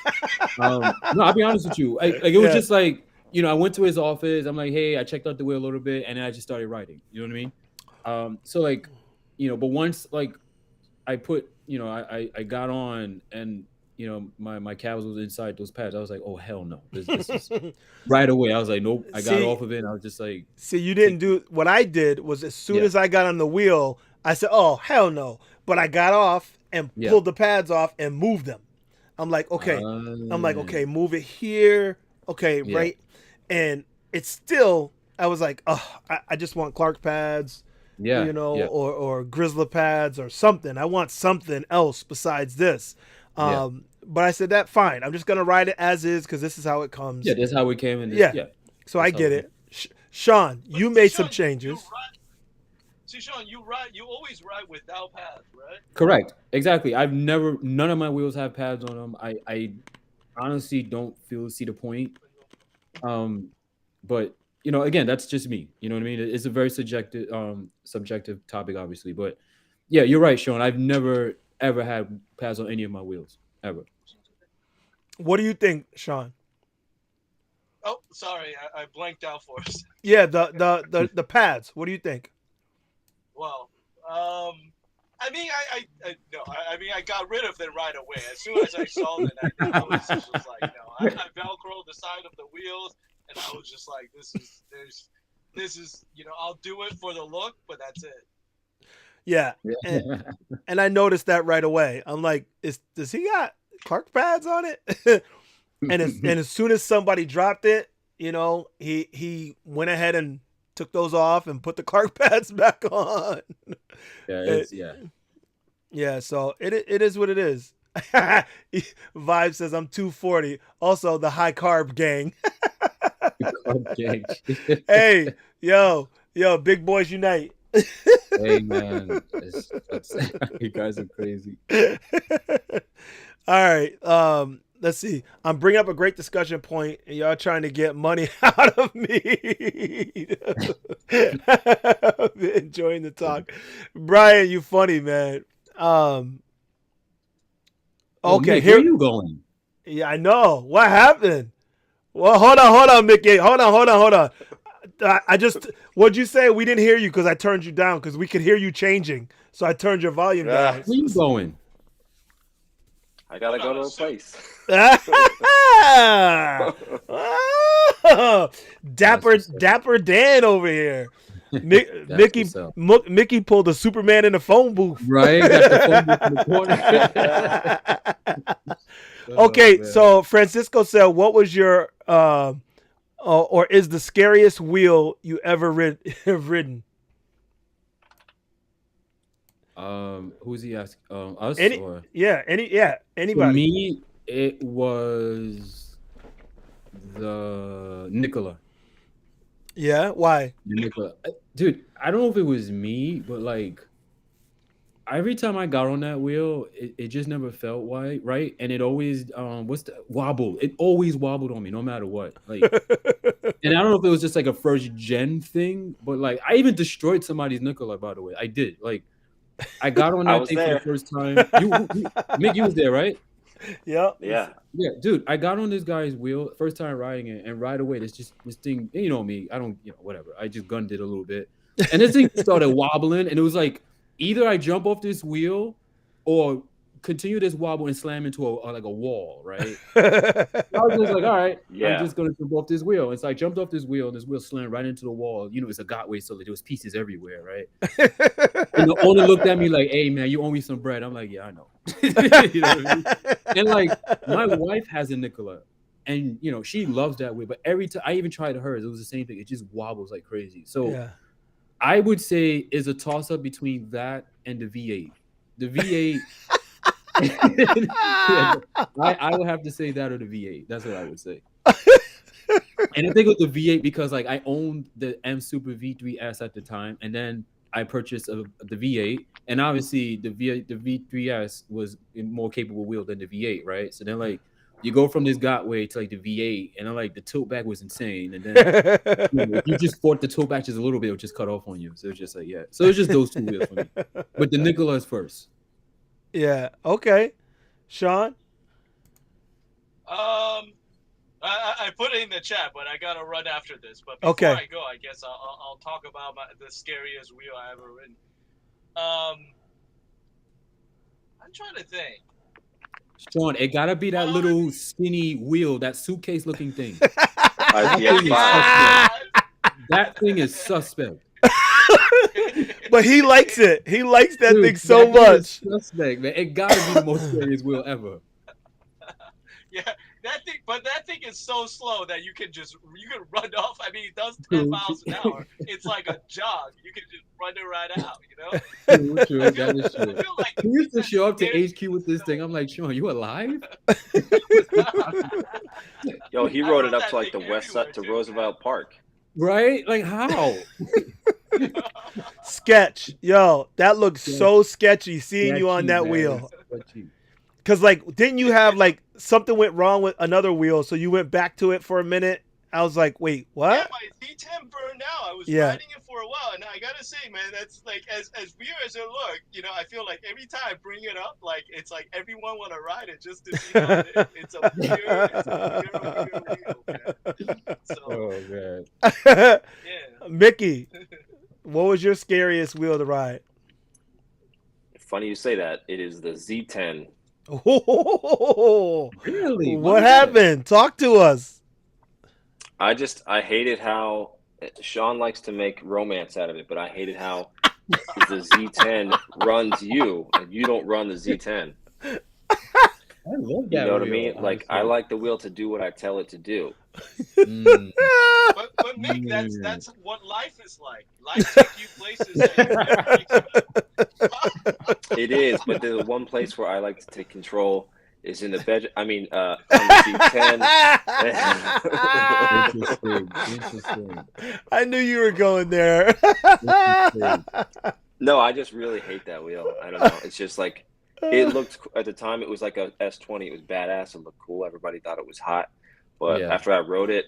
No, I'll be honest with you. It was just you know, I went to his office. I'm like, hey, I checked out the wheel a little bit, and then I just started riding. You know what I mean? So like, you know, but once like I put, you know, I got on, and you know, my calves was inside those pads. I was like, oh hell no, this is right away. I was like, nope. I got off of it. And I was just like, see, you didn't do what I did. Was as soon as I got on the wheel, I said, oh hell no. But I got off and pulled the pads off and moved them. I'm like, okay. Move it here. Okay, right. And it's still, I was like, oh, I just want Clark pads, you know, or Grizzly pads or something. I want something else besides this. But I said that fine. I'm just gonna ride it as is because this is how it comes. Yeah, that's how it came in. So I get it. Sean, you made some changes. See, Sean, you always ride without pads, right? Correct. Exactly. None of my wheels have pads on them. I honestly don't see the point. But you know, again, that's just me. You know what I mean? It's a very subjective topic, obviously. But yeah, you're right, Sean. I've never ever had pads on any of my wheels ever. What do you think, Sean? Oh, sorry, I blanked out for us. Yeah, the pads. What do you think? Well, I mean, I got rid of them right away. As soon as I saw them, I was just like, no. I Velcroed the side of the wheels, and I was just like, this is, you know, I'll do it for the look, but that's it. Yeah. And I noticed that right away. I'm like, does he got Clark pads on it? and as soon as somebody dropped it, you know, he went ahead and took those off and put the Clark pads back on. Yeah, so it is what it is. Vibe says I'm 240. Also the high carb gang. Hey, yo, big boys unite. Hey man, you guys are crazy. All right, let's see. I'm bringing up a great discussion point, and y'all trying to get money out of me. I've been enjoying the talk. Brian, you funny, man. Okay, Nick, where are you going? Yeah, I know. What happened? Well, hold on, Mickey. Hold on. What'd you say? We didn't hear you because I turned you down because we could hear you changing. So I turned your volume down. Where you going? I gotta go to a place. Dapper Dan over here. Mickey pulled a Superman in the phone booth. Right. Got the phone booth in the corner. Okay, so Francisco said, what was your or is the scariest wheel you ever ridden? Who's he asking? Us? Anybody. For me, it was the Nikola. Yeah, why? The Nikola. Dude, I don't know if it was me, but like every time I got on that wheel, it just never felt right, and it always wobble. It always wobbled on me, no matter what. Like, and I don't know if it was just like a first gen thing, but like I even destroyed somebody's Nikola. By the way, I did. Like, I got on that thing for the first time. Mick, you was there, right? Yeah, dude. I got on this guy's wheel first time riding it, and right away, this thing. You know me, I don't, whatever. I just gunned it a little bit, and this thing started wobbling, and it was like, either I jump off this wheel or continue this wobble and slam into a wall, right? I was just like, all right, I'm just going to jump off this wheel. And so I jumped off this wheel, and this wheel slammed right into the wall. You know, it's a Gotway, so there was pieces everywhere, right? And the owner looked at me like, hey, man, you owe me some bread. I'm like, yeah, I know. You know what I mean? And like, my wife has a Nikola, and, she loves that wheel. But every time I even tried hers, it was the same thing. It just wobbles like crazy. So I would say is a toss-up between that and the V8. The V8, I would have to say that or the V8. That's what I would say. And I think it was the V8 because like I owned the M Super V3S at the time, and then I purchased the V8, and obviously the V3S was a more capable wheel than the V8, right? So then like you go from this Gotway to like the V8, and then like the tilt back was insane, and then you just fought the tilt back just a little bit, it would just cut off on you. So it's just like so it's just those two wheels for me. But the Nikola is first. Yeah. Okay. Sean. All I put it in the chat, but I gotta run after this. But before I go, I guess I'll talk about the scariest wheel I ever ridden. I'm trying to think. Sean, it gotta be that little skinny wheel, that suitcase looking thing. That thing is suspect. But he likes it. He likes that thing so much. Suspect, man. It gotta be the most scariest wheel ever. Yeah, that thing is so slow that you can run off. I mean, it does 10 miles an hour. It's like a jog. You can just run it right out, you know? True, that is true. He used to show up to HQ with this thing. I'm like, Sean, you alive? Yo, he rode it up to like the west side to Roosevelt Park. Right? Like how? Sketch. Yo, that looks so sketchy seeing you on that wheel. Because, like, didn't you have, like, something went wrong with another wheel, so you went back to it for a minute? I was like, wait, what? Yeah, my Z10 burned out. I was riding it for a while, and I gotta say, man, that's, like, as weird as it looked, you know, I feel like every time I bring it up, like, it's like everyone want to ride it just to see how it's a weird wheel, man. So, oh, man. Yeah. Mickey, what was your scariest wheel to ride? Funny you say that. It is the Z10. Oh, really? What happened? Talk to us. I hated how Sean likes to make romance out of it, but I hated how the Z10 runs you and you don't run the Z10. I love that. You know what I wheel, mean? honestly. Like, I like the wheel to do what I tell it to do. But Mick, that's what life is like. Life takes you places that you never expect. It is, but the one place where I like to take control is in the bedroom. I mean, on the Interesting. Interesting. I knew you were going there. No, I just really hate that wheel. I don't know. It's just like, it looked, at the time, it was like a S20. It was badass. It looked cool. Everybody thought it was hot. But after I rode it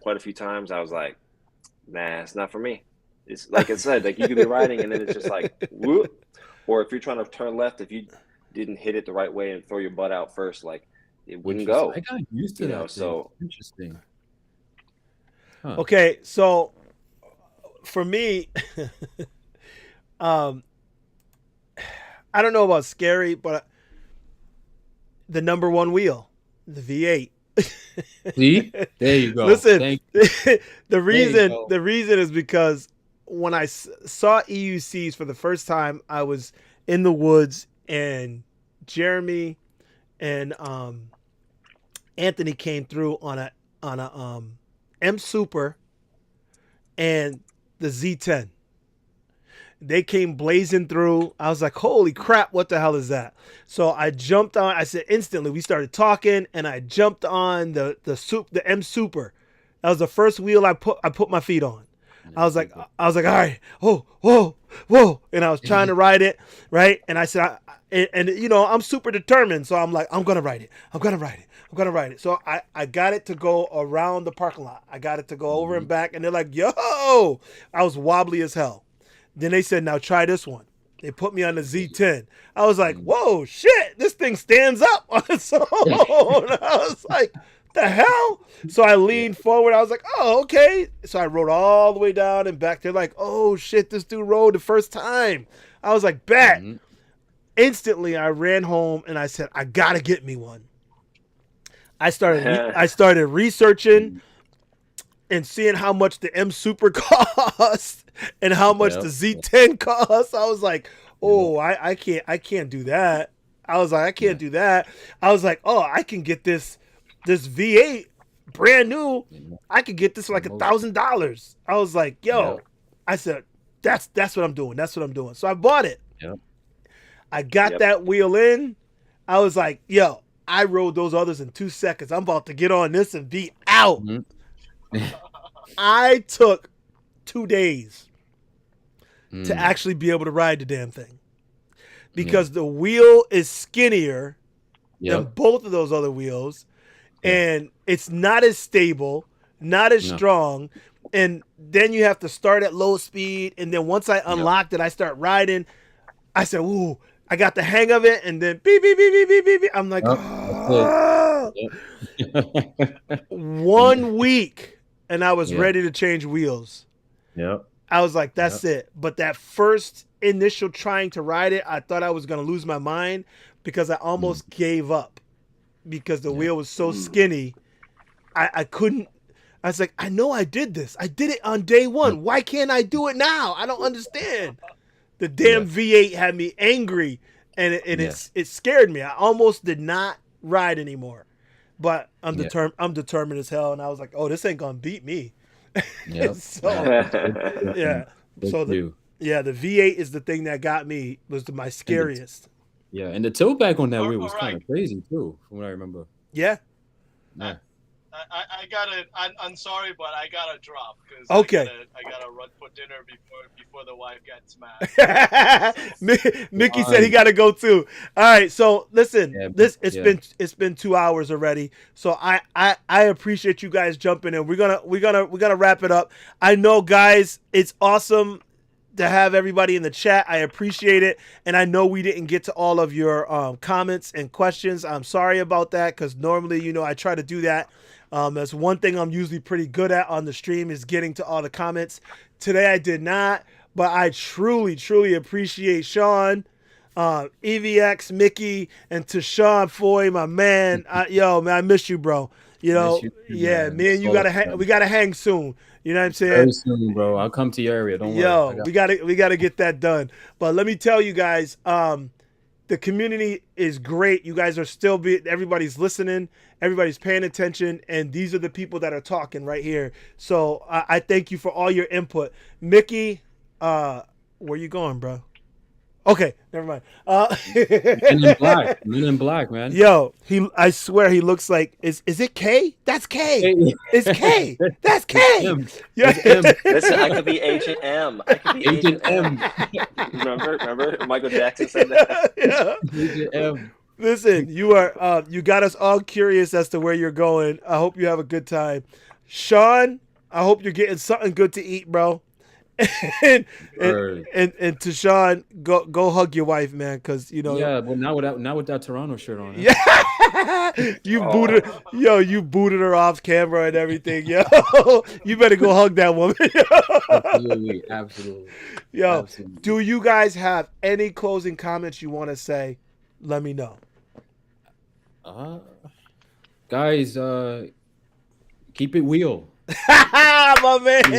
quite a few times. I was like, nah, it's not for me. It's like I said, like you could be riding and then it's just like, whoop. Or if you're trying to turn left, if you didn't hit it the right way and throw your butt out first, like it wouldn't go. I got used to that. So interesting. Huh. Okay, so for me, I don't know about scary, but the number one wheel, the V8. See, there you go. Listen, the reason is because when I saw EUCs for the first time, I was in the woods and Jeremy and Anthony came through on a M Super and the Z10. They came blazing through. I was like, holy crap, what the hell is that? So I jumped on, I said instantly, we started talking and I jumped on the M Super. That was the first wheel I put my feet on. I was like, all right, whoa. And I was trying to ride it, right? And I said, and you know, I'm super determined. So I'm like, I'm going to ride it. So I got it to go around the parking lot. I got it to go over and back. And they're like, yo, I was wobbly as hell. Then they said, now try this one. They put me on the Z10. I was like, whoa, shit, this thing stands up on its own. I was like, the hell? So I leaned forward. I was like, oh, okay. So I rode all the way down and back. They're like, oh, shit, this dude rode the first time. I was like, bet. Instantly, I ran home and I said, I got to get me one. I started researching and seeing how much the M Super cost and how much the Z10 costs. I was like, oh, I can't do that. I was like, I can't do that. I was like, oh, I can get this V8 brand new. I could get this for like $1,000. I was like, yo, I said, that's what I'm doing. That's what I'm doing. So I bought it. I got that wheel in. I was like, yo, I rode those others in 2 seconds. I'm about to get on this and be out. I took 2 days to actually be able to ride the damn thing because the wheel is skinnier than both of those other wheels and it's not as stable, not as strong. And then you have to start at low speed. And then once I unlocked it, I start riding. I said, ooh, I got the hang of it. And then beep, beep, beep, beep, beep, beep. I'm like, oh. 1 week, and I was Yeah. ready to change wheels. Yep. I was like, that's it. But that first initial trying to ride it, I thought I was going to lose my mind because I almost gave up because the wheel was so skinny. I couldn't. I was like, I know I did this. I did it on day one. Why can't I do it now? I don't understand. The damn V8 had me angry, and it scared me. I almost did not ride anymore. But I'm determined as hell, and I was like, oh, this ain't gonna beat me. Yep. So yeah. So the V8 is the thing that got me, was my scariest. Yeah, and the tilt back on that wheel was kind of crazy too, from what I remember. Yeah. Yeah. I gotta. I'm sorry, but I gotta drop because okay. I gotta run for dinner before the wife gets mad. Mickey said he gotta go too. All right, so listen, it's been 2 hours already. So I appreciate you guys jumping in. We're gonna wrap it up. I know, guys, it's awesome to have everybody in the chat. I appreciate it, and I know we didn't get to all of your comments and questions. I'm sorry about that because normally, I try to do that. That's one thing I'm usually pretty good at on the stream, is getting to all the comments. Today I did not, but I truly, truly appreciate Sean, evX, Mickey, and Tishawn Foy, my man. Man, I miss you, bro. Me and you we gotta hang soon. You know what I'm saying? Very soon, bro. I'll come to your area. Don't worry. We gotta get that done. But let me tell you guys, the community is great. You guys are everybody's listening, everybody's paying attention, and these are the people that are talking right here. So I thank you for all your input. Mickey, where you going, bro? Okay, never mind. Men in black, man. Yo, I swear he looks like, is it K? That's K. It's K. That's K. Yeah. Listen, I could be Agent M. Agent M. Remember? Michael Jackson said that. Agent M. Listen, you got us all curious as to where you're going. I hope you have a good time. Sean, I hope you're getting something good to eat, bro. and Tishawn, go hug your wife, man, because Yeah, but not with that Toronto shirt on. Yeah, you booted her off camera and everything. Yo, you better go hug that woman. Absolutely. Yo, absolutely. Do you guys have any closing comments you want to say? Let me know. Guys, keep it wheel. My man.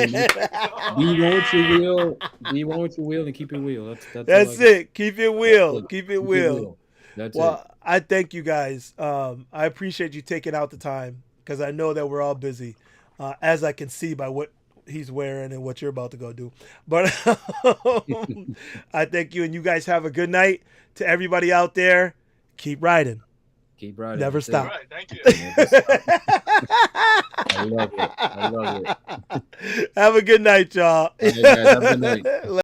Be one with your wheel and keep it wheel. That's it. Keep it wheel. Keep it wheel. That's it. I thank you guys. I appreciate you taking out the time because I know that we're all busy, as I can see by what he's wearing and what you're about to go do. But I thank you, and you guys have a good night. To everybody out there, keep riding. Keep riding. Never stop. All right, thank you. I love it. Have a good night, y'all. All right, guys, have a good night.